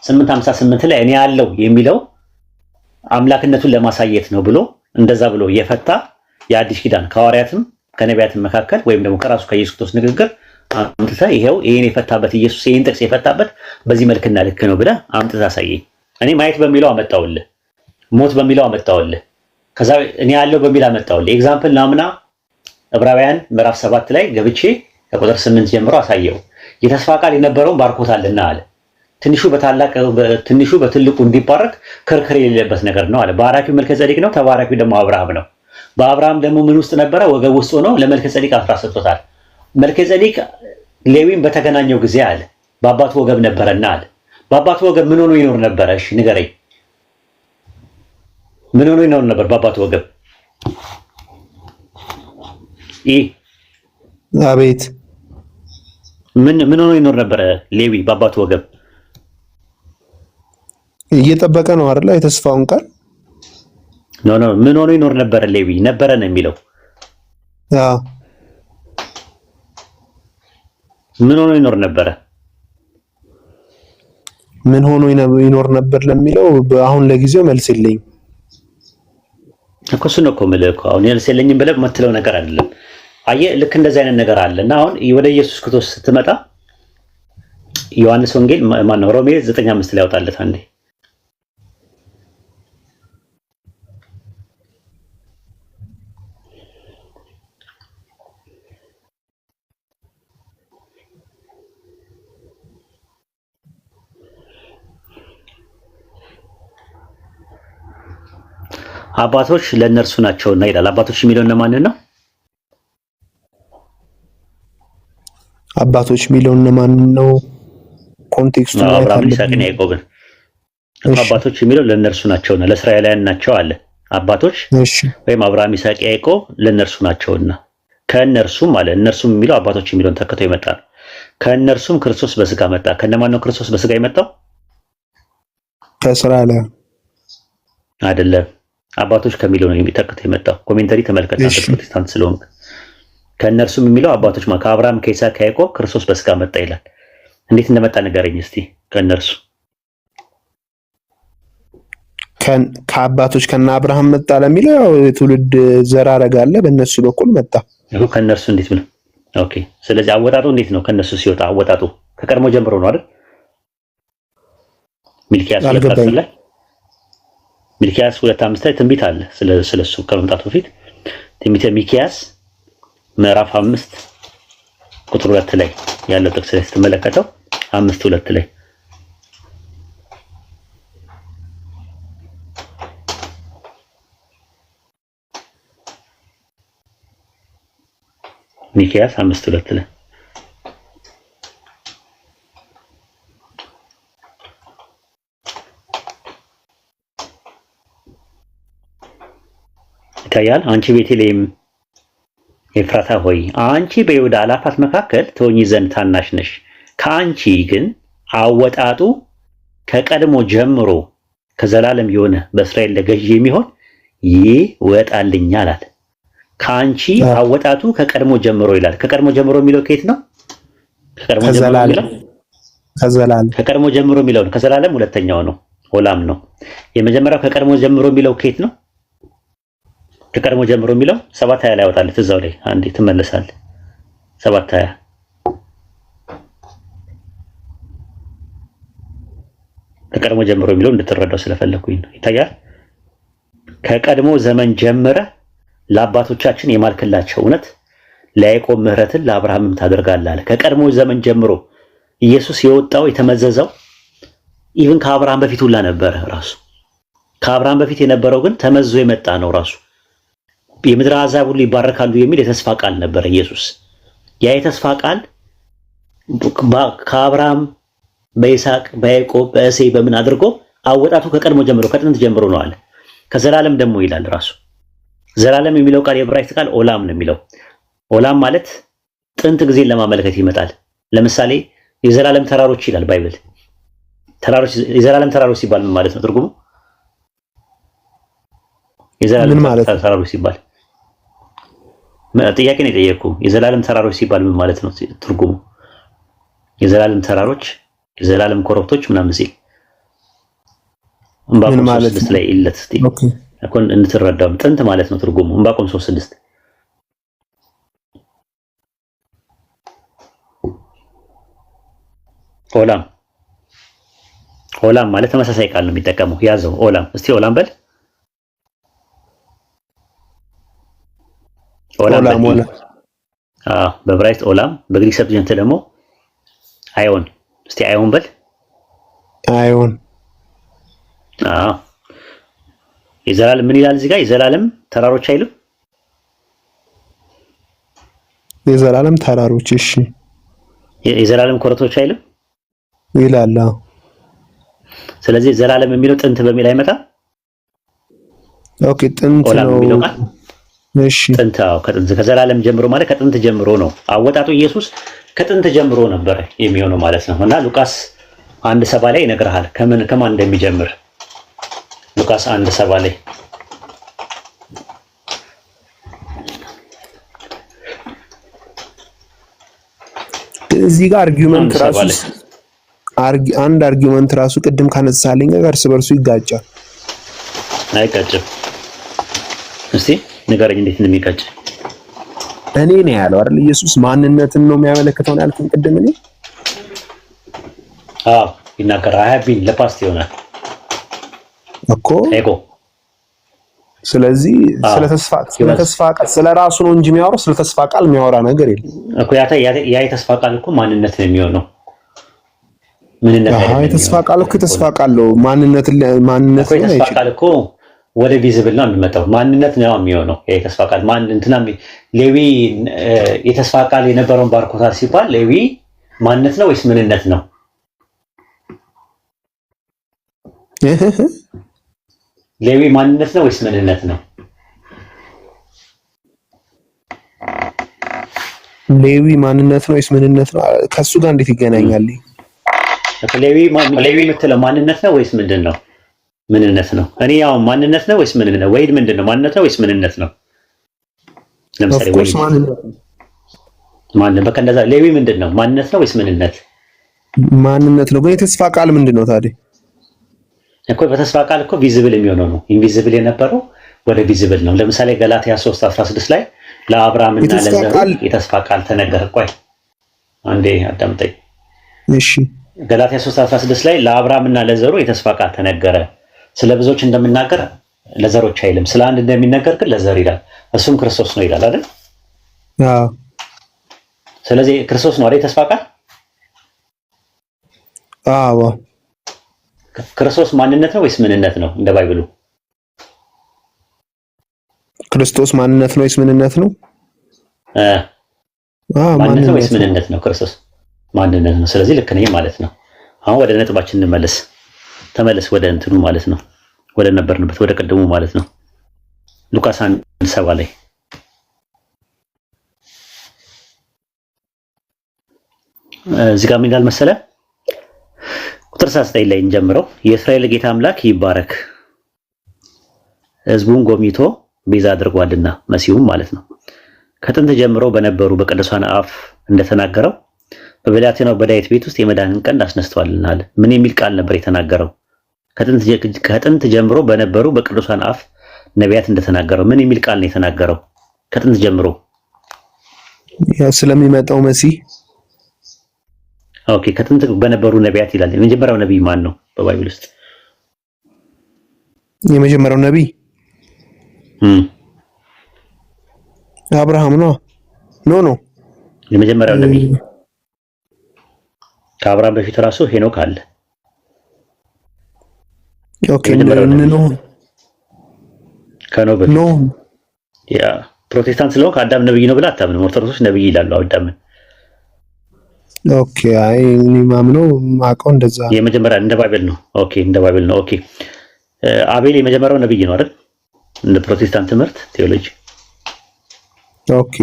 [SPEAKER 5] 8:58 ላይ እኔ አለው የሚለው አምላክነቱን ለማሳየት ነው ብሎ እንደዛ ብሎ የፈታ የአዲስ ኪዳን ከሐዋርያትም ከነቢያትም መካከል ወይም ደግሞ ከራሱ ከኢየሱስ ክርስቶስ ንግግር አምጥተህ ይሄው ይሄን የፈታበት ኢየሱስ ይሄን ጥቅስ የፈታበት በዚህ መልክና ልክ ነው ብለህ አምጥተህ አሳየኝ። እኔ ማየት በሚለው አመጣውልህ፣ ሞት በሚለው አመጣውልህ፣ ከዛ እኔ ያለው በሚል አመጣውልህ። ኤግዛምፕል ናምና ዕብራውያን ምዕራፍ 7 ላይ ገብቼ ከቁጥር 8 ጀምሮ አሳየው። የተስፋ ቃል የነበረውን ባርኮታልና አለ። ትንሹ በትልቁ እንዲባረክ ክርክር የሌለበት ነገር ነው አለ። ባራኪው መልከጼዴቅ ነው፣ ተባራኪው ደግሞ አብርሃም ነው። በአብርሃም ደግሞ ምን ውስጥ ነበረ? ወገብ ውስጥ ሆኖ ለመልከጼዴቅ አስራት ሰጥቶታል። መልከጼዴቅ ሌዊን በተገናኘው ጊዜ አለ በአባቱ ወገብ ነበረና አለ። በአባቱ ወገብ ምን ሆኖ ይኖር ነበረ? እሺ ንገረኝ። ምን ሆኖ ይኖር ነበር በአባቱ ወገብ?
[SPEAKER 3] አቤት
[SPEAKER 5] ምን ሆኖ ይኖር ነበረ ሌዊ በአባቱ ወገብ?
[SPEAKER 3] እየጠበቀ ነው አይደል? የተስፋውን ቃል
[SPEAKER 5] ኖ ምን ሆኖ ይኖር ነበረ ሌዊ? ነበረ ነው የሚለው።
[SPEAKER 3] አዎ
[SPEAKER 5] ምን ሆኖ ይኖር ነበረ?
[SPEAKER 3] ምን ሆኖ ይኖር ነበር ለሚለው አሁን ለጊዜው መልስ የለኝም
[SPEAKER 5] እኮ። እሱ ነው እኮ የምልህ እኮ አሁን መልስ የለኝም ብለህ የምትለው ነገር አይደለም። አየህ ልክ እንደዚህ አይነት ነገር አለ እና አሁን ወደ ኢየሱስ ክርስቶስ ስትመጣ ዮሐንስ ወንጌል ማነው ሮሜ 9:5 ላይ ያወጣለት አንዴ አባቶች ለእነርሱ ናቸውና ይላል። አባቶች የሚለው እነማንን ነው?
[SPEAKER 3] አባቶች የሚለው እነማንን ነው? ኮንቴክስቱ ላይ
[SPEAKER 5] አብርሃም፣ ይስሐቅና ያዕቆብን። አባቶች የሚለው ለእነርሱ ናቸውና ለእስራኤላውያን ናቸው አለ። አባቶች ወይም አብርሃም፣ ይስሐቅ፣ ያዕቆብ ለእነርሱ ናቸውና ከእነርሱም አለ። እነርሱም የሚለው አባቶች የሚለውን ተከቶ ይመጣ ነው። ከእነርሱም ክርስቶስ በስጋ መጣ። ከነማን ነው ክርስቶስ በስጋ የመጣው?
[SPEAKER 3] ከእስራኤላውያን
[SPEAKER 5] አይደለም። አባቶች ከሚለው ነው የሚተከተው የመጣው። ኮሜንተሪ ተመልከት አንተ ፕሮቴስታንት ስለሆንክ። ከእነርሱም የሚለው አባቶች ከአብርሃም ከይስሐቅ ከያዕቆብ ክርስቶስ በስጋ መጣ ይላል። እንዴት እንደመጣ ንገረኝ እስቲ። ከእነርሱ
[SPEAKER 3] ከአባቶች ከነ አብርሃም መጣ ለሚለው የትውልድ ዘር አረጋለ በእነሱ በኩል መጣ።
[SPEAKER 5] ከእነርሱ እንዴት ብለው? ኦኬ። ስለዚህ አወጣጡ እንዴት ነው? ከእነሱ ሲወጣ አወጣጡ ከቀድሞ ጀምሮ ነው አይደል? ሚልኪያስ 2:10 ላይ ሚልኪያስ 2:5 ላይ ትንቢት አለ ስለሱ ከመምጣቱ በፊት ትንቢተ ሚልኪያስ ምዕራፍ 5 ቁጥር 2 ላይ ያለው ጥቅስ ላይ ስትመለከተው 5:2 ላይ ሚልኪያስ 5:2 ላይ ይታያል። አንቺ ቤተልሔም ኤፍራታ ሆይ አንቺ በይሁዳ አላፋት መካከል ትሆኚ ዘንድ ታናሽ ነሽ፣ ከአንቺ ግን አወጣጡ ከቀድሞ ጀምሮ ከዘላለም የሆነ በእስራኤል ለገዢ የሚሆን ይወጣልኛል አለ። ከአንቺ አወጣጡ ከቀድሞ ጀምሮ ይላል። ከቀድሞ ጀምሮ የሚለው ከየት ነው? ከቀድሞ ጀምሮ የሚለው ነው። ከዘላለም ሁለተኛው ነው፣ ኦላም ነው። የመጀመሪያው ከቀድሞ ጀምሮ የሚለው ከየት ነው? ከቀድሞ ጀምሮ የሚለው 7:20 ላይ ያወጣልህ። እዛው ላይ አንዴ ትመለሳለህ። 7:20 ከቀድሞ ጀምሮ የሚለው እንድትረዳው ስለፈለኩኝ ነው። ይታያል። ከቀድሞ ዘመን ጀምረ ለአባቶቻችን የማልክላቸው እውነት ለያዕቆብ ምሕረትን ለአብርሃምም ታደርጋለህ አለ። ከቀድሞ ዘመን ጀምሮ ኢየሱስ የወጣው የተመዘዘው ኢቭን ከአብርሃም በፊት ሁላ ነበረ። ራሱ ከአብርሃም በፊት የነበረው ግን ተመዞ የመጣ ነው። ራሱ የምድር አሕዛብ ሁሉ ይባረካሉ የሚል የተስፋ ቃል ነበረ ኢየሱስ። ያ የተስፋ ቃል ከአብርሃም በይስሐቅ በያዕቆብ በእሴይ በምን አድርጎ አወጣቱ ከቀድሞ ጀምሮ ከጥንት ጀምሮ ነው አለ። ከዘላለም ደግሞ ይላል ራሱ። ዘላለም የሚለው ቃል የዕብራይስጥ ቃል ኦላም ነው የሚለው። ኦላም ማለት ጥንት ጊዜን ለማመልከት ይመጣል። ለምሳሌ የዘላለም ተራሮች ይላል ባይብል። ተራሮች የዘላለም ተራሮች ሲባል ምን ማለት ነው ትርጉሙ? የዘላለም ተራሮች ሲባል ጥያቄ ነው የጠየቅኩ። የዘላለም ተራሮች ሲባል ምን ማለት ነው ትርጉሙ? የዘላለም ተራሮች፣ የዘላለም ኮረብቶች ምናምን ሲል ዕንባቆም 3:6 ላይ ኢለት እስቲ አኮን እንድትረዳው ጥንት ማለት ነው ትርጉሙ። ዕንባቆም 3:6 ኦላም ማለት ተመሳሳይ ቃል ነው የሚጠቀመው። ያዘው ኦላም። እስቲ ኦላም በል። ኦላም በዕብራይስጥ ኦላም፣ በግሪክ ሰብጀንት ደግሞ አይኦን። እስቲ አይኦን በል።
[SPEAKER 3] አይኦን
[SPEAKER 5] የዘላለም ምን ይላል እዚህ ጋር? የዘላለም ተራሮች አይልም?
[SPEAKER 3] የዘላለም ተራሮች እሺ።
[SPEAKER 5] የዘላለም ኮረብቶች አይልም
[SPEAKER 3] ይላል።
[SPEAKER 5] ስለዚህ ዘላለም የሚለው ጥንት በሚል አይመጣም።
[SPEAKER 3] ኦኬ ጥንት ነው
[SPEAKER 5] የሚለው ቃል
[SPEAKER 3] እሺ።
[SPEAKER 5] ጥንት ከጥንት ከዘላለም ጀምሮ ማለት ከጥንት ጀምሮ ነው አወጣጡ። ኢየሱስ ከጥንት ጀምሮ ነበር የሚሆነው ማለት ነው። እና ሉቃስ 1:7 ላይ ይነግርሃል ከማን እንደሚጀምር። ሉቃስ 1:7 ላይ
[SPEAKER 3] እዚህ ጋር አርጊውመንት ራሱ ቅድም ካነሳልኝ ጋር እርስ በርሱ ይጋጫል።
[SPEAKER 5] አይጋጭም። እስቲ ንገረኝ እንዴት እንደሚጋጭ።
[SPEAKER 3] እኔ ነው ያለው አይደል? ኢየሱስ ማንነትን ነው የሚያመለክተው ነው ያልኩኝ ቅድም እኔ።
[SPEAKER 5] አዎ ይናገራል። አያቢን ለፓስት ይሆናል
[SPEAKER 3] እኮ
[SPEAKER 5] ኤጎ።
[SPEAKER 3] ስለዚህ ስለ ተስፋ ቃል ስለ ራሱ ነው እንጂ የሚያወራው ስለ ተስፋ ቃል የሚያወራ ነገር የለም
[SPEAKER 5] እኮ። ያ የተስፋ ቃል እኮ ማንነት ነው የሚሆነው። ምንነት አይደለም።
[SPEAKER 3] የተስፋ ቃል እኮ የተስፋ ቃል ነው። ማንነት ነው
[SPEAKER 5] የተስፋ ቃል እኮ ወደ ቪዚብል ነው የሚመጣው። ማንነት ነው የሚሆነው የተስፋ ቃል። እንትና ሌዊ የተስፋ ቃል የነበረውን ባርኮታል ሲባል ሌዊ ማንነት ነው ወይስ ምንነት ነው? ሌዊ ማንነት ነው ወይስ ምንነት ነው?
[SPEAKER 3] ሌዊ ማንነት ነው ወይስ ምንነት ነው? ከሱ ጋር እንዴት ይገናኛል?
[SPEAKER 5] ሌዊ የምትለው ማንነት ነው ወይስ ምንድን ነው? ምንነት ነው። እኔ ያው ማንነት ነው ወይስ ምንነት ነው? ወይድ ምንድን ነው? ማንነት ነው ወይስ ምንነት ነው? ለምሳሌ ወይድ ማንነት በቃ እንደዛ። ሌዊ ምንድን ነው? ማንነት ነው ወይስ ምንነት?
[SPEAKER 3] ማንነት ነው። ግን የተስፋ ቃል ምንድን ነው ታዲያ?
[SPEAKER 5] እኮ በተስፋ ቃል እኮ ቪዚብል የሚሆነው ነው። ኢንቪዚብል የነበረው ወደ ቪዚብል ነው። ለምሳሌ ገላትያ 3:16 ላይ ለአብርሃም እና ለዘሩ የተስፋ ቃል ተነገረ። ቆይ አንዴ አዳምጠኝ
[SPEAKER 3] እሺ።
[SPEAKER 5] ገላትያ 3:16 ላይ ለአብርሃም እና ለዘሩ የተስፋ ቃል ተነገረ። ስለ ብዙዎች እንደምናገር ለዘሮች አይልም። ስለ አንድ እንደሚነገር ግን ለዘር ይላል። እሱም ክርስቶስ ነው ይላል አይደል?
[SPEAKER 3] አዎ።
[SPEAKER 5] ስለዚህ ክርስቶስ ነው አይደል የተስፋ ቃል?
[SPEAKER 3] አዎ።
[SPEAKER 5] ክርስቶስ ማንነት ነው ወይስ ምንነት ነው? እንደ ባይብሉ
[SPEAKER 3] ክርስቶስ ማንነት ነው ወይስ ምንነት ነው?
[SPEAKER 5] ማንነት ነው ወይስ ምንነት ነው? ክርስቶስ ማንነት ነው። ስለዚህ ልክ ነኝ ማለት ነው። አሁን ወደ ነጥባችን እንመለስ። ተመለስ ወደ እንትኑ ማለት ነው። ወደ ነበርንበት ወደ ቀደሙ ማለት ነው። ሉቃስ 1:7 ላይ እዚህ ጋር ምን ይላል መሰለ? ቁጥር 9 ላይ እንጀምረው። የእስራኤል ጌታ አምላክ ይባረክ፣ ሕዝቡን ጎብኝቶ ቤዛ አድርጓልና፣ መሲሁም ማለት ነው። ከጥንት ጀምሮ በነበሩ በቅዱሳን አፍ እንደተናገረው በብላቴናው በዳዊት ቤት ውስጥ የመዳንን ቀንድ አስነስቷልና አለ። ምን የሚል ቃል ነበር የተናገረው? ከጥንት ጀምሮ በነበሩ በቅዱሳን አፍ ነቢያት እንደተናገረው ምን የሚል ቃል ነው የተናገረው? ከጥንት ጀምሮ
[SPEAKER 3] ያ ስለሚመጣው መሲህ።
[SPEAKER 5] ኦኬ፣ ከጥንት በነበሩ ነቢያት ይላል። የመጀመሪያው ነቢይ ማን ነው በባይብል ውስጥ?
[SPEAKER 3] የመጀመሪያው ነቢይ አብርሃም ነው። ኖ
[SPEAKER 5] የመጀመሪያው ነቢይ ከአብርሃም በፊት ራሱ ሄኖክ አለ።
[SPEAKER 3] ኦኬ ኖ
[SPEAKER 5] ያ ፕሮቴስታንት ስለሆንክ አዳም ነብይ ነው ብለህ አታምንም። ኦርቶዶክሶች ነብይ ይላሉ አዳምን።
[SPEAKER 3] ኦኬ አይ እኔ ማምነው ማውቀው እንደዛ
[SPEAKER 5] የመጀመሪያ እንደ ባይብል ነው። ኦኬ እንደ ባይብል ነው። ኦኬ አቤል የመጀመሪያው ነብይ ነው አይደል? እንደ ፕሮቴስታንት ትምህርት ቴዎሎጂ። ኦኬ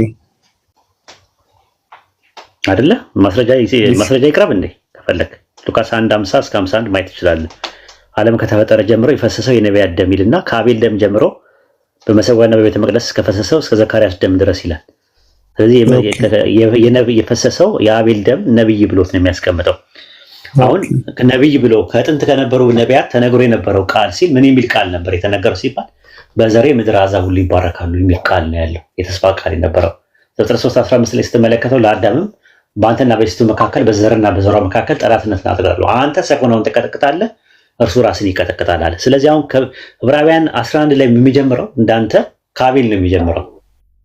[SPEAKER 5] አይደለ? ማስረጃ ይቅረብ እንዴ ከፈለክ ሉቃስ 1:50 እስከ 51 ማየት ትችላለህ። ዓለም ከተፈጠረ ጀምሮ የፈሰሰው የነቢያት ደም ይልና ከአቤል ደም ጀምሮ በመሰዊያና በቤተ መቅደስ እስከፈሰሰው እስከ ዘካርያስ ደም ድረስ ይላል። ስለዚህ የነብይ የፈሰሰው የአቤል ደም ነብይ ብሎት ነው የሚያስቀምጠው። አሁን ነብይ ብሎ ከጥንት ከነበሩ ነቢያት ተነግሮ የነበረው ቃል ሲል ምን የሚል ቃል ነበር የተነገረው ሲባል በዘሬ ምድር አሕዛብ ሁሉ ይባረካሉ የሚል ቃል ነው ያለው። የተስፋ ቃል የነበረው ዘፍጥረት 3:15 ላይ ስትመለከተው ለአዳምም በአንተና በሴቱ መካከል በዘርና በዘሯ መካከል ጠላትነትን አደርጋለሁ፣ አንተ ሰኮናውን ትቀጠቅጣለህ፣ እርሱ ራስን ይቀጠቅጣል አለ። ስለዚህ አሁን ዕብራውያን 11 ላይ የሚጀምረው እንዳንተ ከአቤል ነው የሚጀምረው።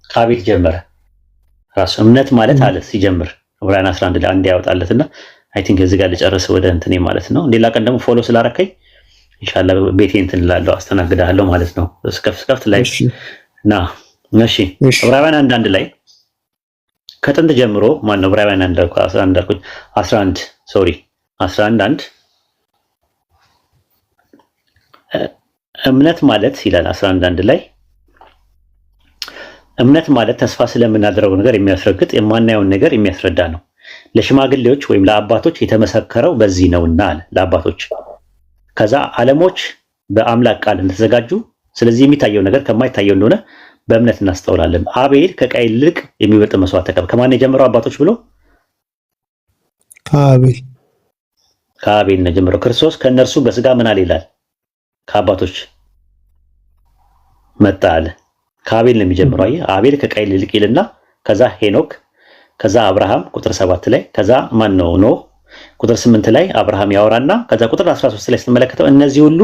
[SPEAKER 5] ከአቤል ጀመረ ራሱ እምነት ማለት አለ ሲጀምር ዕብራውያን 11 ላይ አንድ ያወጣለትና አይ ቲንክ እዚህ ጋር ልጨርስ ወደ እንትኔ ማለት ነው። ሌላ ቀን ደግሞ ፎሎ ስላረከኝ ኢንሻአላህ ቤቴ እንትን እላለሁ አስተናግዳለሁ ማለት ነው። ስከፍት ላይ እና እሺ ዕብራውያን 1 ላይ ከጥንት ጀምሮ ማን ነው? ዕብራውያን 11 ሶሪ 11 እምነት ማለት ይላል 11 ላይ እምነት ማለት ተስፋ ስለምናደርገው ነገር የሚያስረግጥ የማናየውን ነገር የሚያስረዳ ነው። ለሽማግሌዎች ወይም ለአባቶች የተመሰከረው በዚህ ነውና አለ። ለአባቶች ከዛ ዓለሞች በአምላክ ቃል እንደተዘጋጁ ስለዚህ የሚታየው ነገር ከማይታየው እንደሆነ በእምነት እናስተውላለን። አቤል ከቃየል ይልቅ የሚበልጥ መስዋዕት ተቀበለ። ከማን የጀመረው አባቶች ብሎ? ከአቤል ነው የጀመረው። ክርስቶስ ከእነርሱ በስጋ ምን አለ ይላል? ከአባቶች መጣ አለ። ከአቤል ነው የሚጀምረው። አየህ አቤል ከቃየል ይልቅ ይልና ከዛ ሄኖክ፣ ከዛ አብርሃም ቁጥር 7 ላይ፣ ከዛ ማን ነው ኖህ ቁጥር 8 ላይ አብርሃም ያወራና ከዛ ቁጥር 13 ላይ ስትመለከተው እነዚህ ሁሉ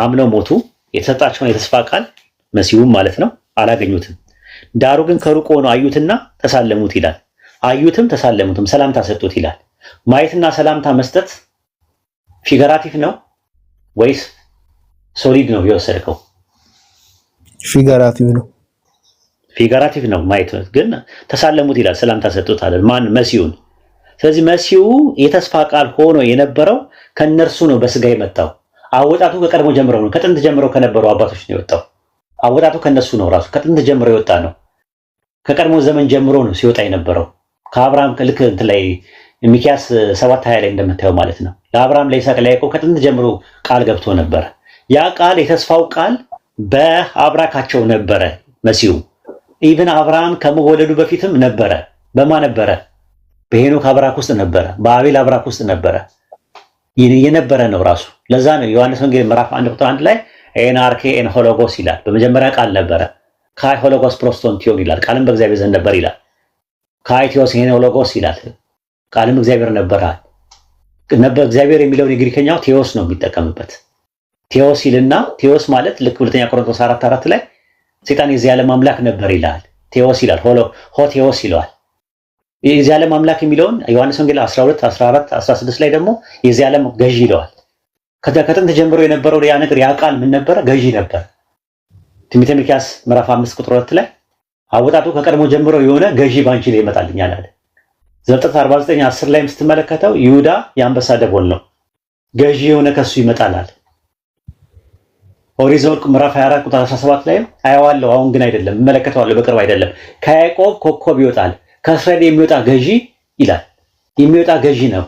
[SPEAKER 5] አምነው ሞቱ፣ የተሰጣቸውን የተስፋ ቃል መሲሁም ማለት ነው አላገኙትም። ዳሩ ግን ከሩቅ ሆነው አዩትና ተሳለሙት ይላል። አዩትም ተሳለሙትም ሰላምታ ሰጡት ይላል። ማየትና ሰላምታ መስጠት ፊገራቲቭ ነው ወይስ ሶሊድ ነው የወሰድከው?
[SPEAKER 3] ፊገራቲቭ ነው።
[SPEAKER 5] ፊገራቲቭ ነው። ማየት ግን ተሳለሙት ይላል፣ ሰላምታ ሰጡት አለ። ማን? መሲሁን። ስለዚህ መሲሁ የተስፋ ቃል ሆኖ የነበረው ከነርሱ ነው በስጋ የመጣው። አወጣቱ ከቀድሞ ጀምሮ ነው፣ ከጥንት ጀምሮ ከነበሩ አባቶች ነው የወጣው። አወጣቱ ከነሱ ነው፣ ራሱ ከጥንት ጀምሮ የወጣ ነው። ከቀድሞ ዘመን ጀምሮ ነው ሲወጣ የነበረው። ከአብርሃም ልክ እንትን ላይ ሚክያስ 7:20 ላይ እንደምታየው ማለት ነው። ለአብርሃም ለይስሐቅ ለያዕቆብ ከጥንት ጀምሮ ቃል ገብቶ ነበረ። ያ ቃል የተስፋው ቃል በአብራካቸው ነበረ። መሲሁ ኢቭን አብርሃም ከመወለዱ በፊትም ነበረ። በማ ነበረ? በሄኖክ አብራክ ውስጥ ነበረ። በአቤል አብራክ ውስጥ ነበረ። የነበረ ነው ራሱ። ለዛ ነው ዮሐንስ ወንጌል ምዕራፍ 1 ቁጥር 1 ላይ ኤን አርኬ ኤን ሆሎጎስ ይላል። በመጀመሪያ ቃል ነበረ። ካይ ሆሎጎስ ፕሮስቶን ቲዮን ይላል። ቃልም በእግዚአብሔር ዘንድ ነበር ይላል። ካይ ቲዮስ ኤን ሆሎጎስ ይላል። ቃልም እግዚአብሔር ነበረ። እግዚአብሔር የሚለውን የግሪከኛው ቴዎስ ነው የሚጠቀምበት። ቴዎስ ይልና ቴዎስ ማለት ልክ ሁለተኛ ቆሮንቶስ 4:4 ላይ ሰይጣን የዚህ ዓለም አምላክ ነበር ይላል። ቴዎስ ይላል። ሆቴዎስ ይለዋል። የዚህ ዓለም አምላክ የሚለውን ዮሐንስ ወንጌል 12 14 16 ላይ ደግሞ የዚህ ዓለም ገዢ ይለዋል። ከጥንት ጀምሮ የነበረው ያ ነገር ያ ቃል ምን ነበረ? ገዢ ነበር። ትንቢተ ሚክያስ ምዕራፍ 5 ቁጥር 2 ላይ አወጣጡ ከቀድሞ ጀምሮ የሆነ ገዢ ባንቺ ላይ ይመጣልኛል አለ። ዘፍጥረት 49 10 ላይ ስትመለከተው ይሁዳ የአንበሳ ደቦል ነው፣ ገዢ የሆነ ከሱ ይመጣላል። ኦሪት ዘኍልቍ ምዕራፍ 24 ቁጥር 17 ላይ አየዋለሁ፣ አሁን ግን አይደለም፣ እመለከተዋለሁ፣ በቅርብ አይደለም፣ ከያዕቆብ ኮከብ ይወጣል፣ ከእስራኤል የሚወጣ ገዢ ይላል። የሚወጣ ገዢ ነው።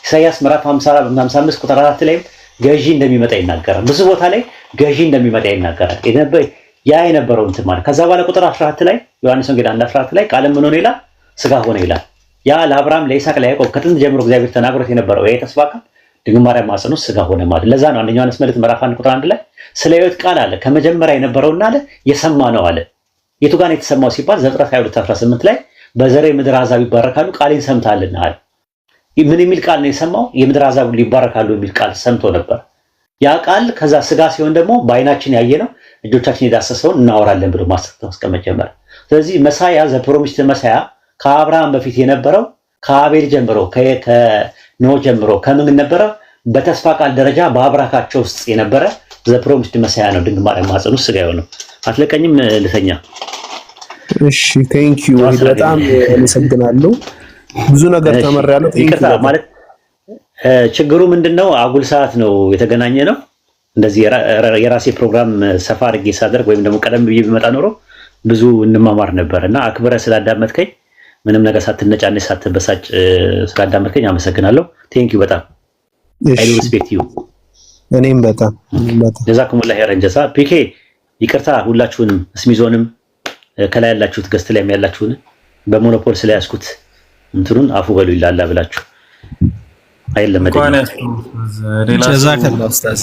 [SPEAKER 5] ኢሳይያስ ምዕራፍ 55 ቁጥር 4 ላይ ገዢ እንደሚመጣ ይናገራል። ብዙ ቦታ ላይ ገዢ እንደሚመጣ ይናገራል። ያ የነበረው እንትን ማለት ከዛ በኋላ ቁጥር 14 ላይ ዮሐንስ ወንጌል 1:14 ላይ ቃልም ምን ሆነ ይላል? ስጋ ሆነ ይላል። ያ ለአብርሃም ለይስሐቅ ለያዕቆብ ከጥንት ጀምሮ እግዚአብሔር ተናግሮት የነበረው ያ ተስፋ ቃል ድንግል ማርያም ማኅፀን ውስጥ ስጋ ሆነ ማለት። ለዛ ነው አንደኛ ዮሐንስ መልእክት ምዕራፍ 1 ቁጥር 1 ላይ ስለ ሕይወት ቃል አለ ከመጀመሪያ የነበረውና አለ የሰማ ነው አለ። የቱ ጋር ነው የተሰማው ሲባል ዘፍጥረት 22:18 ላይ በዘሬ ምድር አሕዛብ ይባረካሉ ቃሌን ሰምተሃልና አለ። ምን የሚል ቃል ነው የሰማው? የምድር አሕዛብ ሁሉ ይባረካሉ የሚል ቃል ሰምቶ ነበር። ያ ቃል ከዛ ስጋ ሲሆን ደግሞ በአይናችን ያየነው እጆቻችን የዳሰሰውን እናወራለን ብሎ ማስቀመጥ ጀመረ። ስለዚህ መሳያ ዘፕሮሚስድ መሳያ ከአብርሃም በፊት የነበረው ከአቤል ጀምሮ ከኖህ ጀምሮ ከምን ነበረ? በተስፋ ቃል ደረጃ በአብራካቸው ውስጥ የነበረ ዘፕሮሚስድ መሳያ ነው። ድንግል ማርያም ማኅፀን ውስጥ ስጋ የሆነው። አትለቀኝም? ልተኛ።
[SPEAKER 3] እሺ ቴንክ ዩ በጣም አመሰግናለሁ። ብዙ ነገር ተመራለሁ።
[SPEAKER 5] ይቅርታ ማለት ችግሩ ምንድነው? አጉል ሰዓት ነው የተገናኘ ነው። እንደዚህ የራሴ ፕሮግራም ሰፋ አድርጌ ሳደርግ ወይም ደግሞ ቀደም ብዬ ቢመጣ ኖሮ ብዙ እንማማር ነበር እና አክብረህ ስላዳመጥከኝ ምንም ነገር ሳትነጫነጭ ሳትበሳጭ ስላዳመጥከኝ አመሰግናለሁ። ቴንክ ዩ በጣም አይ ሪስፔክት ዩ።
[SPEAKER 3] እኔም በጣም
[SPEAKER 5] ጀዛኩሙላህ ኸይረን ጀዛ። ፒኬ ይቅርታ ሁላችሁንም ስሚዞንም ከላይ ያላችሁት ገስት ላይ ያላችሁን በሞኖፖል ስለያዝኩት እንትኑን አፉ በሉ ይላል ብላችሁ አይደለም።
[SPEAKER 1] ጀዛከላህ ኡስታዝ።